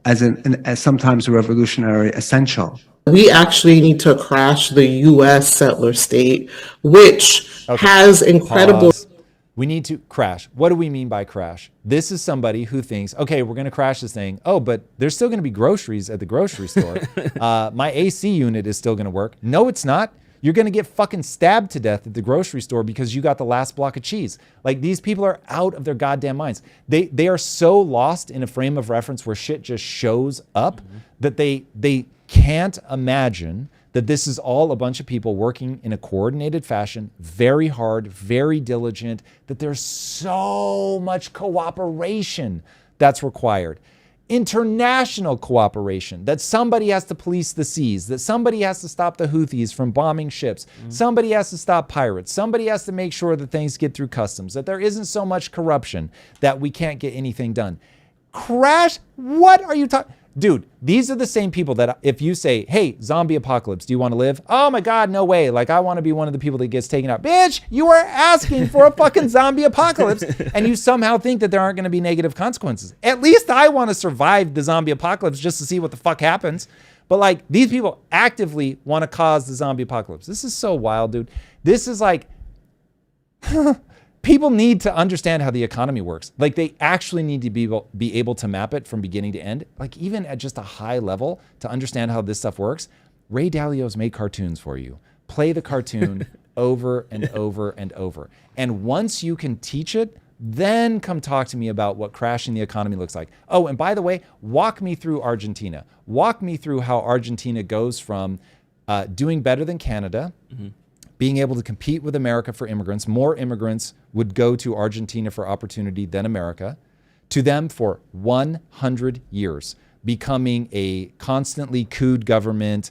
As sometimes a revolutionary essential. We actually need to crash the U.S. settler state, which has incredible... Pause. We need to crash. What do we mean by crash? This is somebody who thinks, okay, we're going to crash this thing. Oh, but there's still going to be groceries at the grocery store. My AC unit is still going to work. No, it's not. You're going to get fucking stabbed to death at the grocery store because you got the last block of cheese. Like, these people are out of their goddamn minds. They are so lost in a frame of reference where shit just shows up that they can't imagine that this is all a bunch of people working in a coordinated fashion, very hard, very diligent, that there's so much cooperation that's required. International cooperation, that somebody has to police the seas, that somebody has to stop the Houthis from bombing ships, somebody has to stop pirates, somebody has to make sure that things get through customs, that there isn't so much corruption that we can't get anything done. Crash? What are you talking? Dude, these are the same people that if you say, hey, zombie apocalypse, do you want to live? Oh my God, no way. Like, I want to be one of the people that gets taken out. Bitch, you are asking for a fucking zombie apocalypse and you somehow think that there aren't going to be negative consequences. At least I want to survive the zombie apocalypse just to see what the fuck happens. But like, these people actively want to cause the zombie apocalypse. This is so wild, dude. This is like... People need to understand how the economy works. Like, they actually need to be able to map it from beginning to end. Like, even at just a high level to understand how this stuff works. Ray Dalio's made cartoons for you. Play the cartoon over and over and over. And once you can teach it, then come talk to me about what crashing the economy looks like. Oh, and by the way, walk me through Argentina. Walk me through how Argentina goes from doing better than Canada, being able to compete with America for immigrants. More immigrants would go to Argentina for opportunity than America, to them for 100 years, becoming a constantly cooed government,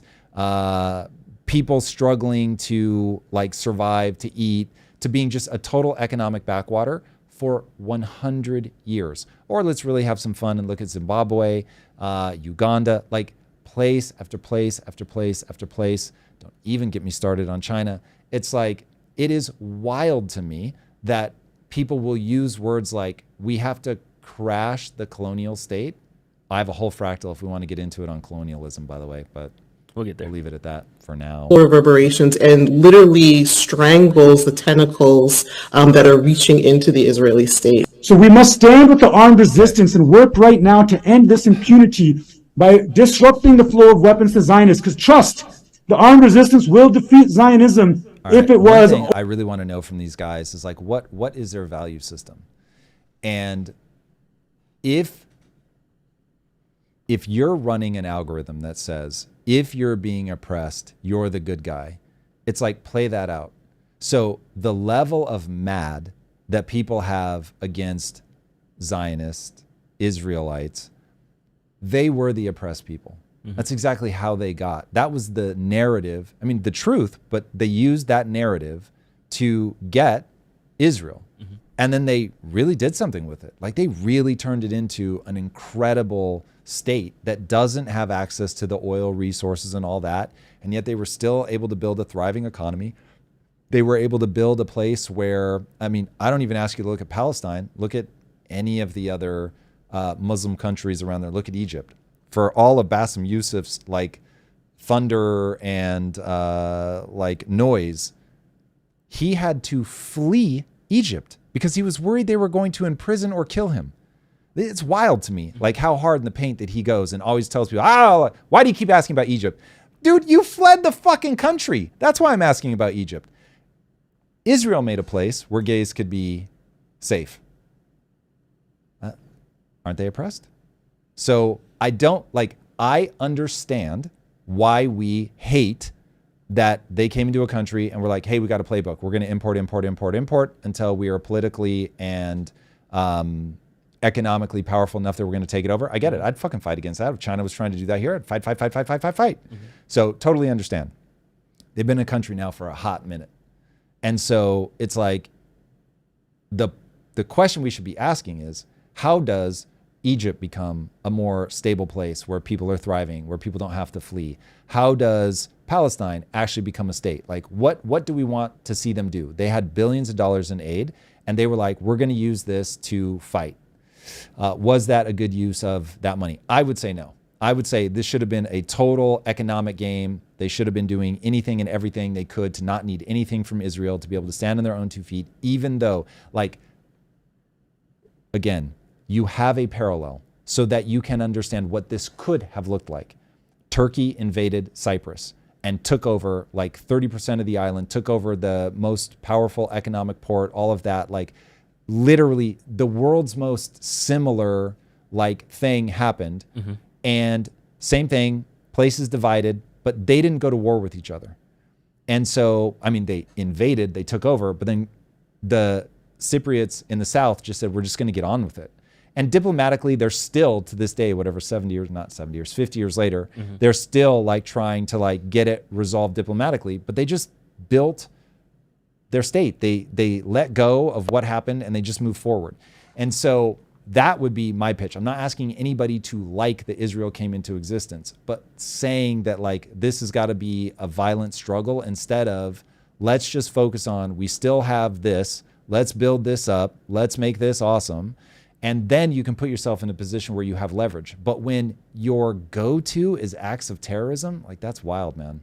people struggling to like survive, to eat, to being just a total economic backwater for 100 years. Or let's really have some fun and look at Zimbabwe, Uganda, like place after place after place after place. Don't even get me started on China. It's like, it is wild to me that people will use words like, we have to crash the colonial state. I have a whole fractal if we want to get into it on colonialism, by the way, but we'll get there. We'll leave it at that for now. Reverberations, and literally strangles the tentacles that are reaching into the Israeli state. So we must stand with the armed resistance and work right now to end this impunity by disrupting the flow of weapons to Zionists, because trust, the armed resistance will defeat Zionism. If it was... One thing I really want to know from these guys is like, what is their value system? And if you're running an algorithm that says, if you're being oppressed, you're the good guy, it's like, play that out. So the level of mad that people have against Zionists, Israelites, they were the oppressed people. That's exactly how they got. That was the narrative. I mean, the truth, but they used that narrative to get Israel. And then they really did something with it. Like, they really turned it into an incredible state that doesn't have access to the oil resources and all that. And yet they were still able to build a thriving economy. They were able to build a place where, I mean, I don't even ask you to look at Palestine. Look at any of the other Muslim countries around there. Look at Egypt. For all of Bassem Youssef's like thunder and like noise, he had to flee Egypt because he was worried they were going to imprison or kill him. It's wild to me, like how hard in the paint that he goes and always tells people, why do you keep asking about Egypt? Dude, you fled the fucking country. That's why I'm asking about Egypt. Israel made a place where gays could be safe. Aren't they oppressed? So I understand why we hate that they came into a country and we're like, hey, we got a playbook. We're going to import until we are politically and economically powerful enough that we're going to take it over. I get it. I'd fucking fight against that. If China was trying to do that here, I'd fight. Mm-hmm. So totally understand. They've been in a country now for a hot minute. And so it's like the question we should be asking is, how does Egypt become a more stable place where people are thriving, where people don't have to flee? How does Palestine actually become a state? Like what do we want to see them do? They had billions of dollars in aid and they were like, we're going to use this to fight. Was that a good use of that money? I would say no. I would say this should have been a total economic game. They should have been doing anything and everything they could to not need anything from Israel, to be able to stand on their own 2 feet, even though, like, again, you have a parallel so that you can understand what this could have looked like. Turkey invaded Cyprus and took over like 30% of the island, took over the most powerful economic port, all of that. Like literally the world's most similar like thing happened. Mm-hmm. And same thing, places divided, but they didn't go to war with each other. And so, I mean, they invaded, they took over, but then the Cypriots in the south just said, we're just going to get on with it. And diplomatically, they're still to this day, whatever, 50 years later, mm-hmm. they're still like trying to like get it resolved diplomatically, but they just built their state. They let go of what happened and they just moved forward. And so that would be my pitch. I'm not asking anybody to like that Israel came into existence, but saying that like this has got to be a violent struggle instead of let's just focus on we still have this, let's build this up, let's make this awesome. And then you can put yourself in a position where you have leverage. But when your go-to is acts of terrorism, like that's wild, man.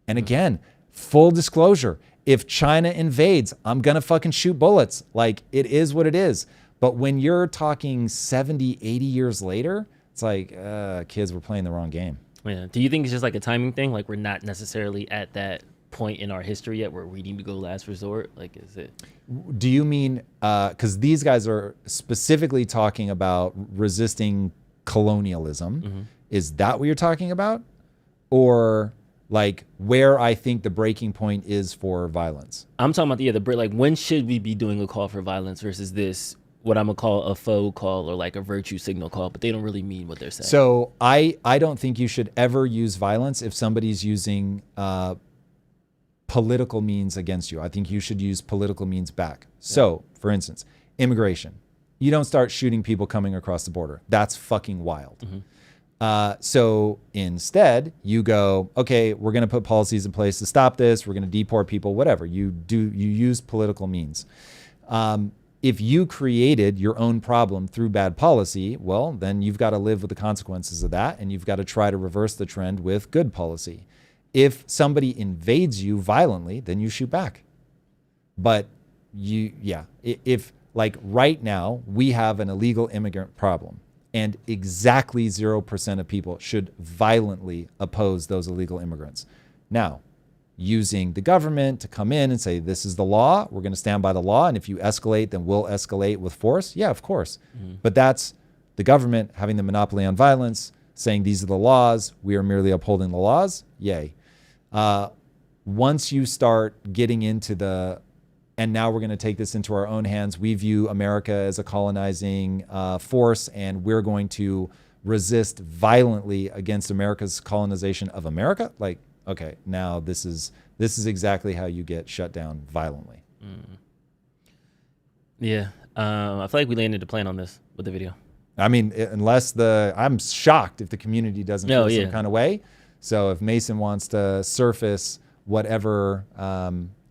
And again, full disclosure, if China invades, I'm going to fucking shoot bullets. Like it is what it is. But when you're talking 70, 80 years later, it's like, kids, we're playing the wrong game. Yeah. Do you think it's just like a timing thing? Like we're not necessarily at that point in our history yet where we need to go last resort? Like, is it? Do you mean, because these guys are specifically talking about resisting colonialism. Mm-hmm. Is that what you're talking about? Or like where I think the breaking point is for violence? I'm talking about, like when should we be doing a call for violence versus this, what I'm gonna call a faux call or like a virtue signal call, but they don't really mean what they're saying. So I don't think you should ever use violence if somebody's using political means against you. I think you should use political means back. So, for instance, immigration. You don't start shooting people coming across the border. That's fucking wild. Mm-hmm. So instead, you go, okay, we're going to put policies in place to stop this. We're going to deport people, whatever. You use political means. If you created your own problem through bad policy, well, then you've got to live with the consequences of that, and you've got to try to reverse the trend with good policy. If somebody invades you violently, then you shoot back. But if like right now we have an illegal immigrant problem and exactly 0% of people should violently oppose those illegal immigrants. Now, using the government to come in and say, this is the law, we're going to stand by the law, and if you escalate, then we'll escalate with force. Yeah, of course. Mm-hmm. But that's the government having the monopoly on violence, saying these are the laws, we are merely upholding the laws. Yay. Once you start getting into and now we're going to take this into our own hands, we view America as a colonizing force, and we're going to resist violently against America's colonization of America. Like, okay, now this is exactly how you get shut down violently. Mm. Yeah. I feel like we landed the plan on this with the video. I mean, I'm shocked if the community doesn't feel some kind of way. So if Mason wants to surface whatever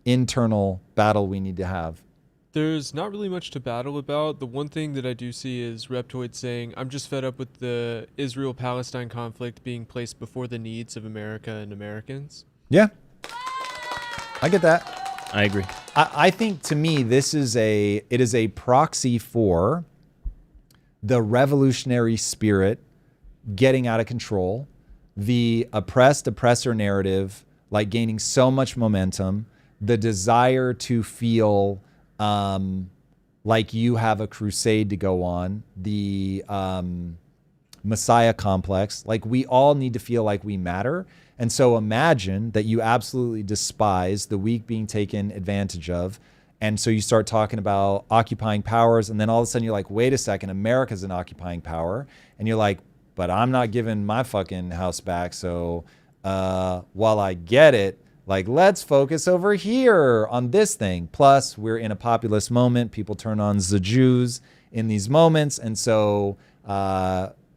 internal battle we need to have, There's not really much to battle about. The one thing that I do see is Reptoid saying, I'm just fed up with the Israel-Palestine conflict being placed before the needs of America and Americans. Yeah. I get that. I agree. I think to me, it is a proxy for the revolutionary spirit getting out of control, the oppressor narrative, like gaining so much momentum, the desire to feel like you have a crusade to go on, the Messiah complex. Like we all need to feel like we matter. And so imagine that you absolutely despise the weak being taken advantage of. And so you start talking about occupying powers. And then all of a sudden you're like, wait a second, America's an occupying power. And you're like, but I'm not giving my fucking house back. So while I get it, like, let's focus over here on this thing. Plus, we're in a populist moment. People turn on the Jews in these moments. And so,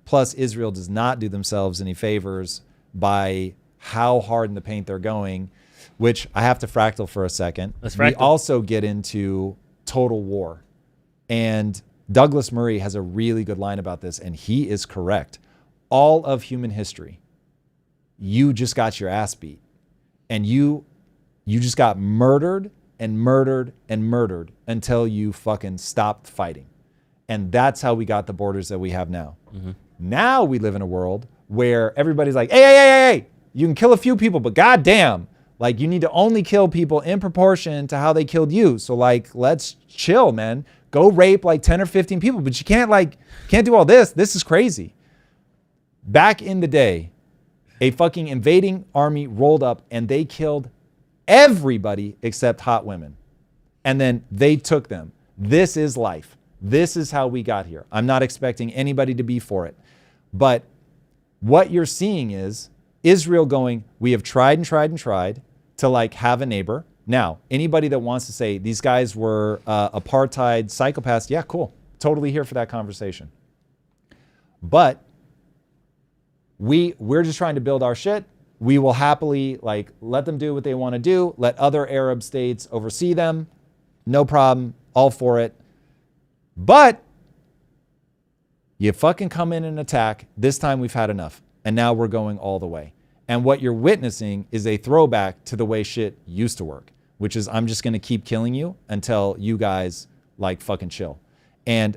plus, Israel does not do themselves any favors by how hard in the paint they're going, which I have to fractal for a second. We also get into total war. And Douglas Murray has a really good line about this, and he is correct. All of human history, you just got your ass beat. And you just got murdered and murdered and murdered until you fucking stopped fighting. And that's how we got the borders that we have now. Mm-hmm. Now we live in a world where everybody's like, hey, you can kill a few people, but goddamn, like you need to only kill people in proportion to how they killed you. So like, let's chill, man. Go rape like 10 or 15 people, but you can't do all this. This is crazy. Back in the day, a fucking invading army rolled up and they killed everybody except hot women. And then they took them. This is life. This is how we got here. I'm not expecting anybody to be for it. But what you're seeing is Israel going, we have tried and tried and tried to like have a neighbor. Now, anybody that wants to say these guys were apartheid psychopaths, yeah, cool. Totally here for that conversation. But we're just trying to build our shit. We will happily like let them do what they want to do. Let other Arab states oversee them. No problem. All for it. But you fucking come in and attack. This time we've had enough. And now we're going all the way. And what you're witnessing is a throwback to the way shit used to work, which is I'm just going to keep killing you until you guys like fucking chill. And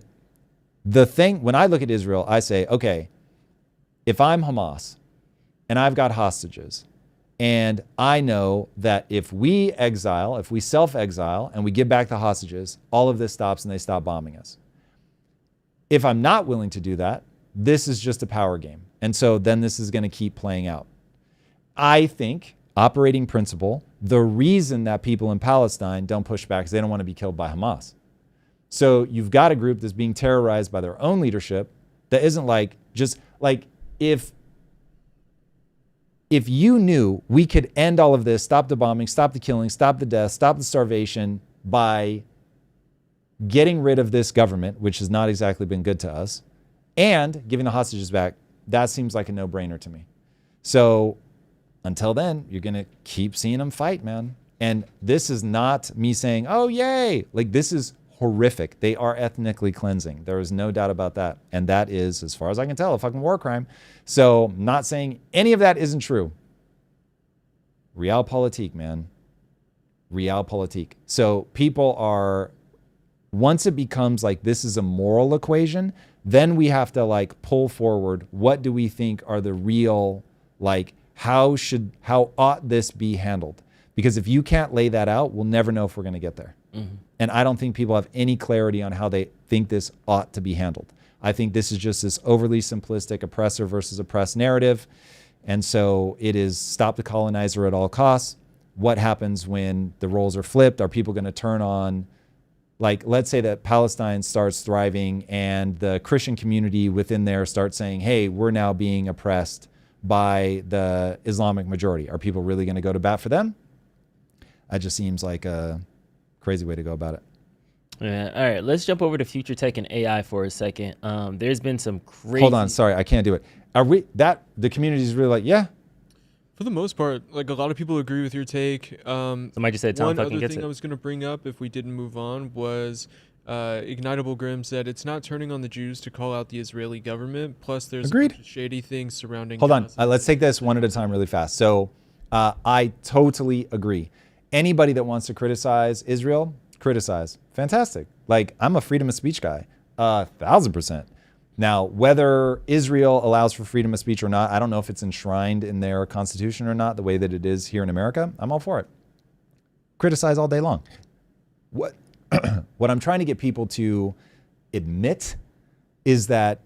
the thing, when I look at Israel, I say, okay, if I'm Hamas and I've got hostages and I know that if we self-exile and we give back the hostages, all of this stops and they stop bombing us. If I'm not willing to do that, this is just a power game. And so then this is going to keep playing out. I think, operating principle, the reason that people in Palestine don't push back is they don't want to be killed by Hamas. So you've got a group that's being terrorized by their own leadership that isn't like, just like, if you knew we could end all of this, stop the bombing, stop the killing, stop the death, stop the starvation by getting rid of this government, which has not exactly been good to us, and giving the hostages back, that seems like a no-brainer to me. So until then, you're going to keep seeing them fight, man. And this is not me saying, oh, yay. Like, this is horrific. They are ethnically cleansing. There is no doubt about that. And that is, as far as I can tell, a fucking war crime. So not saying any of that isn't true. Realpolitik, man. Realpolitik. So people are, once it becomes like this is a moral equation, then we have to like pull forward what do we think are the real, like, how ought this be handled? Because if you can't lay that out, we'll never know if we're going to get there. Mm-hmm. And I don't think people have any clarity on how they think this ought to be handled. I think this is just this overly simplistic oppressor versus oppressed narrative. And so it is stop the colonizer at all costs. What happens when the roles are flipped? Are people going to turn on, like, let's say that Palestine starts thriving and the Christian community within there starts saying, hey, we're now being oppressed by the Islamic majority. Are people really going to go to bat for them? That just seems like a crazy way to go about it. Yeah. All right. Let's jump over to future tech and AI for a second. There's been some crazy. Hold on. Sorry, I can't do it. Are we that the community is really like, yeah? For the most part, like a lot of people agree with your take. Somebody just said Tom one fucking other gets thing it. I was going to bring up if we didn't move on was Ignitable Grim said it's not turning on the Jews to call out the Israeli government. Plus, there's Agreed. a bunch of shady things surrounding. Hold on. Gaza. Let's take this one at a time really fast. So I totally agree. Anybody that wants to criticize Israel, criticize. Fantastic. Like, I'm a freedom of speech guy. 1,000%. Now, whether Israel allows for freedom of speech or not, I don't know if it's enshrined in their constitution or not, the way that it is here in America. I'm all for it. Criticize all day long. What I'm trying to get people to admit is that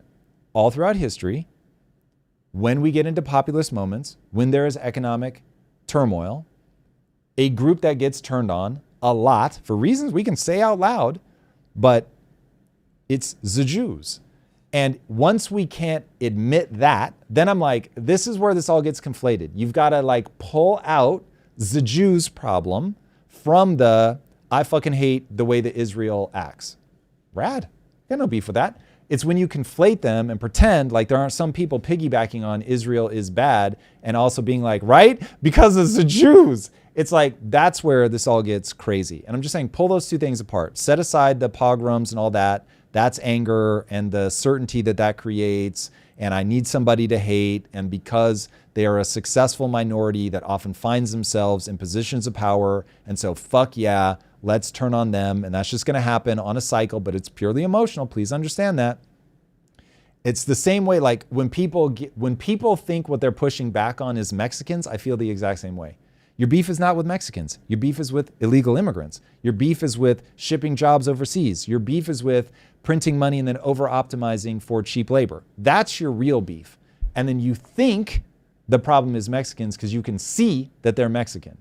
all throughout history, when we get into populist moments, when there is economic turmoil, a group that gets turned on a lot for reasons we can say out loud, but it's the Jews. And once we can't admit that, then I'm like, this is where this all gets conflated. You've got to like pull out the Jews problem from the I fucking hate the way that Israel acts. Rad. Got no beef with that. It's when you conflate them and pretend like there aren't some people piggybacking on Israel is bad and also being like, right? Because it's the Jews. It's like, that's where this all gets crazy. And I'm just saying, pull those two things apart. Set aside the pogroms and all that. That's anger and the certainty that that creates. And I need somebody to hate. And because they are a successful minority that often finds themselves in positions of power. And so fuck yeah, let's turn on them. And that's just going to happen on a cycle, but it's purely emotional. Please understand that. It's the same way, like when people think what they're pushing back on is Mexicans, I feel the exact same way. Your beef is not with Mexicans. Your beef is with illegal immigrants. Your beef is with shipping jobs overseas. Your beef is with printing money and then over-optimizing for cheap labor. That's your real beef. And then you think the problem is Mexicans because you can see that they're Mexican.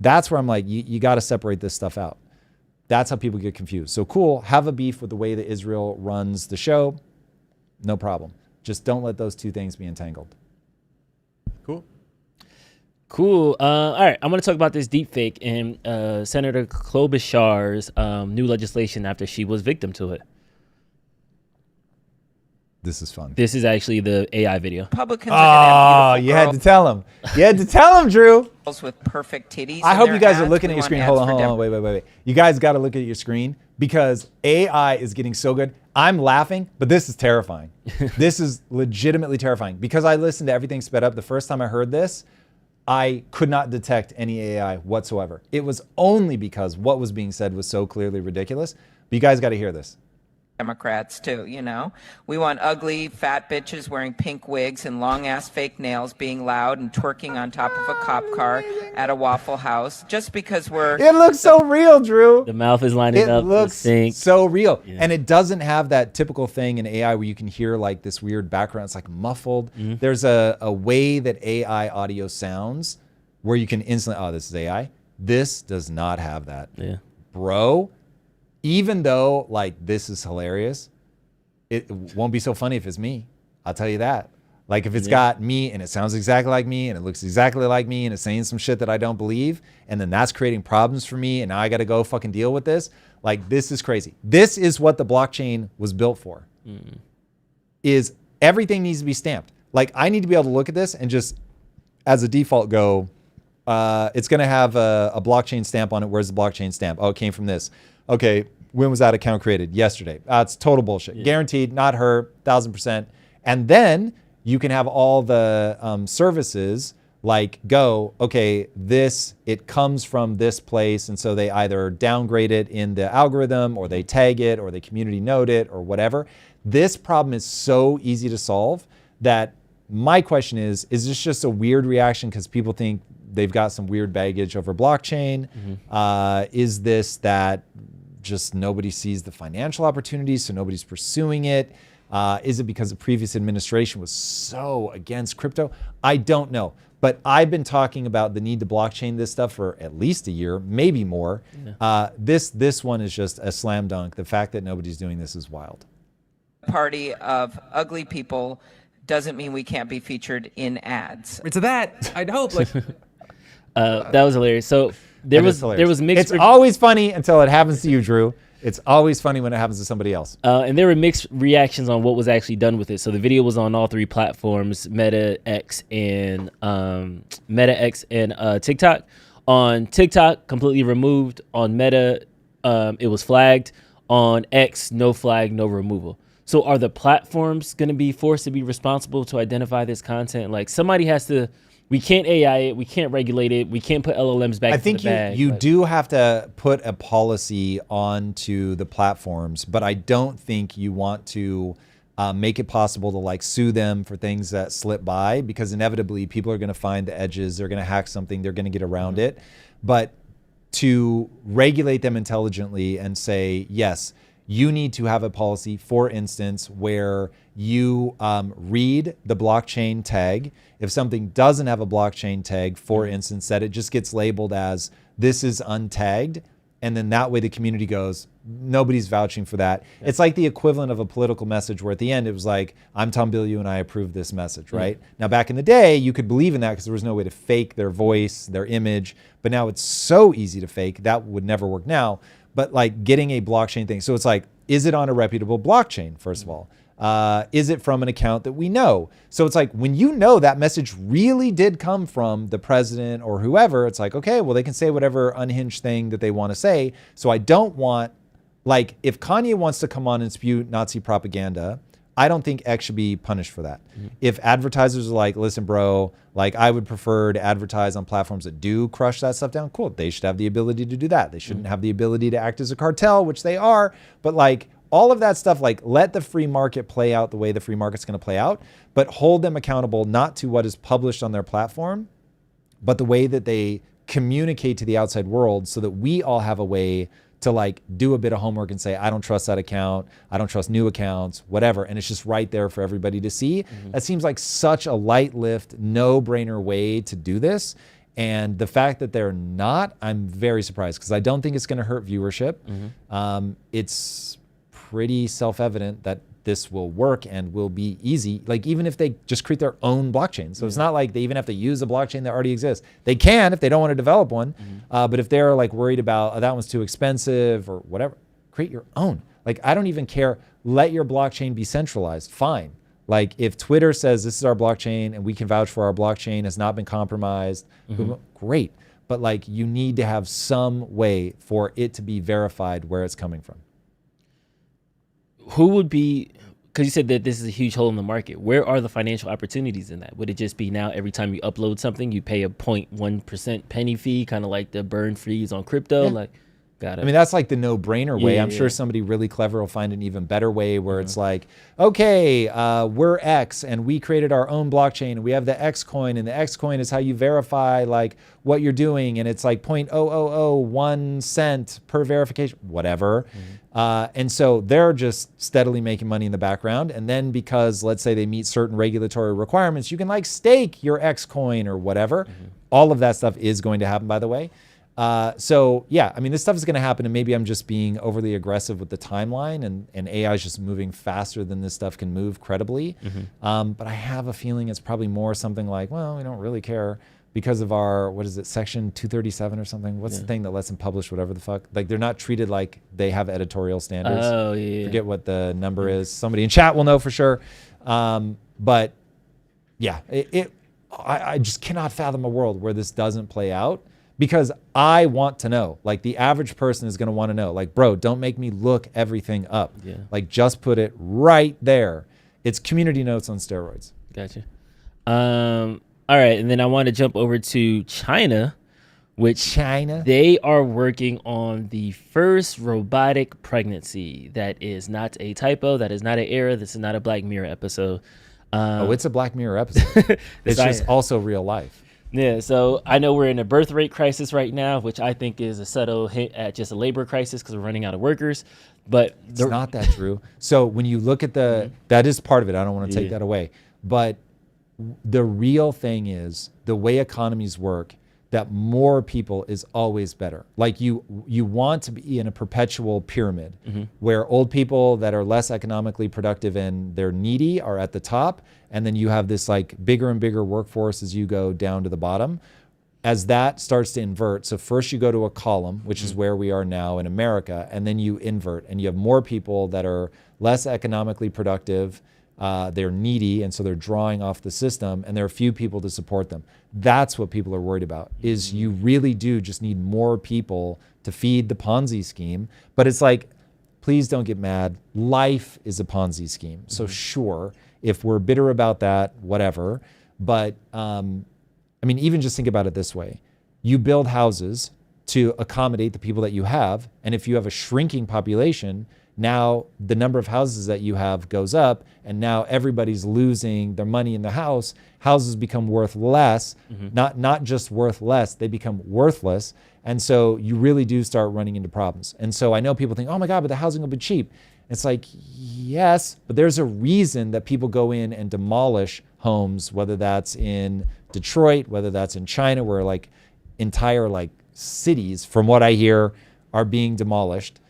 That's where I'm like, you got to separate this stuff out. That's how people get confused. So cool, have a beef with the way that Israel runs the show. No problem. Just don't let those two things be entangled. Cool. All right, I'm going to talk about this deepfake and Senator Klobuchar's new legislation after she was victim to it. This is fun. This is actually the AI video. Republicans are gonna have you had to tell him. You had to tell him, Drew. girls with perfect titties. I in hope their you guys are ads. looking We at your want screen. ads Hold for on, wait. You guys got to look at your screen because AI is getting so good. I'm laughing, but this is terrifying. This is legitimately terrifying because I listened to everything sped up. The first time I heard this, I could not detect any AI whatsoever. It was only because what was being said was so clearly ridiculous. But you guys got to hear this. Democrats too, you know. We want ugly, fat bitches wearing pink wigs and long-ass fake nails being loud and twerking on top of a cop car at a Waffle House just because we're... It looks so real, Drew. The mouth is lining up. It looks sync. so real. Yeah. And it doesn't have that typical thing in AI where you can hear like this weird background. It's like muffled. Mm-hmm. There's a way that AI audio sounds where you can instantly, oh, this is AI. This does not have that. Yeah. Bro, even though like this is hilarious, it won't be so funny if it's me. I'll tell you that. Like if it's got me and it sounds exactly like me and it looks exactly like me and it's saying some shit that I don't believe and then that's creating problems for me and now I got to go fucking deal with this. Like this is crazy. This is what the blockchain was built for. Is everything needs to be stamped. Like I need to be able to look at this and just as a default go, it's going to have a blockchain stamp on it. Where's the blockchain stamp? Oh, it came from this. Okay, when was that account created? Yesterday. It's total bullshit. Yeah. Guaranteed, not her, 1,000%. And then you can have all the services like go, okay, it comes from this place. And so they either downgrade it in the algorithm or they tag it or they community note it or whatever. This problem is so easy to solve that my question is this just a weird reaction because people think they've got some weird baggage over blockchain? Is this that just nobody sees the financial opportunities, so nobody's pursuing it? Is it because the previous administration was so against crypto? I don't know. But I've been talking about the need to blockchain this stuff for at least a year, maybe more. Yeah. This one is just a slam dunk. The fact that nobody's doing this is wild. Party of ugly people doesn't mean we can't be featured in ads. To that, I'd hope. Like, that was hilarious. So there was mixed. It's always funny until it happens to you, Drew. It's always funny when it happens to somebody else. And there were mixed reactions on what was actually done with it. So the video was on all 3 platforms, Meta, X, and TikTok. On TikTok, completely removed. On Meta, it was flagged. On X, no flag, no removal. So are the platforms going to be forced to be responsible to identify this content? Like somebody has to. We can't AI it. We can't regulate it. We can't put LLMs back. I think you do have to put a policy onto the platforms, but I don't think you want to make it possible to like sue them for things that slip by, because inevitably people are going to find the edges. They're going to hack something. They're going to get around it. But to regulate them intelligently and say, yes, you need to have a policy, for instance, where you read the blockchain tag. If something doesn't have a blockchain tag, for instance, that it just gets labeled as this is untagged. And then that way the community goes, nobody's vouching for that. Yeah. It's like the equivalent of a political message where at the end it was like, I'm Tom Bilyeu and I approve this message, right? Now back in the day, you could believe in that because there was no way to fake their voice, their image. But now it's so easy to fake, that would never work now. But like getting a blockchain thing. So it's like, is it on a reputable blockchain, first of all? Is it from an account that we know? So it's like when you know that message really did come from the president or whoever, it's like, okay, well, they can say whatever unhinged thing that they want to say. So I don't want, like, if Kanye wants to come on and spew Nazi propaganda, I don't think X should be punished for that. If advertisers are like, listen, bro, like I would prefer to advertise on platforms that do crush that stuff down, cool. They should have the ability to do that. They shouldn't have the ability to act as a cartel, which they are. But like all of that stuff, like let the free market play out the way the free market's going to play out, but hold them accountable not to what is published on their platform, but the way that they communicate to the outside world so that we all have a way to like do a bit of homework and say, I don't trust that account. I don't trust new accounts, whatever. And it's just right there for everybody to see. That seems like such a light lift, no brainer way to do this. And the fact that they're not, I'm very surprised because I don't think it's going to hurt viewership. It's pretty self-evident that this will work and will be easy. Like even if they just create their own blockchain. So it's not like they even have to use a blockchain that already exists. They can if they don't want to develop one. But if they're like worried about that one's too expensive or whatever, create your own. Like I don't even care. Let your blockchain be centralized. Fine. Like if Twitter says this is our blockchain and we can vouch for our blockchain has not been compromised, great. But like you need to have some way for it to be verified where it's coming from. Who would be, because you said that this is a huge hole in the market, where are the financial opportunities in that? Would it just be now every time you upload something, you pay a 0.1% penny fee, kind of like the burn fees on crypto? Yeah. Like, got it. I mean, that's like the no-brainer way. I'm sure somebody really clever will find an even better way where it's like, okay, we're X and we created our own blockchain and we have the X coin and the X coin is how you verify like what you're doing and it's like 0.0001 cent per verification, whatever. And so they're just steadily making money in the background. And then because let's say they meet certain regulatory requirements, you can like stake your X coin or whatever. All of that stuff is going to happen, by the way. So yeah, I mean, this stuff is going to happen and maybe I'm just being overly aggressive with the timeline and AI is just moving faster than this stuff can move credibly. But I have a feeling it's probably more something like, well, we don't really care because of our, what is it, section 237 or something? What's the thing that lets them publish whatever the fuck? Like they're not treated like they have editorial standards. Oh yeah. Forget what the number is. Somebody in chat will know for sure. But yeah, I just cannot fathom a world where this doesn't play out. Because I want to know, like the average person is going to want to know, like, bro, don't make me look everything up. Like just put it right there. It's community notes on steroids. Gotcha. All right. And then I want to jump over to China, which they are working on the first robotic pregnancy. That is not a typo. That is not an error. This is not a Black Mirror episode. It's a Black Mirror episode. It's just also real life. Yeah, so I know we're in a birth rate crisis right now, which I think is a subtle hint at just a labor crisis because we're running out of workers. But it's not that true. So when you look at the, that is part of it. I don't want to take that away. But the real thing is the way economies work, that more people is always better. Like you want to be in a perpetual pyramid where old people that are less economically productive and they're needy are at the top. And then you have this like bigger and bigger workforce as you go down to the bottom. as that starts to invert, so first you go to a column, which is where we are now in America, and then you invert, and you have more people that are less economically productive, they're needy, and so they're drawing off the system, and there are few people to support them. That's what people are worried about, is you really do just need more people to feed the Ponzi scheme. But it's like, please don't get mad. Life is a Ponzi scheme. So sure, if we're bitter about that, whatever. But I mean, even just think about it this way. You build houses to accommodate the people that you have. And if you have a shrinking population, now the number of houses that you have goes up, and now everybody's losing their money in the house. Houses become worth less, not just worth less, they become worthless. And so you really do start running into problems. And so I know people think, oh my God, but the housing will be cheap. It's like, yes, but there's a reason that people go in and demolish homes, whether that's in Detroit, whether that's in China, where like entire like cities, from what I hear, are being demolished.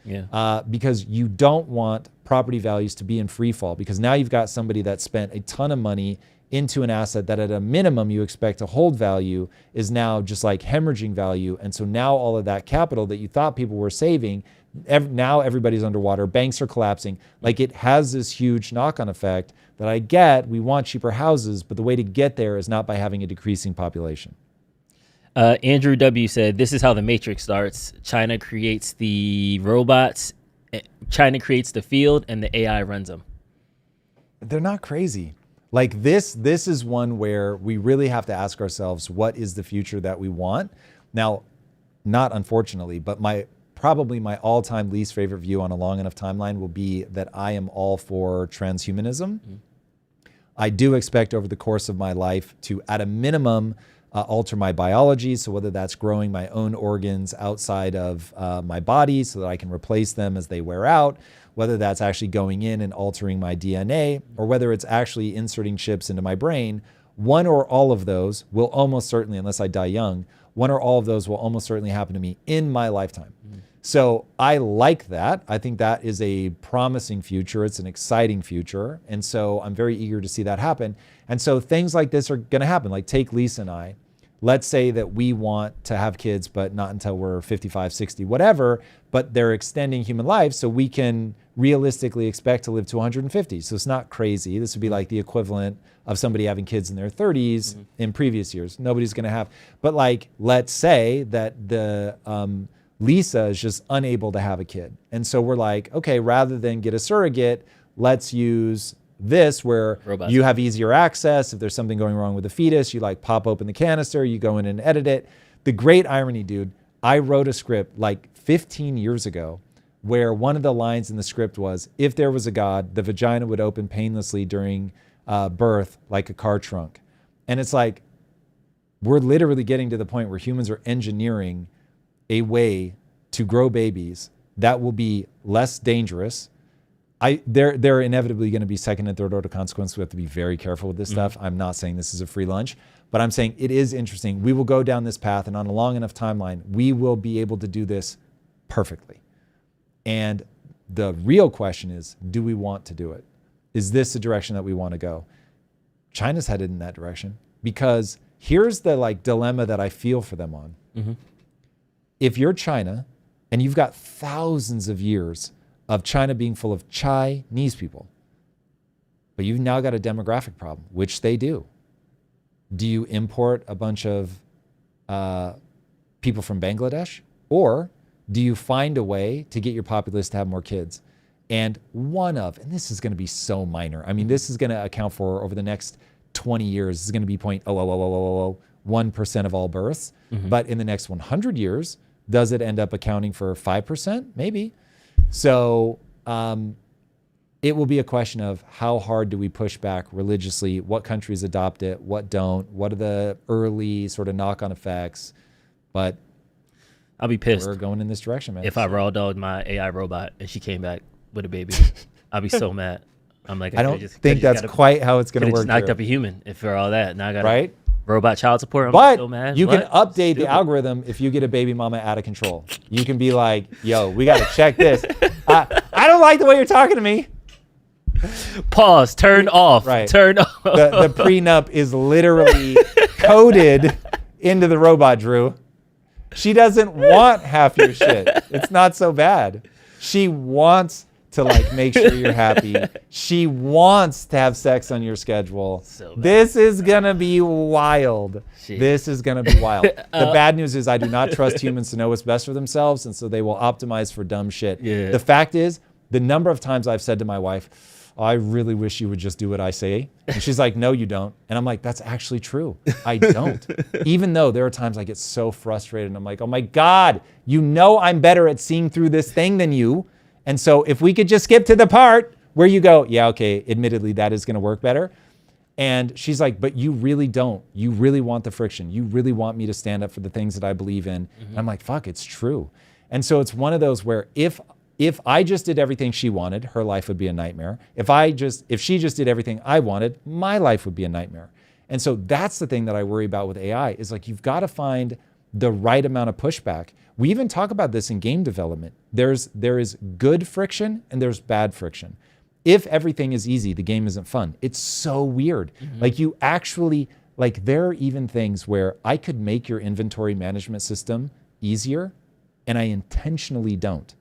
Because you don't want property values to be in free fall, because now you've got somebody that spent a ton of money into an asset that at a minimum you expect to hold value is now just like hemorrhaging value. And so now all of that capital that you thought people were saving, now everybody's underwater, banks are collapsing. Like, it has this huge knock-on effect that I get. We want cheaper houses, but the way to get there is not by having a decreasing population. Andrew W. said, this is how the Matrix starts. China creates the robots, China creates the field, and the AI runs them. They're not crazy. Like this is one where we really have to ask ourselves, what is the future that we want? Now, not unfortunately, but probably my all-time least favorite view on a long enough timeline will be that I am all for transhumanism. I do expect over the course of my life to, at a minimum, alter my biology. So whether that's growing my own organs outside of my body so that I can replace them as they wear out, whether that's actually going in and altering my DNA, or whether it's actually inserting chips into my brain, one or all of those will almost certainly, unless I die young, one or all of those will almost certainly happen to me in my lifetime. So I like that. I think that is a promising future. It's an exciting future. And so I'm very eager to see that happen. And so things like this are going to happen. Like, take Lisa and I. Let's say that we want to have kids, but not until we're 55, 60, whatever, but they're extending human life so we can realistically expect to live to 150. So it's not crazy. This would be like the equivalent of somebody having kids in their 30s in previous years. Nobody's going to have, but like, let's say that the Lisa is just unable to have a kid. And so we're like, okay, rather than get a surrogate, let's use this where robots. You have easier access. If there's something going wrong with the fetus, you like pop open the canister, you go in and edit it. The great irony, dude, I wrote a script like 15 years ago where one of the lines in the script was, if there was a God, the vagina would open painlessly during birth like a car trunk. And it's like, we're literally getting to the point where humans are engineering a way to grow babies that will be less dangerous. There are inevitably going to be second and third order consequences. We have to be very careful with this stuff. I'm not saying this is a free lunch, but I'm saying it is interesting. We will go down this path, and on a long enough timeline, we will be able to do this perfectly. And the real question is, do we want to do it? Is this the direction that we want to go? China's headed in that direction, because here's the like dilemma that I feel for them on. If you're China and you've got thousands of years of China being full of Chinese people, but you've now got a demographic problem, which they do. Do you import a bunch of people from Bangladesh, or do you find a way to get your populace to have more kids? And and this is going to be so minor. I mean, this is going to account for, over the next 20 years, this is going to be 0.00001% of all births. But in the next 100 years, does it end up accounting for 5%? Maybe. So it will be a question of how hard do we push back religiously? What countries adopt it? What don't? What are the early sort of knock-on effects? But I'll be pissed. We're going in this direction, man. If I raw dogged my AI robot and she came back with a baby, I'll be so mad. I'm like, I don't think that's quite how it's going to work. Just knocked up a human. If for all that, now I got right. Robot child support. But so mad. You can update the algorithm if you get a baby mama out of control. You can be like, yo, we got to check this. I don't like the way you're talking to me. Pause. Turn off. Right. Turn off. The prenup is literally coded into the robot, Drew. She doesn't want half your shit. It's not so bad. She wants to like make sure you're happy. She wants to have sex on your schedule. So bad. This is gonna be wild. Shit. This is gonna be wild. The bad news is I do not trust humans to know what's best for themselves, and so they will optimize for dumb shit. Yeah. The fact is, the number of times I've said to my wife, I really wish you would just do what I say. And she's like, no, you don't. And I'm like, that's actually true. I don't. Even though there are times I get so frustrated and I'm like, oh my God, you know I'm better at seeing through this thing than you. And so if we could just skip to the part where you go, yeah, okay, admittedly, that is going to work better. And she's like, but you really don't. You really want the friction. You really want me to stand up for the things that I believe in. And I'm like, fuck, it's true. And so it's one of those where if I just did everything she wanted, her life would be a nightmare. If she just did everything I wanted, my life would be a nightmare. And so that's the thing that I worry about with AI is like, you've got to find the right amount of pushback. We even talk about this in game development. There is good friction and there's bad friction. If everything is easy, the game isn't fun. It's so weird. Like you actually, like there are even things where I could make your inventory management system easier and I intentionally don't.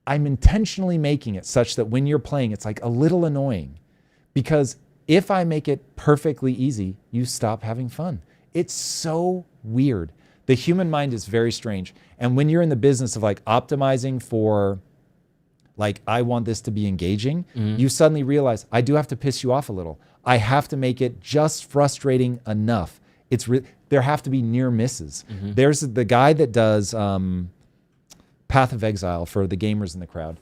I'm intentionally making it such that when you're playing, it's like a little annoying because if I make it perfectly easy, you stop having fun. It's so weird. The human mind is very strange. And when you're in the business of like optimizing for like, I want this to be engaging, you suddenly realize I do have to piss you off a little. I have to make it just frustrating enough. There have to be near misses. There's the guy that does Path of Exile for the gamers in the crowd.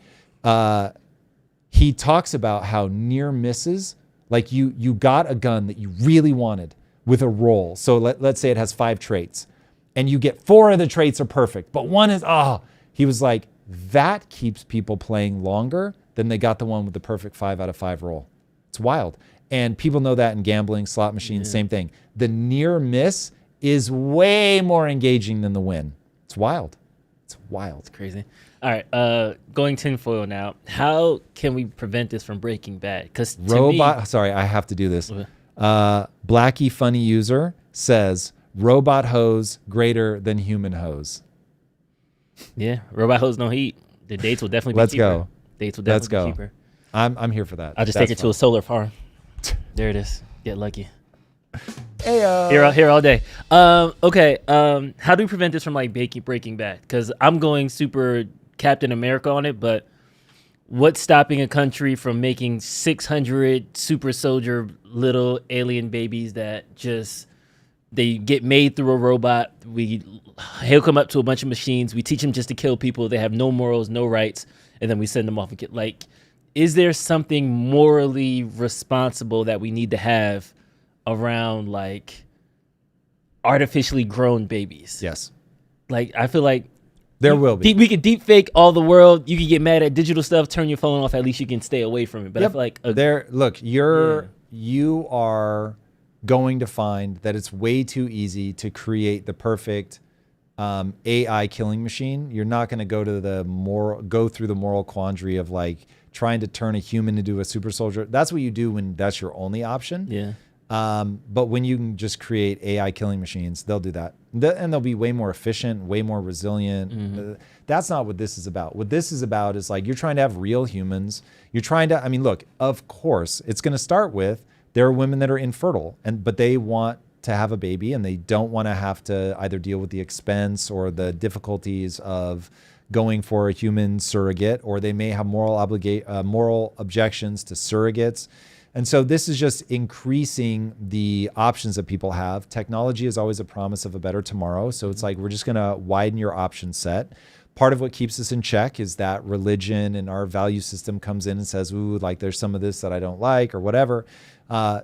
He talks about how near misses, like you got a gun that you really wanted with a roll. So let's say it has 5 traits and you get 4 of the traits are perfect, but one is, he was like, that keeps people playing longer than they got the one with the perfect 5 out of 5 roll. It's wild. And people know that in gambling, slot machines, same thing. The near miss is way more engaging than the win. It's wild. It's wild. It's crazy. All right, going tinfoil now. How can we prevent this from breaking bad? Because sorry, I have to do this. Blackie Funny User says, robot hose greater than human hose. Yeah, robot hose no heat. The dates will definitely be Let's cheaper. go. Dates will definitely be cheaper. I'm here for that. I'll just take it to a solar farm. There it is. Get lucky. Heyo. Here all day. Okay. How do we prevent this from like breaking bad? Because I'm going super Captain America on it, but what's stopping a country from making 600 super soldier little alien babies that just they get made through a robot? We hook them up to a bunch of machines. We teach them just to kill people. They have no morals, no rights, and then we send them off and get like. Is there something morally responsible that we need to have around like artificially grown babies? Yes. Like I feel like there will be. We could deep fake all the world. You can get mad at digital stuff, turn your phone off. At least you can stay away from it. But I feel like you are going to find that it's way too easy to create the perfect AI killing machine. You're not going to go through the moral quandary of like trying to turn a human into a super soldier. That's what you do when that's your only option. Yeah. But when you can just create AI killing machines, they'll do that. And they'll be way more efficient, way more resilient. That's not what this is about. What this is about is like, you're trying to have real humans. You're trying to, look, of course, it's going to start with, there are women that are infertile, but they want to have a baby and they don't want to have to either deal with the expense or the difficulties of going for a human surrogate, or they may have moral objections to surrogates. And so this is just increasing the options that people have. Technology is always a promise of a better tomorrow. So it's like, we're just going to widen your option set. Part of what keeps us in check is that religion and our value system comes in and says, ooh, like there's some of this that I don't like or whatever.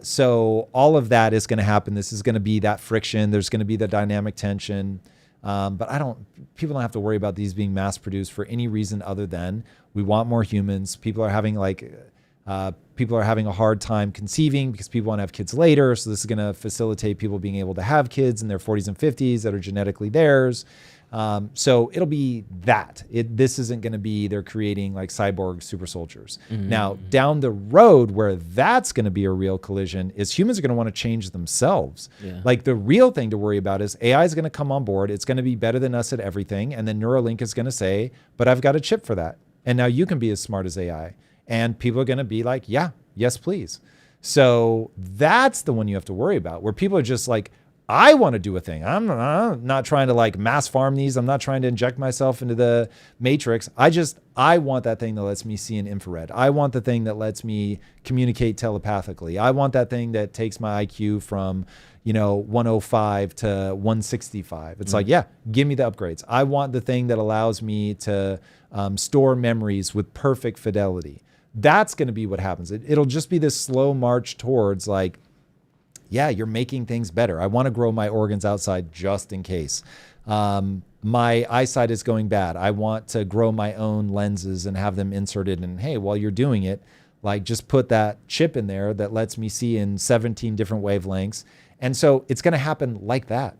So all of that is going to happen. This is going to be that friction. There's going to be the dynamic tension. But people don't have to worry about these being mass produced for any reason other than we want more humans. People are having a hard time conceiving because people want to have kids later. So this is going to facilitate people being able to have kids in their 40s and 50s that are genetically theirs. So it'll be that. This isn't going to be they're creating like cyborg super soldiers. Now, down the road where that's going to be a real collision is humans are going to want to change themselves. Like the real thing to worry about is AI is going to come on board. It's going to be better than us at everything. And then Neuralink is going to say, but I've got a chip for that. And now you can be as smart as AI. And people are going to be like, yeah, yes, please. So that's the one you have to worry about, where people are just like, I want to do a thing. I'm not trying to like mass farm these. I'm not trying to inject myself into the matrix. I want that thing that lets me see in infrared. I want the thing that lets me communicate telepathically. I want that thing that takes my IQ from, 105 to 165. It's like, yeah, give me the upgrades. I want the thing that allows me to store memories with perfect fidelity. That's going to be what happens. It'll just be this slow march towards like, yeah, you're making things better. I want to grow my organs outside just in case. My eyesight is going bad. I want to grow my own lenses and have them inserted. And hey, while you're doing it, like just put that chip in there that lets me see in 17 different wavelengths. And so it's going to happen like that.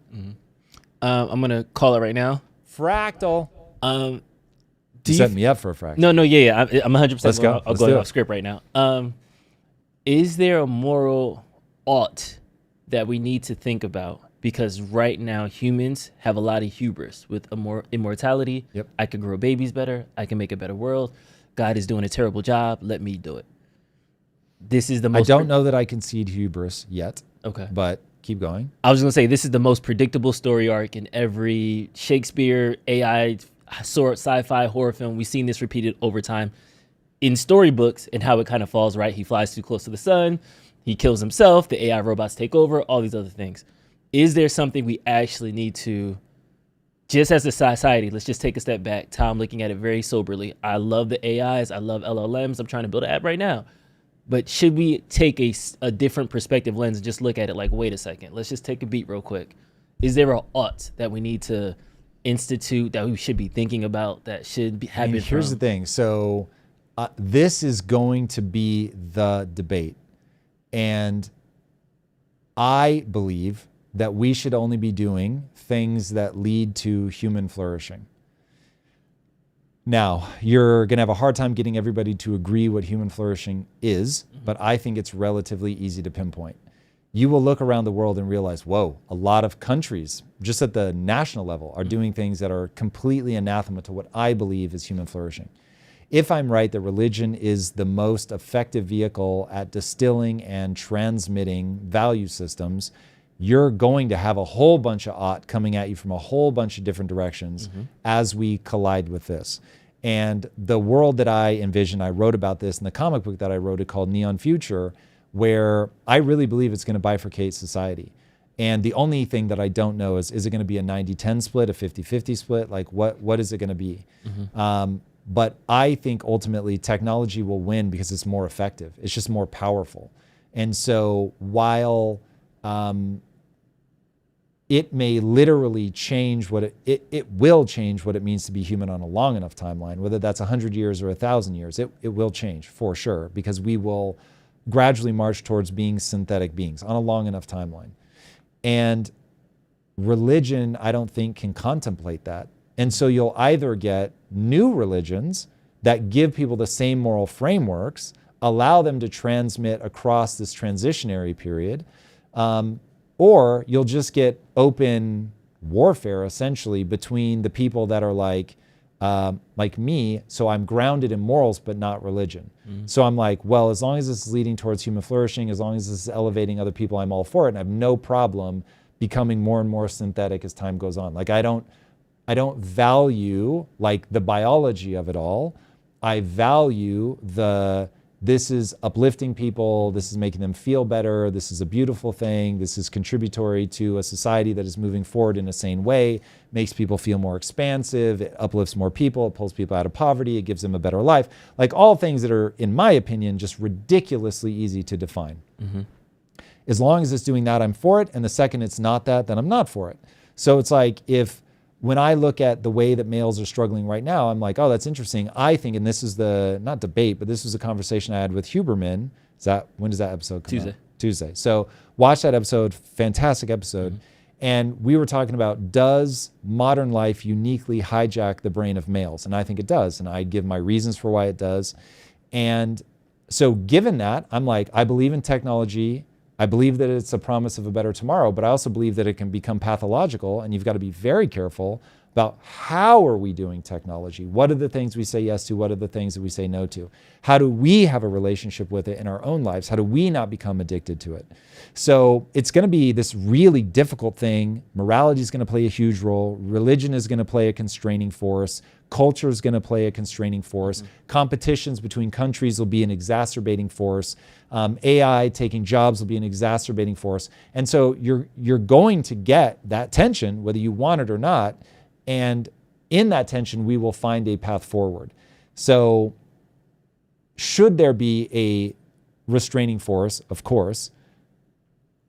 I'm going to call it right now. Fractal. You set me up for a fractal. No, yeah. I'm 100%. Let's go. I'll go off script right now. Is there a moral ought that we need to think about? Because right now humans have a lot of hubris with immortality. I can grow babies better. I can make a better world. God is doing a terrible job. Let me do it. This is the most. I don't know that I concede hubris yet. Okay. But keep going. I was going to say, this is the most predictable story arc in every Shakespeare, AI, sci-fi, horror film. We've seen this repeated over time in storybooks and how it kind of falls right. He flies too close to the sun. He kills himself. The AI robots take over. All these other things. Is there something we actually need to, just as a society, let's just take a step back. Tom, looking at it very soberly. I love the AIs. I love LLMs. I'm trying to build an app right now. But should we take a different perspective lens and just look at it like, wait a second, let's just take a beat real quick. Is there a ought that we need to institute, that we should be thinking about, that should be happen? Here's the thing. So this is going to be the debate. And I believe that we should only be doing things that lead to human flourishing. Now, you're going to have a hard time getting everybody to agree what human flourishing is, but I think it's relatively easy to pinpoint. You will look around the world and realize, whoa, a lot of countries, just at the national level, are doing things that are completely anathema to what I believe is human flourishing. If I'm right that religion is the most effective vehicle at distilling and transmitting value systems, you're going to have a whole bunch of ought coming at you from a whole bunch of different directions as we collide with this. And the world that I envision, I wrote about this in the comic book that I wrote, it called Neon Future, where I really believe it's going to bifurcate society. And the only thing that I don't know is it going to be a 90-10 split, a 50-50 split? Like what is it going to be? But I think ultimately technology will win because it's more effective. It's just more powerful. And so while it may literally change what it will change what it means to be human on a long enough timeline, whether that's 100 years or 1,000 years, it will change for sure, because we will gradually march towards being synthetic beings on a long enough timeline. And religion, I don't think, can contemplate that. And so you'll either get new religions that give people the same moral frameworks, allow them to transmit across this transitionary period, or you'll just get open warfare essentially between the people that are like me, so I'm grounded in morals but not religion. So I'm like, well, as long as this is leading towards human flourishing, as long as this is elevating other people, I'm all for it, and I have no problem becoming more and more synthetic as time goes on. Like I don't value like the biology of it all. I value this is uplifting people, this is making them feel better, this is a beautiful thing, this is contributory to a society that is moving forward in a sane way, makes people feel more expansive, it uplifts more people, it pulls people out of poverty, it gives them a better life. Like all things that are, in my opinion, just ridiculously easy to define. As long as it's doing that, I'm for it, and the second it's not that, then I'm not for it. So it's like when I look at the way that males are struggling right now, I'm like, oh, that's interesting. I think, and this is not debate, but this was a conversation I had with Huberman. When does that episode come out? Tuesday. So watch that episode, fantastic episode. And we were talking about, does modern life uniquely hijack the brain of males? And I think it does. And I give my reasons for why it does. And so given that, I'm like, I believe in technology. I believe that it's a promise of a better tomorrow, but I also believe that it can become pathological, and you've got to be very careful about how are we doing technology? What are the things we say yes to? What are the things that we say no to? How do we have a relationship with it in our own lives? How do we not become addicted to it? So it's going to be this really difficult thing. Morality is going to play a huge role. Religion is going to play a constraining force. Culture is going to play a constraining force. Competitions between countries will be an exacerbating force. AI taking jobs will be an exacerbating force. And so you're going to get that tension, whether you want it or not. And in that tension, we will find a path forward. So should there be a restraining force? Of course.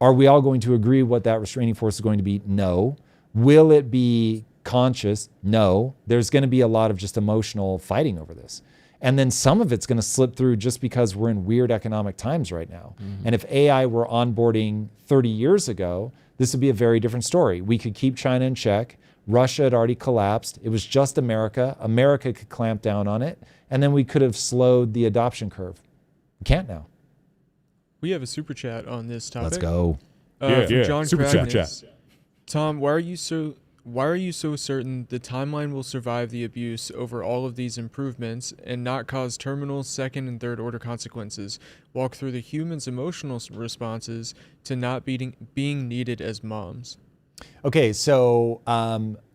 Are we all going to agree what that restraining force is going to be? No. Will it be conscious? No. There's going to be a lot of just emotional fighting over this. And then some of it's going to slip through just because we're in weird economic times right now. And if AI were onboarding 30 years ago, this would be a very different story. We could keep China in check. Russia had already collapsed. It was just America. America could clamp down on it. And then we could have slowed the adoption curve. We can't now. We have a super chat on this topic. Let's go. From John Super Kragnes. chat. Tom, why are you so certain the timeline will survive the abuse over all of these improvements and not cause terminal second and third order consequences? Walk through the human's emotional responses to not being needed as moms. Okay, so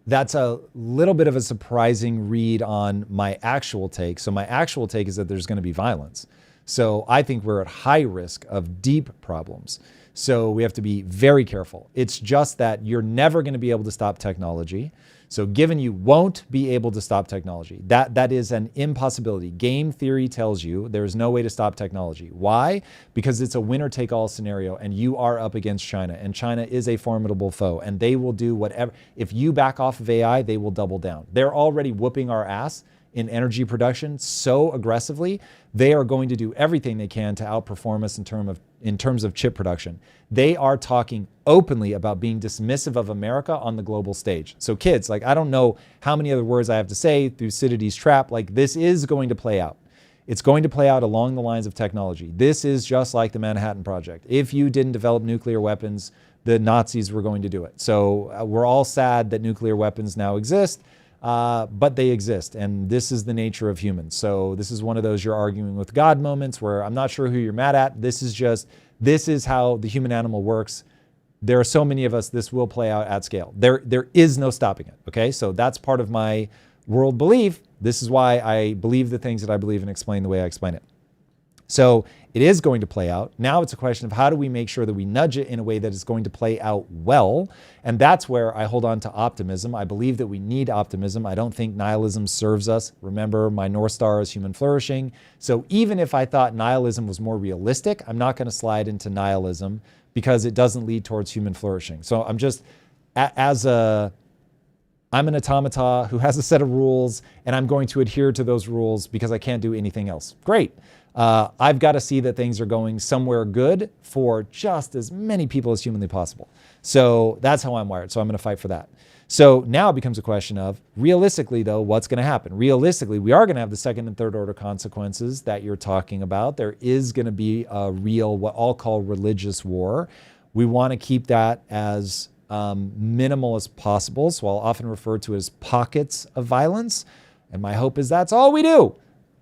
that's a little bit of a surprising read on my actual take. So my actual take is that there's going to be violence. So I think we're at high risk of deep problems. So we have to be very careful. It's just that you're never going to be able to stop technology. So given you won't be able to stop technology, that is an impossibility. Game theory tells you there's no way to stop technology. Why? Because it's a winner-take-all scenario, and you are up against China, and China is a formidable foe, and they will do whatever. If you back off of AI, they will double down. They're already whooping our ass in energy production so aggressively. They are going to do everything they can to outperform us in terms of chip production. They are talking openly about being dismissive of America on the global stage. So kids, like, I don't know how many other words I have to say through Thucydides' trap. Like, this is going to play out. It's going to play out along the lines of technology. This is just like the Manhattan Project. If you didn't develop nuclear weapons, the Nazis were going to do it. So we're all sad that nuclear weapons now exist. But they exist, and this is the nature of humans. So this is one of those you're arguing with God moments where I'm not sure who you're mad at. This is how the human animal works. There are so many of us, this will play out at scale. There is no stopping it, okay? So that's part of my world belief. This is why I believe the things that I believe and explain the way I explain it. So it is going to play out. Now it's a question of how do we make sure that we nudge it in a way that is going to play out well. And that's where I hold on to optimism. I believe that we need optimism. I don't think nihilism serves us. Remember, my North Star is human flourishing. So even if I thought nihilism was more realistic, I'm not going to slide into nihilism because it doesn't lead towards human flourishing. So I'm just, I'm an automata who has a set of rules, and I'm going to adhere to those rules because I can't do anything else. Great. I've got to see that things are going somewhere good for just as many people as humanly possible. So that's how I'm wired. So I'm going to fight for that. So now it becomes a question of, realistically though, what's going to happen? Realistically, we are going to have the second and third order consequences that you're talking about. There is going to be a real, what I'll call religious war. We want to keep that as minimal as possible. So I'll often refer to it as pockets of violence. And my hope is that's all we do.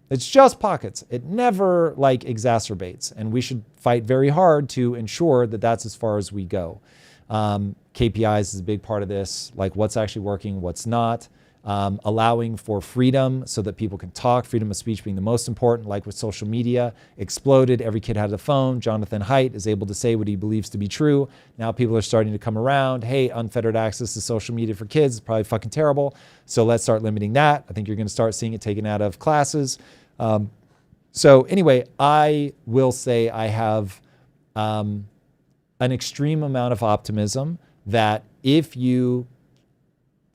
It's just pockets. It never exacerbates. And we should fight very hard to ensure that that's as far as we go. KPIs is a big part of this, like what's actually working, what's not. Allowing for freedom so that people can talk, freedom of speech being the most important, like with social media, exploded. Every kid had a phone. Jonathan Haidt is able to say what he believes to be true. Now people are starting to come around. Hey, unfettered access to social media for kids is probably fucking terrible. So let's start limiting that. I think you're going to start seeing it taken out of classes. So anyway, I will say I have an extreme amount of optimism that if you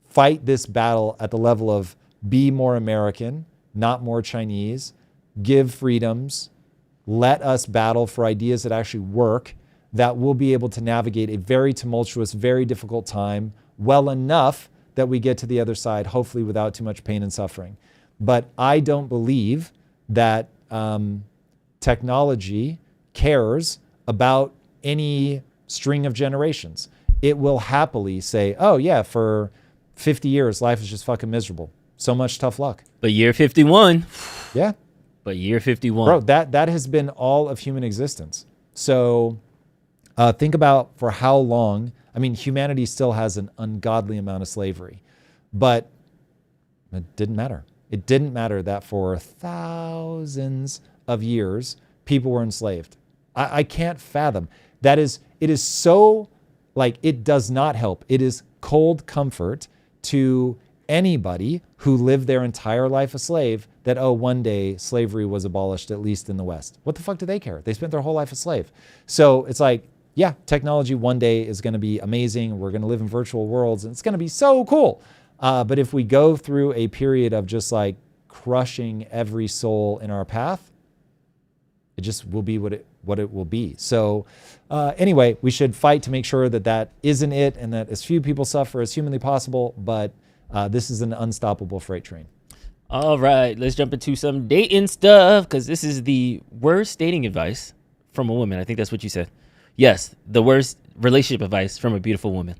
fight this battle at the level of be more American, not more Chinese, give freedoms, let us battle for ideas that actually work, that we'll be able to navigate a very tumultuous, very difficult time well enough that we get to the other side, hopefully without too much pain and suffering. But I don't believe that technology cares about any string of generations. It will happily say, oh yeah, for 50 years, life is just fucking miserable. So much tough luck. But year 51. Yeah. But year 51. Bro, that has been all of human existence. So think about for how long, I mean, humanity still has an ungodly amount of slavery, but it didn't matter. It didn't matter that for thousands of years, people were enslaved. I can't fathom. It is so, like, it does not help. It is cold comfort to anybody who lived their entire life a slave that, oh, one day slavery was abolished, at least in the West. What the fuck do they care? They spent their whole life a slave. So it's like, yeah, technology one day is going to be amazing. We're going to live in virtual worlds and it's going to be so cool. But if we go through a period of just like crushing every soul in our path, it just will be what it will be. So anyway, we should fight to make sure that that isn't it and that as few people suffer as humanly possible. But this is an unstoppable freight train. All right, let's jump into some dating stuff because this is the worst dating advice from a woman. I think that's what you said. Yes, the worst relationship advice from a beautiful woman.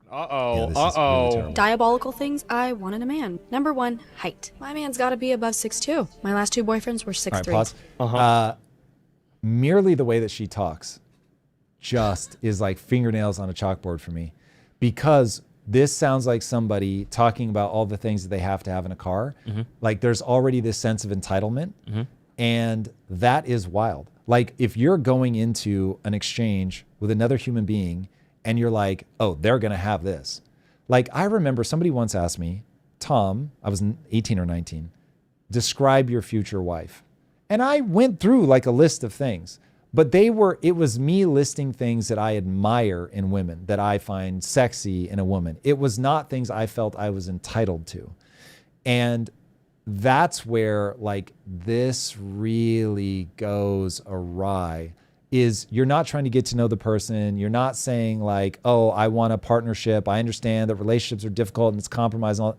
Really Diabolical things I want in a man. Number 1, height. My man's got to be above 6'2". My last 2 boyfriends were 6'3". All right, pause. Merely the way that she talks just is like fingernails on a chalkboard for me, because this sounds like somebody talking about all the things that they have to have in a car. Mm-hmm. Like there's already this sense of entitlement, mm-hmm. and that is wild. Like if you're going into an exchange with another human being and you're like, oh, they're going to have this. Like I remember somebody once asked me, Tom, I was 18 or 19, describe your future wife. And I went through like a list of things, but it was me listing things that I admire in women, that I find sexy in a woman. It was not things I felt I was entitled to. And that's where like this really goes awry, is you're not trying to get to know the person. You're not saying like, oh, I want a partnership. I understand that relationships are difficult and it's compromise. And all.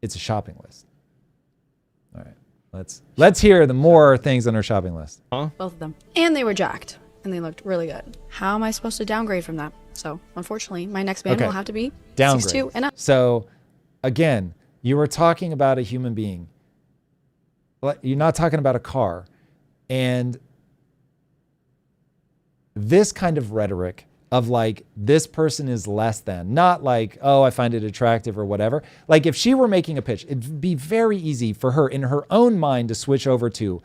It's a shopping list. All right. Let's hear the more things on our shopping list. Both of them. And they were jacked. And they looked really good. How am I supposed to downgrade from that? So, unfortunately, my next man will have to be downgrade. 6'2" and up. So, again, you were talking about a human being. You're not talking about a car. And this kind of rhetoric of like, this person is less than, not like, oh, I find it attractive or whatever. Like if she were making a pitch, it'd be very easy for her in her own mind to switch over to,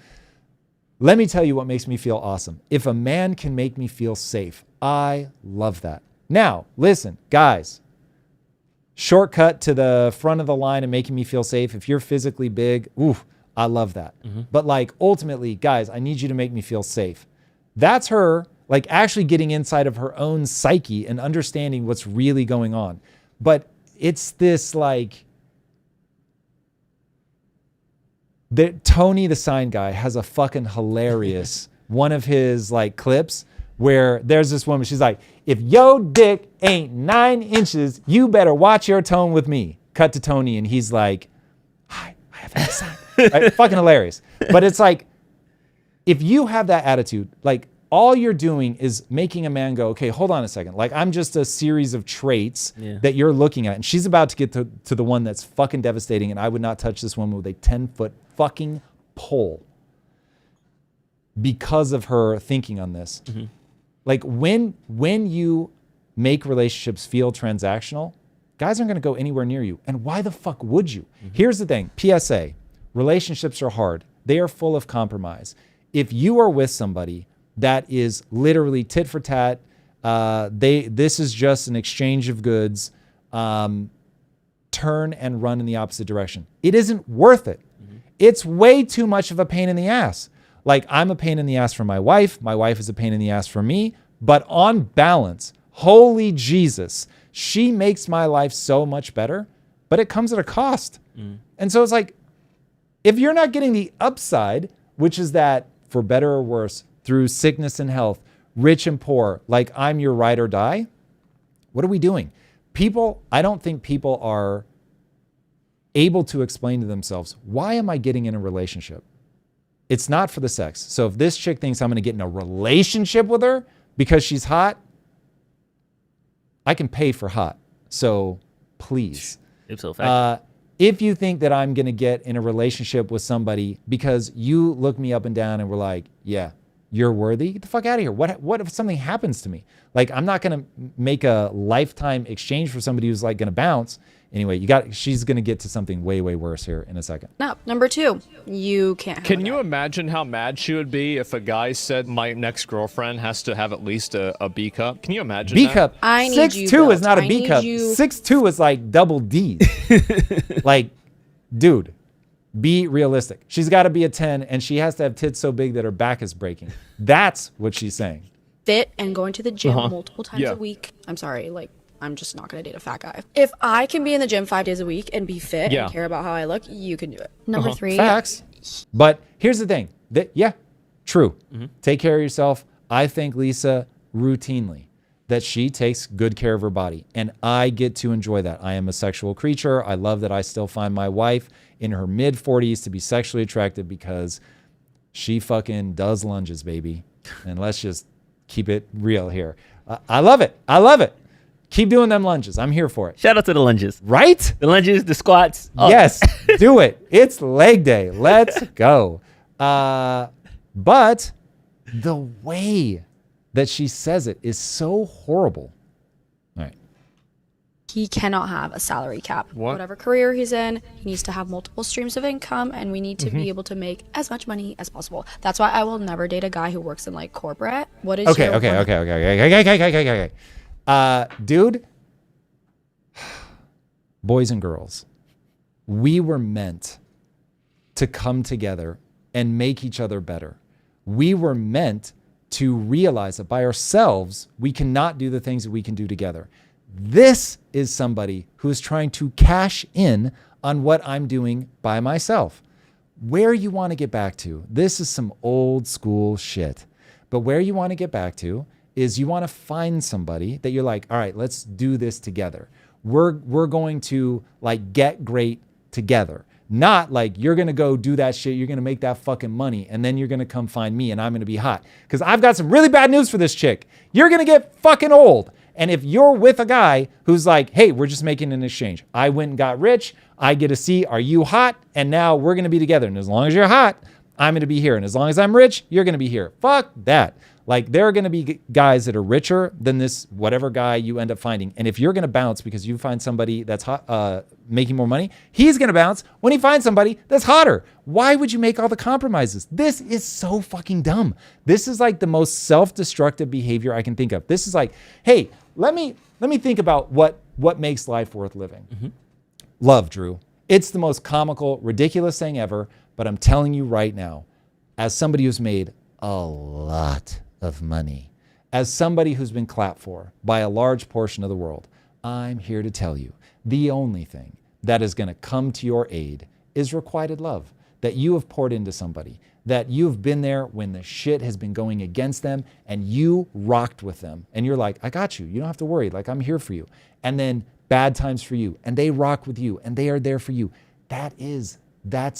let me tell you what makes me feel awesome. If a man can make me feel safe, I love that. Now, listen, guys, shortcut to the front of the line and making me feel safe. If you're physically big, ooh, I love that. Mm-hmm. But like ultimately, guys, I need you to make me feel safe. That's her like actually getting inside of her own psyche and understanding what's really going on. But it's this like, Tony the sign guy has a fucking hilarious one of his like clips where there's this woman, she's like, if your dick ain't 9 inches, you better watch your tone with me. Cut to Tony and he's like, hi, I have a sign. Right? Fucking hilarious. But it's like, if you have that attitude, like all you're doing is making a man go, okay, hold on a second. Like I'm just a series of traits that you're looking at. And she's about to get to the one that's fucking devastating. And I would not touch this woman with a 10-foot fucking pole because of her thinking on this. Mm-hmm. Like when you make relationships feel transactional, guys aren't going to go anywhere near you. And why the fuck would you? Mm-hmm. Here's the thing. PSA, relationships are hard. They are full of compromise. If you are with somebody that is literally tit for tat, this is just an exchange of goods, turn and run in the opposite direction. It isn't worth it. Mm-hmm. It's way too much of a pain in the ass. Like I'm a pain in the ass for my wife is a pain in the ass for me, but on balance, holy Jesus, she makes my life so much better, but it comes at a cost. Mm. And so it's like, if you're not getting the upside, which is that for better or worse, through sickness and health, rich and poor, like I'm your ride or die. What are we doing? I don't think people are able to explain to themselves, why am I getting in a relationship? It's not for the sex. So if this chick thinks I'm going to get in a relationship with her because she's hot, I can pay for hot. So please. Ipso facto. If you think that I'm going to get in a relationship with somebody because you look me up and down and were like, yeah, you're worthy, get the fuck out of here. What if something happens to me? Like, I'm not going to make a lifetime exchange for somebody who's like going to bounce. Anyway, she's going to get to something way, way worse here in a second. No, number 2, you can't have Can a you guy. imagine how mad she would be if a guy said, my next girlfriend has to have at least a B cup? Can you imagine B that? cup. I need 6'2" you is built. not a I B need cup. you- 6'2" is like double D. Like, dude, be realistic. She's got to be a 10 and she has to have tits so big that her back is breaking. That's what she's saying. Fit and going to the gym multiple times a week. I'm sorry, like, I'm just not going to date a fat guy. If I can be in the gym 5 days a week and be fit and care about how I look, you can do it. Number 3. Facts. But here's the thing. True. Take care of yourself. I thank Lisa routinely that she takes good care of her body. And I get to enjoy that. I am a sexual creature. I love that I still find my wife in her mid-40s to be sexually attractive because she fucking does lunges, baby. And let's just keep it real here. I love it. I love it. Keep doing them lunges. I'm here for it. Shout out to the lunges. Right? The lunges, the squats. Oh. Yes, do it. It's leg day. Let's go. But the way that she says it is so horrible. All right. He cannot have a salary cap. What? Whatever career he's in, he needs to have multiple streams of income, and we need to be able to make as much money as possible. That's why I will never date a guy who works in like corporate. What is Okay. Dude, boys and girls, we were meant to come together and make each other better. We were meant to realize that by ourselves, we cannot do the things that we can do together. This is somebody who is trying to cash in on what I'm doing by myself. Where you want to get back to, this is some old school shit, but where you want to get back to is you want to find somebody that you're like, all right, let's do this together. We're going to like get great together. Not like you're going to go do that shit. You're going to make that fucking money. And then you're going to come find me and I'm going to be hot. Because I've got some really bad news for this chick. You're going to get fucking old. And if you're with a guy who's like, hey, we're just making an exchange. I went and got rich. I get to see, are you hot? And now we're going to be together. And as long as you're hot, I'm going to be here. And as long as I'm rich, you're going to be here. Fuck that. Like, there are going to be guys that are richer than this whatever guy you end up finding. And if you're going to bounce because you find somebody that's hot, making more money, he's going to bounce when he finds somebody that's hotter. Why would you make all the compromises? This is so fucking dumb. This is like the most self-destructive behavior I can think of. This is like, hey, let me think about what makes life worth living. Love, Drew. It's the most comical, ridiculous thing ever. But I'm telling you right now, as somebody who's made a lot of money, as somebody who's been clapped for by a large portion of the world, I'm here to tell you the only thing that is going to come to your aid is requited love that you have poured into somebody, that you've been there when the shit has been going against them and you rocked with them. And you're like, I got you. You don't have to worry. Like, I'm here for you. And then bad times for you. And they rock with you and they are there for you. That's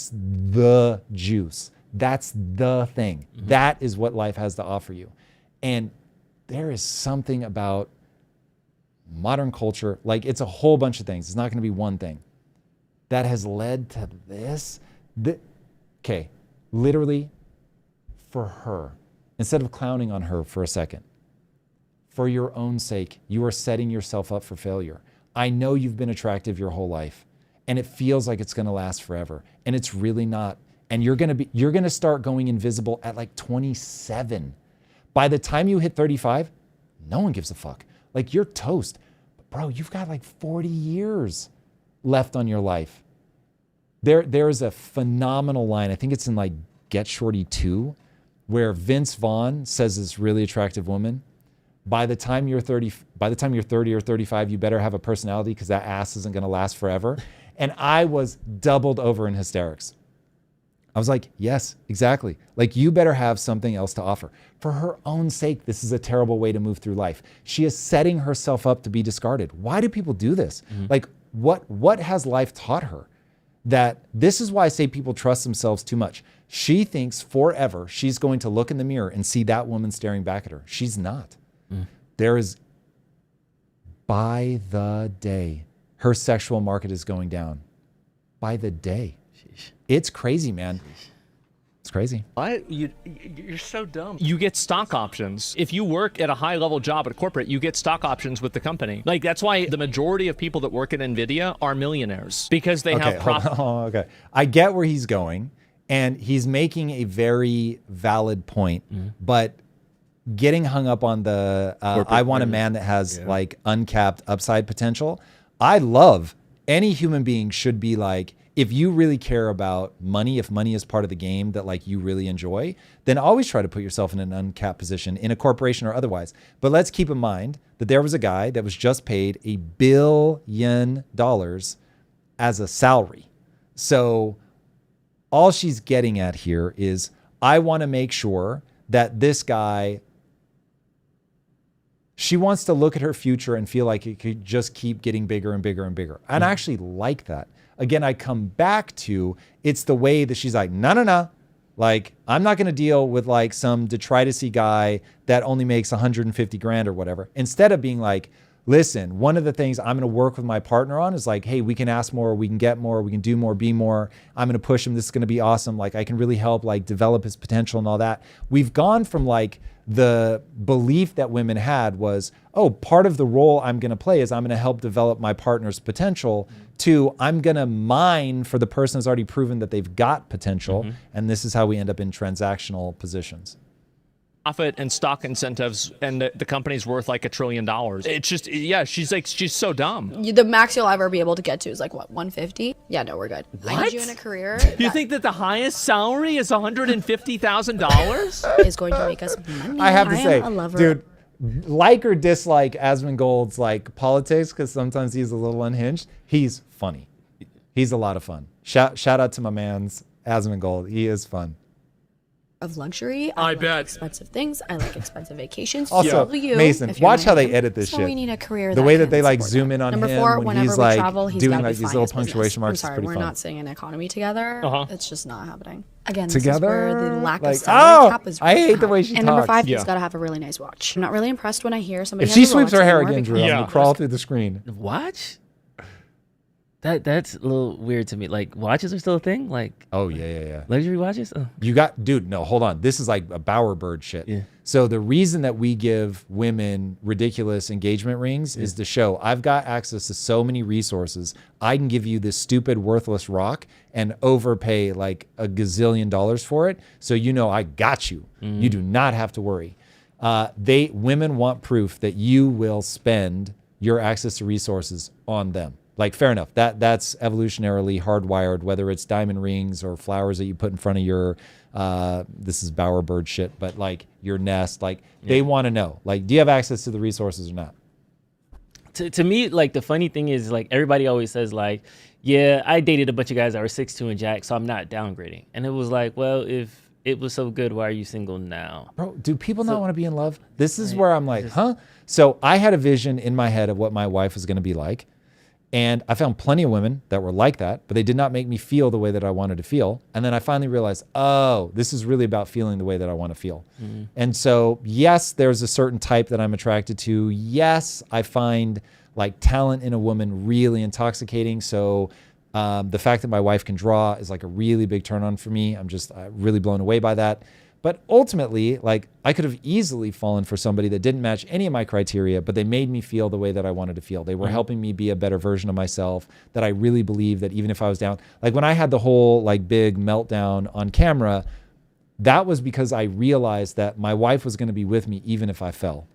the juice. That's the thing. That is what life has to offer you. And there is something about modern culture, like it's a whole bunch of things. It's not going to be one thing that has led to this. Okay, literally for her, instead of clowning on her for a second, for your own sake, you are setting yourself up for failure. I know you've been attractive your whole life and it feels like it's going to last forever and it's really not. And you're going to start going invisible at like 27. By the time you hit 35, no one gives a fuck. Like, you're toast. But bro, you've got like 40 years left on your life. There's a phenomenal line. I think it's in like Get Shorty 2, where Vince Vaughn says this really attractive woman, by the time you're 30 or 35, you better have a personality because that ass isn't going to last forever. And I was doubled over in hysterics. I was like, yes, exactly. Like, you better have something else to offer. For her own sake, this is a terrible way to move through life. She is setting herself up to be discarded. Why do people do this? Like, what has life taught her? That this is why I say people trust themselves too much. She thinks forever she's going to look in the mirror and see that woman staring back at her. She's not. There is, by the day, her sexual market is going down. By the day. It's crazy, man. It's crazy. You're so dumb. You get stock options. If you work at a high-level job at a corporate, you get stock options with the company. Like, that's why the majority of people that work at NVIDIA are millionaires, because they have profit. Okay. I get where he's going, and he's making a very valid point, but getting hung up on the, I want a man that has like uncapped upside potential. I love any human being should be like, if you really care about money, if money is part of the game that like you really enjoy, then always try to put yourself in an uncapped position in a corporation or otherwise. But let's keep in mind that there was a guy that was just paid $1 billion as a salary. So all she's getting at here is, I want to make sure that this guy, she wants to look at her future and feel like it could just keep getting bigger and bigger and bigger. And I actually like that. Again, I come back to, it's the way that she's like, no. Like, I'm not going to deal with like some detritus-y guy that only makes 150 grand or whatever. Instead of being like, listen, one of the things I'm going to work with my partner on is like, hey, we can ask more, we can get more, we can do more, be more. I'm going to push him. This is going to be awesome. Like, I can really help like develop his potential and all that. We've gone from like the belief that women had was, oh, part of the role I'm going to play is I'm going to help develop my partner's potential, to I'm going to mine for the person who's already proven that they've got potential. And this is how we end up in transactional positions. Profit and stock incentives, and the company's worth like $1 trillion. It's just, she's so dumb. The max you'll ever be able to get to is like what, 150? Yeah, no, we're good. What? I need you in a career. You think that the highest salary is $150,000? Is going to make us money. I have to say, am a lover. dude, like or dislike Asmongold's like politics, because sometimes he's a little unhinged. He's funny. He's a lot of fun. Shout out to my man's Asmongold. He is fun. Of luxury. I like bet. Expensive things. I like expensive vacations. Also, Mason, watch how they edit this shit. We need a career. The way that they like zoom in on him when he's like doing like these little punctuation marks. I'm sorry, we're not seeing an economy together. It's just not happening. Again, this together, is where the lack of salary cap is. I hate the way she talks. And number 5, he's got to have a really nice watch. I'm not really impressed when I hear somebody. If she sweeps her hair again, Drew, I'm gonna crawl through the screen. Watch? That's a little weird to me. Like, watches are still a thing? Like, oh yeah. Luxury watches? Oh. You got, dude, no, hold on. This is like a Bowerbird shit. Yeah. So the reason that we give women ridiculous engagement rings is to show I've got access to so many resources. I can give you this stupid, worthless rock and overpay like $1 gazillion for it. So you know I got you. You do not have to worry. Women want proof that you will spend your access to resources on them. Like, fair enough. That's evolutionarily hardwired, whether it's diamond rings or flowers that you put in front of your, this is Bowerbird shit, but like your nest, like they want to know, like, do you have access to the resources or not? To me, like, the funny thing is, like, everybody always says like, yeah, I dated a bunch of guys that were 6'2" and jacked, so I'm not downgrading. And it was like, well, if it was so good, why are you single now? Bro, do people not want to be in love? This is where I'm like, huh? So I had a vision in my head of what my wife was going to be like. And I found plenty of women that were like that, but they did not make me feel the way that I wanted to feel. And then I finally realized, oh, this is really about feeling the way that I want to feel. And so, yes, there's a certain type that I'm attracted to. Yes, I find like talent in a woman really intoxicating. So the fact that my wife can draw is like a really big turn on for me. I'm just really blown away by that. But ultimately, like, I could have easily fallen for somebody that didn't match any of my criteria, but they made me feel the way that I wanted to feel. They were helping me be a better version of myself, that I really believe that even if I was down, like when I had the whole like big meltdown on camera, that was because I realized that my wife was going to be with me even if I fell.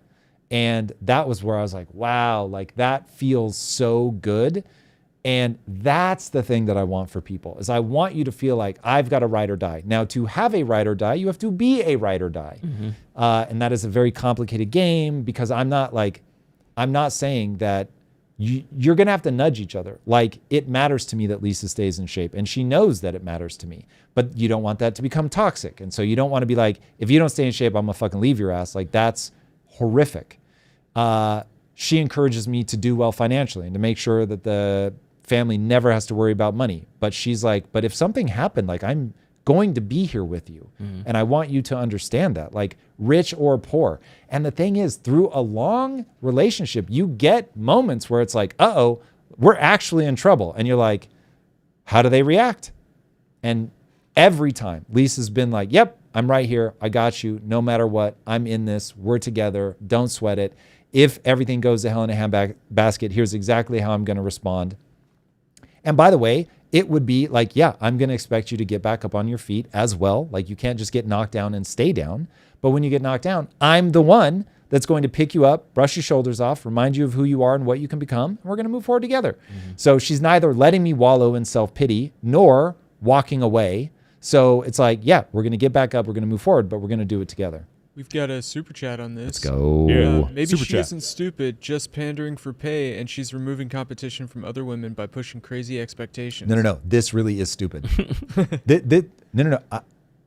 And that was where I was like, wow, like that feels so good. And that's the thing that I want for people, is I want you to feel like I've got a ride or die. Now, to have a ride or die, you have to be a ride or die. And that is a very complicated game, because I'm not saying that you're going to have to nudge each other. Like, it matters to me that Lisa stays in shape, and she knows that it matters to me, but you don't want that to become toxic. And so you don't want to be like, if you don't stay in shape, I'm gonna fucking leave your ass. Like, that's horrific. She encourages me to do well financially and to make sure that the family never has to worry about money. But she's like, but if something happened, like, I'm going to be here with you. And I want you to understand that, like, rich or poor. And the thing is, through a long relationship, you get moments where it's like, uh-oh, we're actually in trouble. And you're like, how do they react? And every time Lisa's been like, yep, I'm right here. I got you. No matter what, I'm in this. We're together. Don't sweat it. If everything goes to hell in a handbasket, here's exactly how I'm going to respond. And by the way, it would be like, yeah, I'm going to expect you to get back up on your feet as well. Like, you can't just get knocked down and stay down. But when you get knocked down, I'm the one that's going to pick you up, brush your shoulders off, remind you of who you are and what you can become. And we're going to move forward together. So she's neither letting me wallow in self-pity nor walking away. So it's like, yeah, we're going to get back up. We're going to move forward, but we're going to do it together. We've got a super chat on this. Let's go. Maybe Super she chat. isn't stupid, just pandering for pay, and she's removing competition from other women by pushing crazy expectations. No. This really is stupid. No.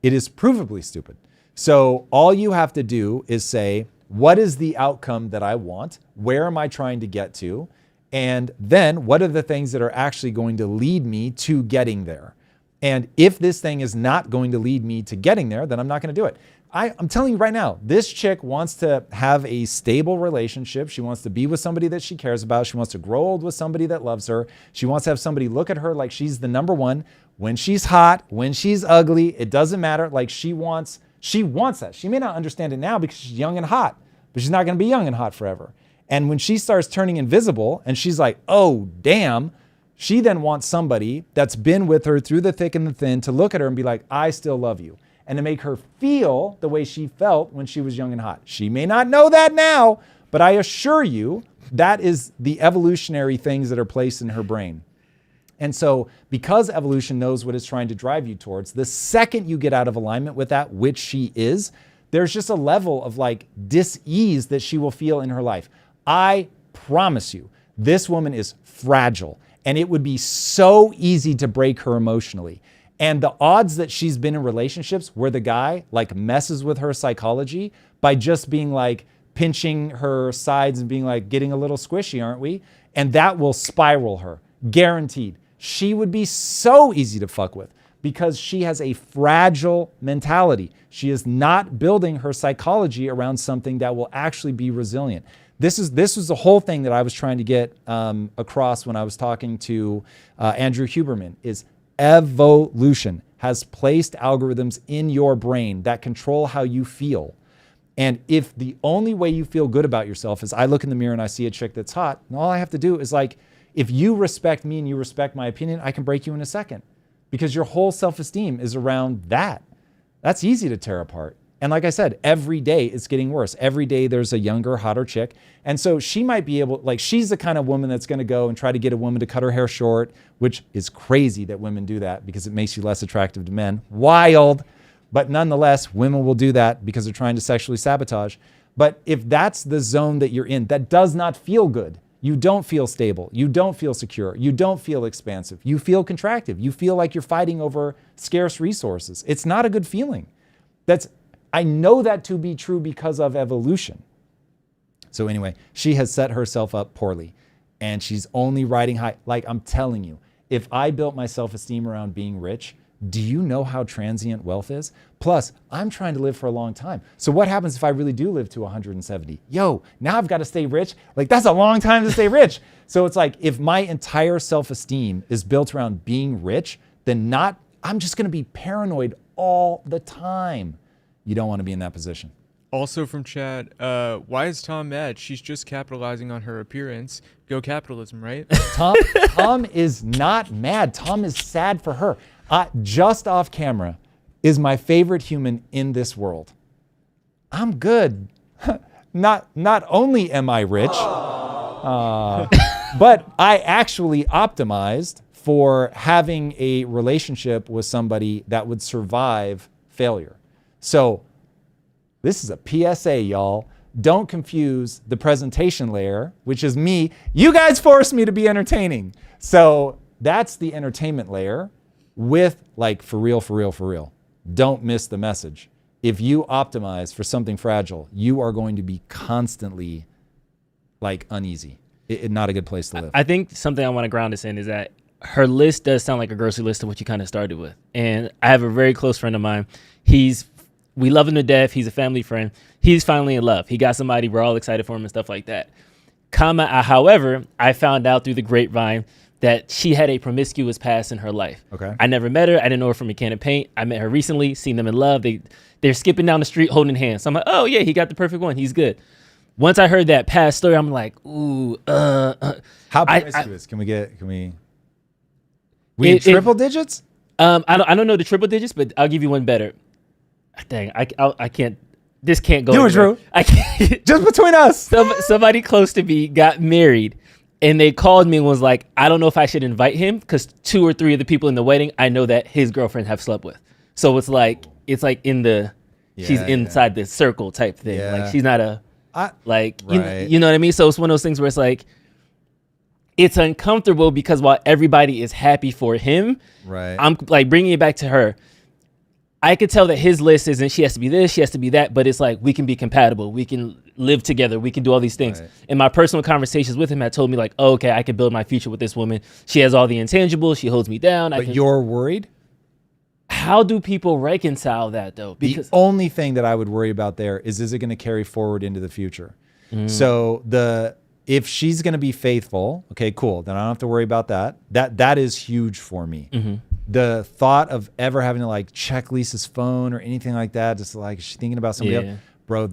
It is provably stupid. So all you have to do is say, what is the outcome that I want? Where am I trying to get to? And then what are the things that are actually going to lead me to getting there? And if this thing is not going to lead me to getting there, then I'm not going to do it. I'm telling you right now, this chick wants to have a stable relationship. She wants to be with somebody that she cares about. She wants to grow old with somebody that loves her. She wants to have somebody look at her like she's the number one. When she's hot, when she's ugly, it doesn't matter. Like, she wants that. She may not understand it now because she's young and hot, but she's not going to be young and hot forever. And when she starts turning invisible and she's like, oh, damn, she then wants somebody that's been with her through the thick and the thin to look at her and be like, I still love you. And to make her feel the way she felt when she was young and hot. She may not know that now, but I assure you that is the evolutionary things that are placed in her brain. And so because evolution knows what it's trying to drive you towards, the second you get out of alignment with that, which she is, there's just a level of like dis-ease that she will feel in her life. I promise you, this woman is fragile, and it would be so easy to break her emotionally. And the odds that she's been in relationships where the guy like messes with her psychology by just being like pinching her sides and being like, getting a little squishy, aren't we? And that will spiral her, guaranteed. She would be so easy to fuck with because she has a fragile mentality. She is not building her psychology around something that will actually be resilient. This was the whole thing that I was trying to get across when I was talking to Andrew Huberman is evolution has placed algorithms in your brain that control how you feel. And if the only way you feel good about yourself is I look in the mirror and I see a chick that's hot, and all I have to do is like, if you respect me and you respect my opinion, I can break you in a second because your whole self-esteem is around that. That's easy to tear apart. And like I said, every day it's getting worse. Every day there's a younger, hotter chick. And so she might be able, like, she's the kind of woman that's going to go and try to get a woman to cut her hair short, which is crazy that women do that because it makes you less attractive to men. Wild. But nonetheless, women will do that because they're trying to sexually sabotage. But if that's the zone that you're in, that does not feel good. You don't feel stable. You don't feel secure. You don't feel expansive. You feel contractive. You feel like you're fighting over scarce resources. It's not a good feeling. I know that to be true because of evolution. So anyway, she has set herself up poorly and she's only riding high. Like, I'm telling you, if I built my self-esteem around being rich, do you know how transient wealth is? Plus, I'm trying to live for a long time. So what happens if I really do live to 170? Yo, now I've got to stay rich. Like, that's a long time to stay rich. So it's like, if my entire self-esteem is built around being rich, then I'm just going to be paranoid all the time. You don't want to be in that position. Also from chat, why is Tom mad? She's just capitalizing on her appearance. Go capitalism, right? Tom is not mad. Tom is sad for her. Just off camera is my favorite human in this world. I'm good. Not only am I rich, but I actually optimized for having a relationship with somebody that would survive failure. So this is a PSA, y'all. don't confuse the presentation layer, which is me. You guys forced me to be entertaining. So that's the entertainment layer with like, for real, for real, for real. Don't miss the message. If you optimize for something fragile, you are going to be constantly like uneasy. Not a good place to live. I think something I want to ground us in is that her list does sound like a grocery list of what you kind of started with. And I have a very close friend of mine. We love him to death. He's a family friend. He's finally in love. He got somebody. We're all excited for him and stuff like that. However, I found out through the grapevine that she had a promiscuous past in her life. Okay. I never met her. I didn't know her from a can of paint. I met her recently, seen them in love. They're skipping down the street holding hands. So I'm like, oh yeah, he got the perfect one. He's good. Once I heard that past story, I'm like, ooh. How promiscuous? Can we triple digits? I don't know the triple digits, but I'll give you one better. Dang, I can't. This can't go. Do it, Drew. I can't. Just between us. Somebody close to me got married, and they called me and was like, I don't know if I should invite him because 2 or 3 of the people in the wedding I know that his girlfriend have slept with. So it's like in the she's inside the circle type thing. Yeah. Like she's not a right. you know what I mean. So it's one of those things where it's like it's uncomfortable because while everybody is happy for him, right? I'm like bringing it back to her. I could tell that his list isn't she has to be this, she has to be that, but it's like we can be compatible, we can live together, we can do all these things. Right. And my personal conversations with him had told me like, oh, okay, I can build my future with this woman. She has all the intangibles, she holds me down. But you're worried? How do people reconcile that though? Because the only thing that I would worry about there is it going to carry forward into the future? So if she's going to be faithful, okay, cool. Then I don't have to worry about that. That is huge for me. The thought of ever having to like check Lisa's phone or anything like that, just like she's thinking about somebody else, bro,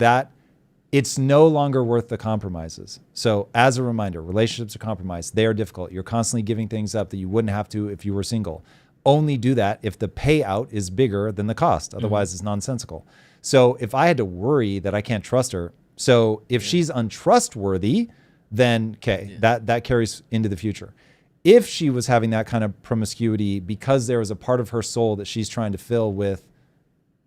it's no longer worth the compromises. So as a reminder, relationships are compromised. They are difficult. You're constantly giving things up that you wouldn't have to if you were single. Only do that if the payout is bigger than the cost. Otherwise, it's nonsensical. So if I had to worry that I can't trust her, so if she's untrustworthy, then okay, that carries into the future. If she was having that kind of promiscuity because there was a part of her soul that she's trying to fill with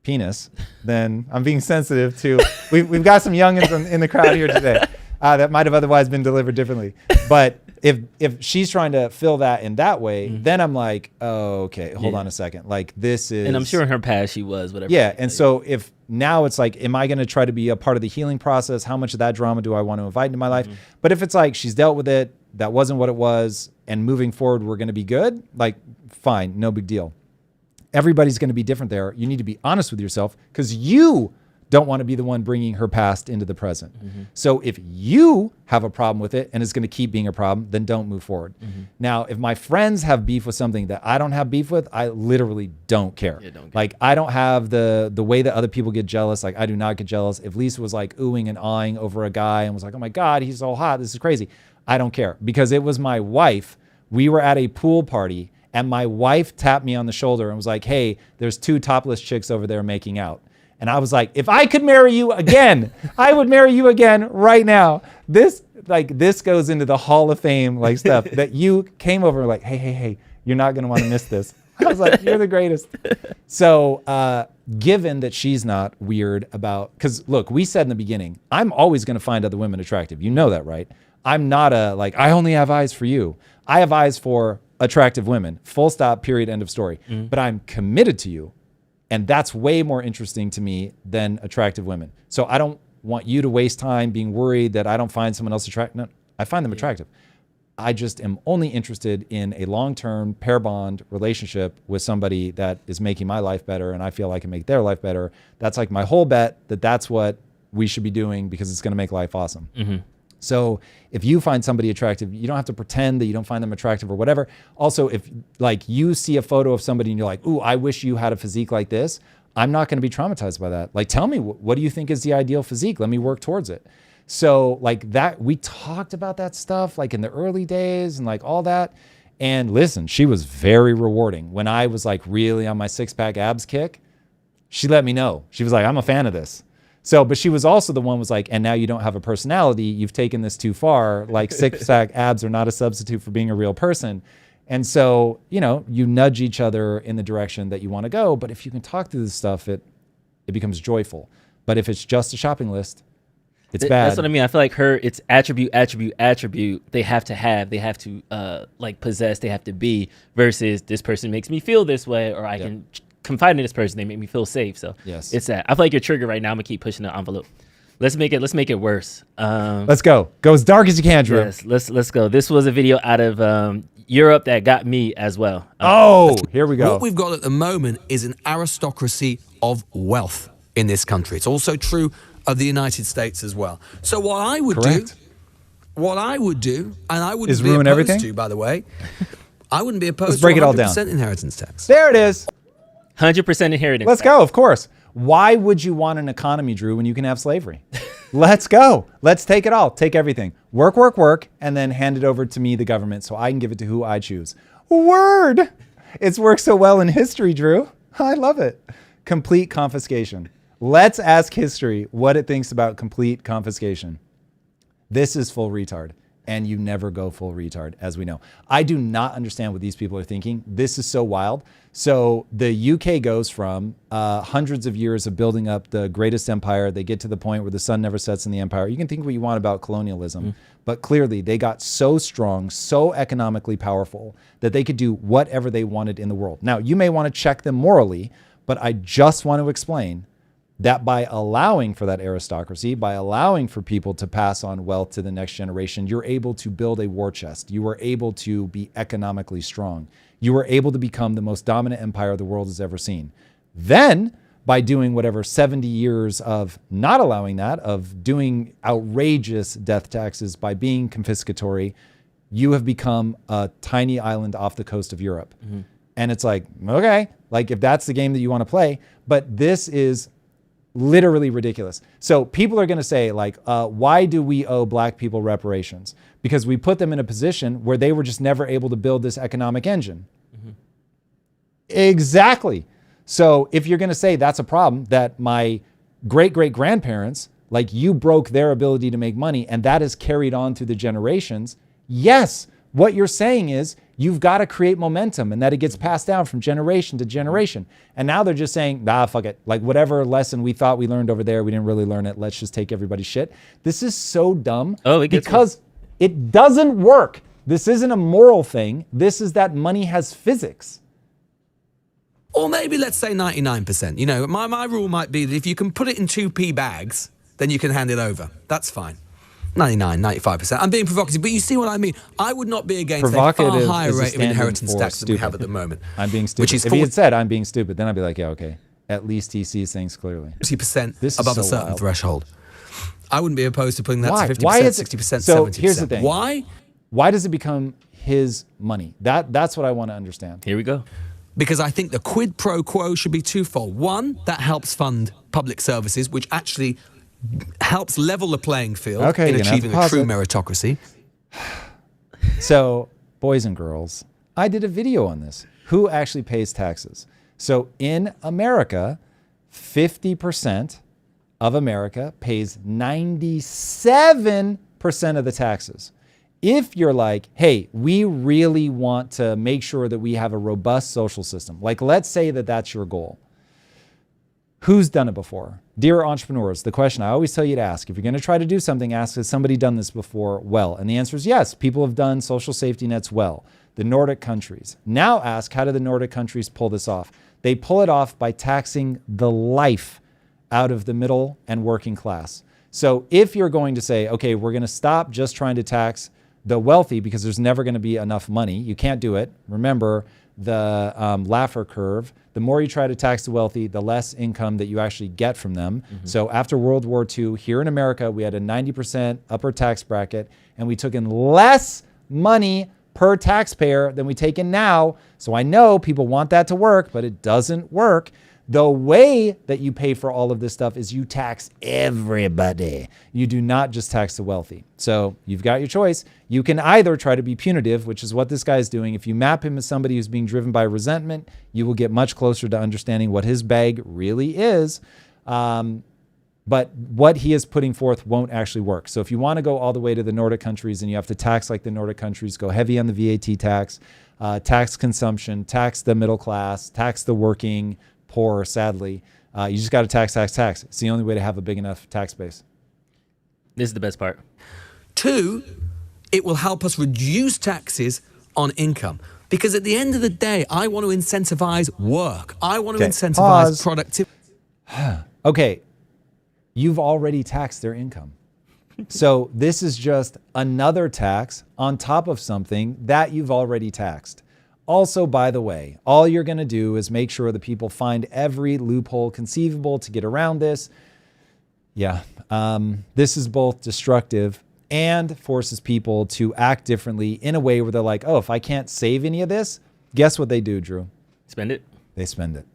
penis, then I'm being sensitive to, we've got some youngins in the crowd here today that might have otherwise been delivered differently. But if she's trying to fill that in that way, then I'm like, oh, okay, hold on a second. Like this is. And I'm sure in her past she was, whatever. Yeah. And so if now it's like, am I going to try to be a part of the healing process? How much of that drama do I want to invite into my life? But if it's like, she's dealt with it, that wasn't what it was, and moving forward, we're going to be good, like fine, no big deal. Everybody's going to be different there. You need to be honest with yourself because you don't want to be the one bringing her past into the present. So if you have a problem with it and it's going to keep being a problem, then don't move forward. Now, if my friends have beef with something that I don't have beef with, I literally don't care. Like I don't have the way that other people get jealous. Like I do not get jealous. If Lisa was like oohing and awing over a guy and was like, oh my God, he's so hot, this is crazy. I don't care because it was my wife. We were at a pool party and my wife tapped me on the shoulder and was like, hey, there's 2 topless chicks over there making out. And I was like, if I could marry you again, I would marry you again right now. This goes into the Hall of Fame like stuff that you came over and like, hey, you're not going to want to miss this. I was like, you're the greatest. So given that she's not weird about, because look, we said in the beginning, I'm always going to find other women attractive. You know that, right? I'm not I only have eyes for you. I have eyes for attractive women, full stop, period, end of story. But I'm committed to you. And that's way more interesting to me than attractive women. So I don't want you to waste time being worried that I don't find someone else attractive. No, I find them attractive. I just am only interested in a long-term pair bond relationship with somebody that is making my life better and I feel I can make their life better. That's like my whole bet that's what we should be doing because it's going to make life awesome. So if you find somebody attractive, you don't have to pretend that you don't find them attractive or whatever. Also, if like you see a photo of somebody and you're like, ooh, I wish you had a physique like this, I'm not going to be traumatized by that. Like, tell me, what do you think is the ideal physique? Let me work towards it. So like that, we talked about that stuff like in the early days and like all that. And listen, she was very rewarding. When I was like really on my 6-pack abs kick, she let me know. She was like, I'm a fan of this. So, but she was also the one was like, and now you don't have a personality. You've taken this too far. Like 6-pack abs are not a substitute for being a real person. And so, you know, you nudge each other in the direction that you want to go. But if you can talk through this stuff, it becomes joyful. But if it's just a shopping list, It's bad. That's what I mean. I feel like it's attribute. They have to like possess, they have to be, versus this person makes me feel this way, or I can confide in this person, they make me feel safe. So it's that. I feel like you're triggered right now. I'm gonna keep pushing the envelope. Let's make it worse. Let's go. Go as dark as you can, Drew. Yes, let's go. This was a video out of Europe that got me as well. Here we go. What we've got at the moment is an aristocracy of wealth in this country. It's also true of the United States as well. So what I would do, and I wouldn't is be ruin opposed everything? to, by the way, I wouldn't be opposed Let's break to it all 100% down. inheritance tax. There it is. 100% inheritance. Let's go, of course. Why would you want an economy, Drew, when you can have slavery? Let's go. Let's take it all. Take everything. Work, and then hand it over to me, the government, so I can give it to who I choose. Word. It's worked so well in history, Drew. I love it. Complete confiscation. Let's ask history what it thinks about complete confiscation. This is full retard. And you never go full retard, as we know. I do not understand what these people are thinking. This is so wild. So the UK goes from hundreds of years of building up the greatest empire. They get to the point where the sun never sets in the empire. You can think what you want about colonialism, but clearly they got so strong, so economically powerful that they could do whatever they wanted in the world. Now, you may want to check them morally, but I just want to explain that by allowing for that aristocracy, by allowing for people to pass on wealth to the next generation, you're able to build a war chest. You are able to be economically strong. You are able to become the most dominant empire the world has ever seen. Then, by doing whatever 70 years of not allowing that, of doing outrageous death taxes, by being confiscatory, you have become a tiny island off the coast of Europe. And it's like, okay, like if that's the game that you want to play, but this is literally ridiculous. So people are going to say, like, why do we owe black people reparations? Because we put them in a position where they were just never able to build this economic engine. Exactly. So if you're going to say that's a problem, that my great-great-grandparents, like, you broke their ability to make money and that is carried on through the generations, yes, what you're saying is you've got to create momentum and that it gets passed down from generation to generation. And now they're just saying, nah, fuck it. Like, whatever lesson we thought we learned over there, we didn't really learn it. Let's just take everybody's shit. This is so dumb because it doesn't work. This isn't a moral thing. This is that money has physics. Or maybe let's say 99%. You know, my rule might be that if you can put it in 2p bags, then you can hand it over. That's fine. 99, 95%. I'm being provocative, but you see what I mean. I would not be against a far higher rate of inheritance tax than we have at the moment. I'm being stupid. Which is if he had said I'm being stupid, then I'd be like, yeah, okay. At least he sees things clearly. 50% above a certain threshold. I wouldn't be opposed to putting that to 50%, Why is 60%, it, so 70%. Here's the thing. Why does it become his money? That's what I want to understand. Here we go. Because I think the quid pro quo should be twofold. One, that helps fund public services, which actually helps level the playing field in achieving a true meritocracy. So, boys and girls, I did a video on this. Who actually pays taxes? So in America, 50% of America pays 97% of the taxes. If you're like, hey, we really want to make sure that we have a robust social system, like let's say that that's your goal. Who's done it before? Dear entrepreneurs, the question I always tell you to ask, if you're going to try to do something, ask, has somebody done this before well? And the answer is yes, people have done social safety nets well. The Nordic countries. Now ask, how do the Nordic countries pull this off? They pull it off by taxing the life out of the middle and working class. So if you're going to say, okay, we're going to stop just trying to tax the wealthy because there's never going to be enough money. You can't do it. Remember the Laffer curve. The more you try to tax the wealthy, the less income that you actually get from them. So after World War II, here in America, we had a 90% upper tax bracket and we took in less money per taxpayer than we take in now. So I know people want that to work, but it doesn't work. The way that you pay for all of this stuff is you tax everybody. You do not just tax the wealthy. So you've got your choice. You can either try to be punitive, which is what this guy is doing. If you map him as somebody who's being driven by resentment, you will get much closer to understanding what his bag really is. But what he is putting forth won't actually work. So if you want to go all the way to the Nordic countries and you have to tax like the Nordic countries, go heavy on the VAT tax, tax consumption, tax the middle class, tax the working poor, sadly. You just got to tax. It's the only way to have a big enough tax base. This is the best part. 2, it will help us reduce taxes on income. Because at the end of the day, I want to incentivize work. I want to incentivize productivity. Okay, you've already taxed their income. So this is just another tax on top of something that you've already taxed. Also, by the way, all you're going to do is make sure that people find every loophole conceivable to get around this. Yeah, this is both destructive and forces people to act differently in a way where they're like, oh, if I can't save any of this, guess what they do, Drew? Spend it. They spend it.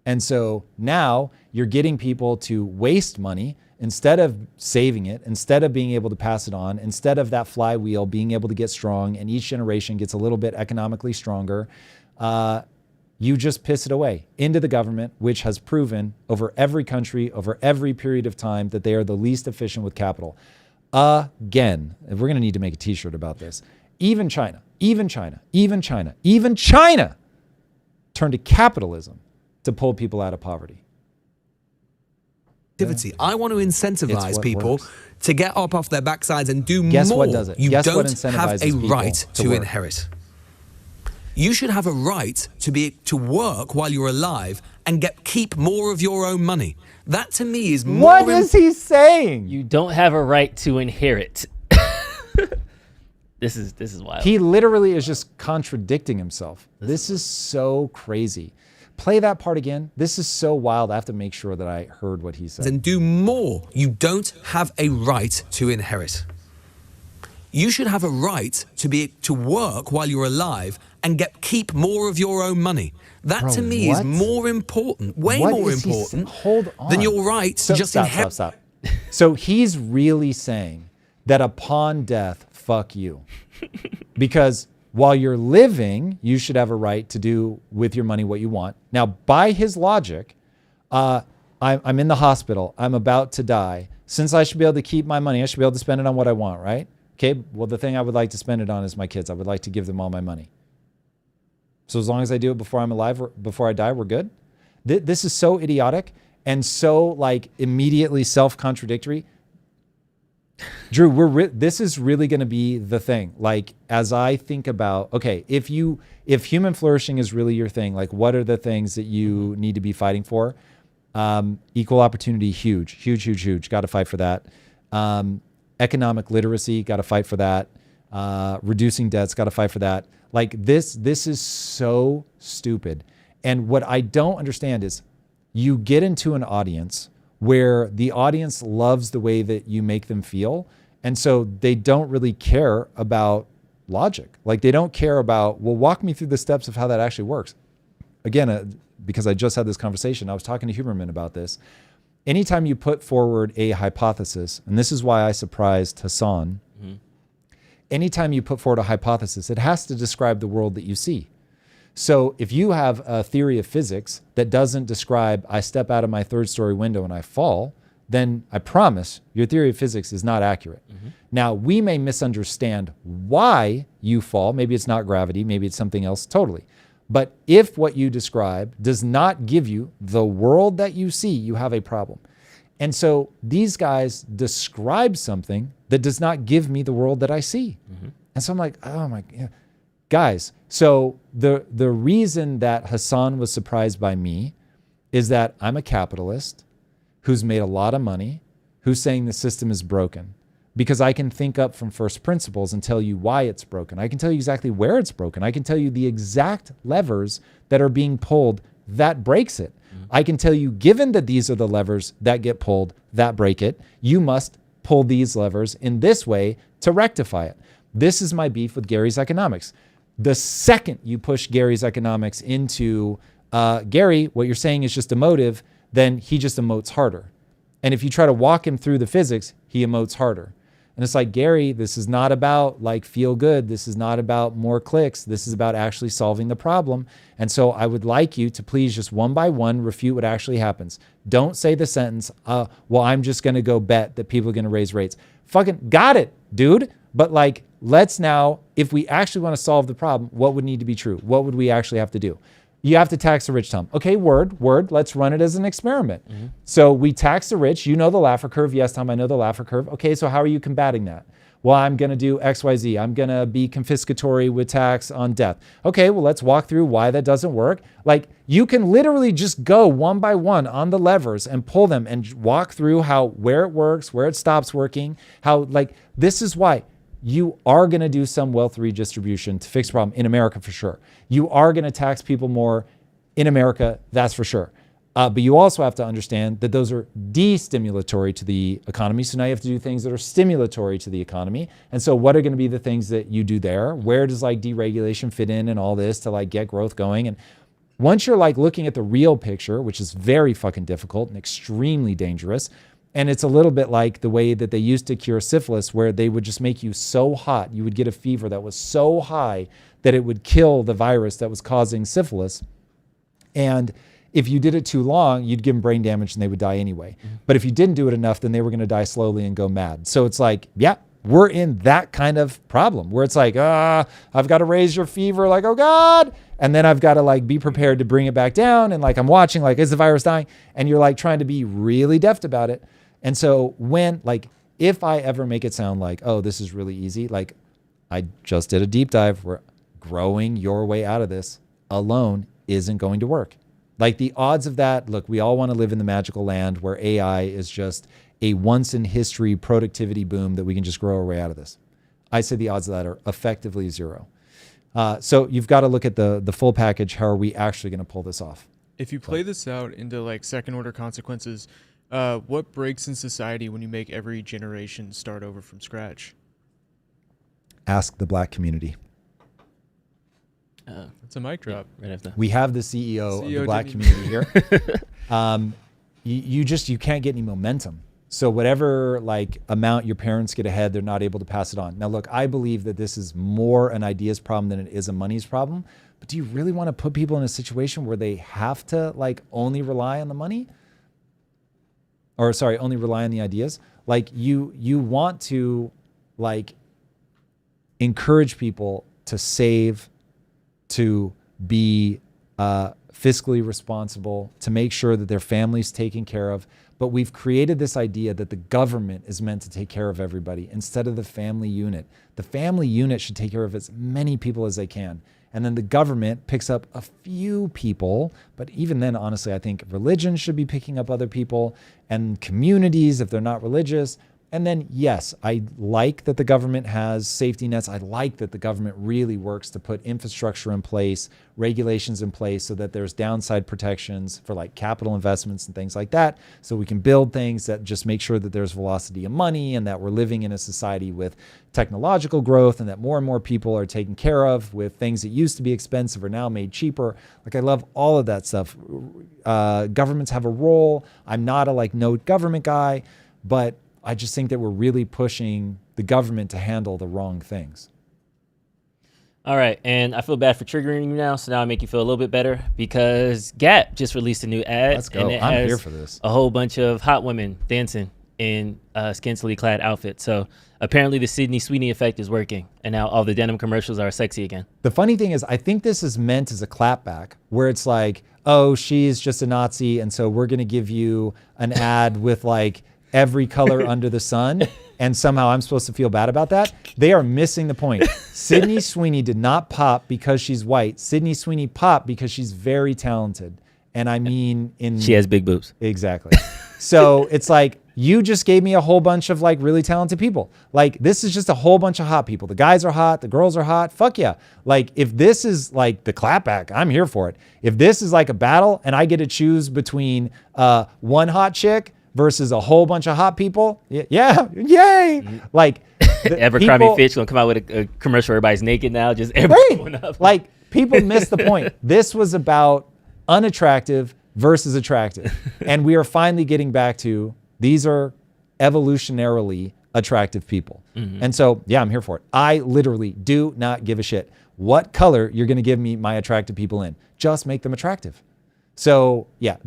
And so now you're getting people to waste money instead of saving it, instead of being able to pass it on, instead of that flywheel being able to get strong and each generation gets a little bit economically stronger. You just piss it away into the government, which has proven over every country, over every period of time, that they are the least efficient with capital. Again, we're going to need to make a t-shirt about this. Even China turned to capitalism to pull people out of poverty. I want to incentivize people to get up off their backsides and do Guess more. what does it? You Guess what don't have incentivizes a people right to to work? inherit. You should have a right to work while you're alive and keep more of your own money. That to me is more. What is he saying? You don't have a right to inherit. This is wild. He literally is just contradicting himself. This is so crazy. Play that part again. This is so wild. I have to make sure that I heard what he said. And do more. You don't have a right to inherit. You should have a right to work while you're alive and keep more of your own money. That Bro, to me what? is more important, way What more is he important Hold on. than your right to just inherit. Stop. So he's really saying that upon death, fuck you. Because while you're living, you should have a right to do with your money what you want. Now, by his logic, I'm in the hospital. I'm about to die. Since I should be able to keep my money, I should be able to spend it on what I want, right? Okay, well, the thing I would like to spend it on is my kids. I would like to give them all my money. So as long as I do it before I'm alive or before I die, we're good. This is so idiotic and so like immediately self-contradictory. Drew, this is really going to be the thing. Like, as I think about, okay, if human flourishing is really your thing, like what are the things that you need to be fighting for? Equal opportunity, huge. Got to fight for that. Economic literacy, got to fight for that. Reducing debts, got to fight for that. Like this is so stupid. And what I don't understand is you get into an audience where the audience loves the way that you make them feel. And so they don't really care about logic. Like they don't care about, well, walk me through the steps of how that actually works. Again, because I just had this conversation, I was talking to Huberman about this. Anytime you put forward a hypothesis, and this is why I surprised Hassan, anytime you put forward a hypothesis, it has to describe the world that you see. So if you have a theory of physics that doesn't describe, I step out of my third story window and I fall, then I promise your theory of physics is not accurate. Now, we may misunderstand why you fall. Maybe it's not gravity, maybe it's something else totally. But if what you describe does not give you the world that you see, you have a problem. And so these guys describe something that does not give me the world that I see. And so I'm like, oh my God. Guys, so the reason that Hassan was surprised by me is that I'm a capitalist who's made a lot of money, who's saying the system is broken. Because I can think up from first principles and tell you why it's broken. I can tell you exactly where it's broken. I can tell you the exact levers that are being pulled that breaks it. I can tell you, given that these are the levers that get pulled that break it, you must pull these levers in this way to rectify it. This is my beef with Gary's economics. The second you push Gary's economics into, Gary, what you're saying is just emotive, then he just emotes harder. And if you try to walk him through the physics, he emotes harder. And it's like, Gary, this is not about like feel good. This is not about more clicks. This is about actually solving the problem. And so I would like you to please just one by one refute what actually happens. Don't say the sentence, well, I'm just going to go bet that people are going to raise rates. Fucking got it, dude. But like, let's now, if we actually want to solve the problem, what would need to be true? What would we actually have to do? you have to tax the rich, Tom. Okay, word. Let's run it as an experiment. So we tax the rich. You know the Laffer curve. Yes, Tom, I know the Laffer curve. Okay, so how are you combating that? Well, I'm going to do X, Y, Z. I'm going to be confiscatory with tax on death. Okay, well, let's walk through why that doesn't work. Like, you can literally just go one by one on the levers and pull them and walk through where it works, where it stops working, this is why. You are going to do some wealth redistribution to fix the problem in America for sure. You are going to tax people more in America, that's for sure. But you also have to understand that those are destimulatory to the economy. So now you have to do things that are stimulatory to the economy. And so what are going to be the things that you do there? Where does deregulation fit in and all this to get growth going? And once you're looking at the real picture, which is very fucking difficult and extremely dangerous, and it's a little bit like the way that they used to cure syphilis, where they would just make you so hot, you would get a fever that was so high that it would kill the virus that was causing syphilis. And if you did it too long, you'd give them brain damage and they would die anyway. But if you didn't do it enough, then they were going to die slowly and go mad. So it's we're in that kind of problem where it's I've got to raise your fever, oh God. And then I've got to be prepared to bring it back down. And I'm watching, is the virus dying? And you're trying to be really deft about it. And so when, if I ever make it sound oh, this is really easy, I just did a deep dive where growing your way out of this alone isn't going to work. The odds of that, look, we all want to live in the magical land where AI is just a once in history productivity boom that we can just grow our way out of this. I say the odds of that are effectively zero. So you've got to look at the full package. How are we actually going to pull this off? If you play this out into second order consequences, what breaks in society when you make every generation start over from scratch? Ask the black community. It's a mic drop. Right after. We have the CEO of the black community here. You can't get any momentum. So whatever amount your parents get ahead, they're not able to pass it on. Now, look, I believe that this is more an ideas problem than it is a money's problem. But do you really want to put people in a situation where they have to only rely on the money? Or only rely on the ideas? You want to encourage people to save, to be fiscally responsible, to make sure that their family's taken care of. But we've created this idea that the government is meant to take care of everybody instead of the family unit. The family unit should take care of as many people as they can. And then the government picks up a few people. But even then, honestly, I think religion should be picking up other people, and communities if they're not religious. And then, yes, I like that the government has safety nets. I like that the government really works to put infrastructure in place, regulations in place so that there's downside protections for capital investments and things like that. So we can build things that just make sure that there's velocity of money and that we're living in a society with technological growth and that more and more people are taken care of with things that used to be expensive are now made cheaper. I love all of that stuff. Governments have a role. I'm not a no government guy, but I just think that we're really pushing the government to handle the wrong things. All right, and I feel bad for triggering you now, so now I make you feel a little bit better because Gap just released a new ad. Let's go. And it I'm has here for this. A whole bunch of hot women dancing in scantily clad outfits. So apparently the Sydney Sweeney effect is working, and now all the denim commercials are sexy again. The funny thing is, I think this is meant as a clapback, where it's oh, she's just a Nazi, and so we're going to give you an ad with every color under the sun, and somehow I'm supposed to feel bad about that. They are missing the point. Sydney Sweeney did not pop because she's white. Sydney Sweeney popped because she's very talented. And I mean she has big boobs. Exactly. So it's you just gave me a whole bunch of really talented people. This is just a whole bunch of hot people. The guys are hot, the girls are hot. Fuck yeah. If this is the clapback, I'm here for it. If this is a battle and I get to choose between one hot chick versus a whole bunch of hot people. Yeah, yay! Abercrombie Fitch gonna come out with a commercial where everybody's naked now, just everyone up. People miss the point. This was about unattractive versus attractive. And we are finally getting back to these are evolutionarily attractive people. Mm-hmm. And so, yeah, I'm here for it. I literally do not give a shit what color you're gonna give me my attractive people in. Just make them attractive. So, yeah,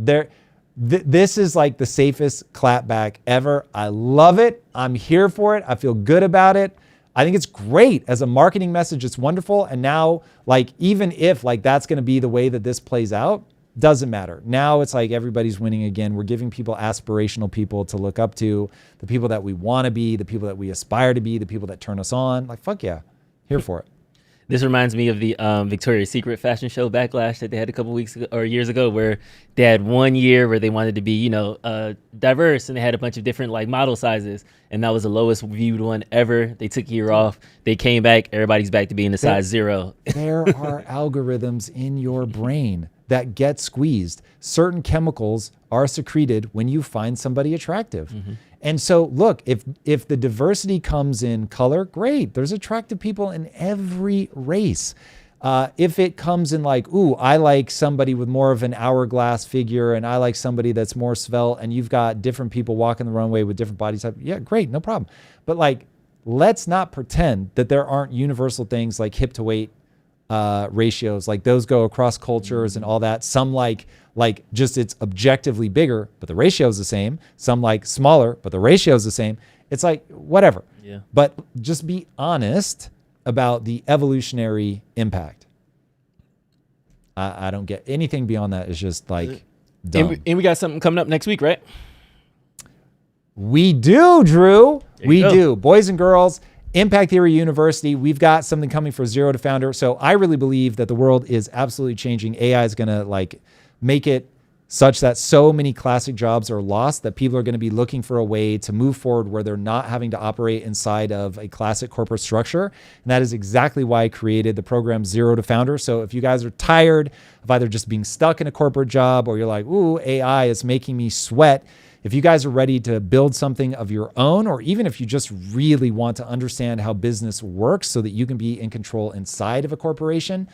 this is the safest clapback ever. I love it. I'm here for it. I feel good about it. I think it's great as a marketing message. It's wonderful. And now, like, even if like that's going to be the way that this plays out, doesn't matter. Now it's like everybody's winning again. We're giving people aspirational people to look up to, the people that we want to be, the people that we aspire to be, the people that turn us on. Like, fuck yeah, here for it. This reminds me of the Victoria's Secret fashion show backlash that they had a couple weeks ago, or years ago, where they had 1 year where they wanted to be, diverse, and they had a bunch of different like model sizes, and that was the lowest viewed one ever. They took a year off. They came back. Everybody's back to being a size 0. There are algorithms in your brain that get squeezed. Certain chemicals are secreted when you find somebody attractive. And so look, if the diversity comes in color, great. There's attractive people in every race. If it comes in like, ooh, I like somebody with more of an hourglass figure and I like somebody that's more svelte, and you've got different people walking the runway with different body types, yeah, great, no problem. But like, let's not pretend that there aren't universal things like hip to weight ratios. Like those go across cultures and all that. Some like just it's objectively bigger, but the ratio is the same. Some like smaller, but the ratio is the same. It's like whatever. Yeah. But just be honest about the evolutionary impact. I don't get anything beyond that. It's just like dumb. And we got something coming up next week, right? We do, Drew. We go. do. Boys and girls, Impact Theory University. We've got something coming for Zero to Founder. So I really believe that the world is absolutely changing. AI is going to like make it such that so many classic jobs are lost that people are going to be looking for a way to move forward where they're not having to operate inside of a classic corporate structure. And that is exactly why I created the program Zero to Founder. So if you guys are tired of either just being stuck in a corporate job or you're like, ooh, AI is making me sweat, if you guys are ready to build something of your own, or even if you just really want to understand how business works so that you can be in control inside of a corporation,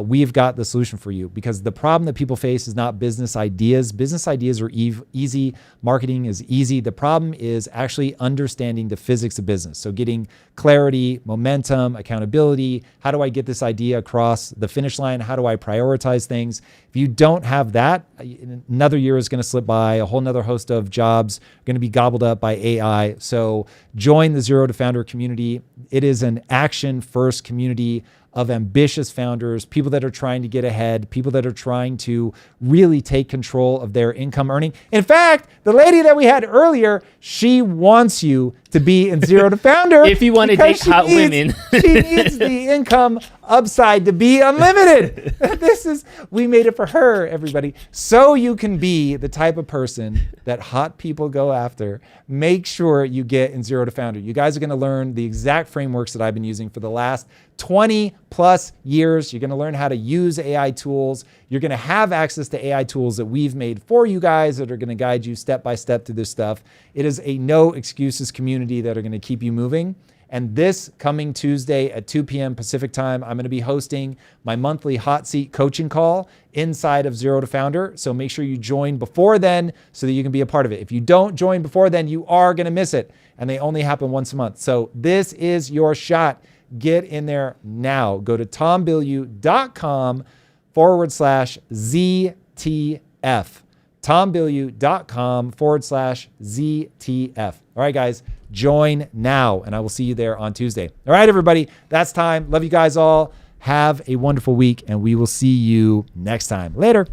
we've got the solution for you. Because the problem that people face is not business ideas. Business ideas are easy. Marketing is easy. The problem is actually understanding the physics of business. So getting clarity, momentum, accountability. How do I get this idea across the finish line? How do I prioritize things? If you don't have that, another year is going to slip by. A whole nother host of jobs are going to be gobbled up by AI. So join the Zero to Founder community. It is an action-first community of ambitious founders, people that are trying to get ahead, people that are trying to really take control of their income earning. In fact, the lady that we had earlier, she wants you to be in Zero to Founder. If you want to date hot women. She needs the income upside to be unlimited. We made it for her, everybody. So you can be the type of person that hot people go after. Make sure you get in Zero to Founder. You guys are going to learn the exact frameworks that I've been using for the last 20 plus years. You're going to learn how to use AI tools. You're going to have access to AI tools that we've made for you guys that are going to guide you step by step through this stuff. It is a no excuses community that are going to keep you moving. And this coming Tuesday at 2 p.m. Pacific time, I'm going to be hosting my monthly hot seat coaching call inside of Zero to Founder. So make sure you join before then so that you can be a part of it. If you don't join before then, you are going to miss it. And they only happen once a month. So this is your shot. Get in there now. Go to tombilyeu.com/ZTF. tombilyeu.com/ZTF. All right, guys, join now, and I will see you there on Tuesday. All right, everybody, that's time. Love you guys all. Have a wonderful week, and we will see you next time. Later.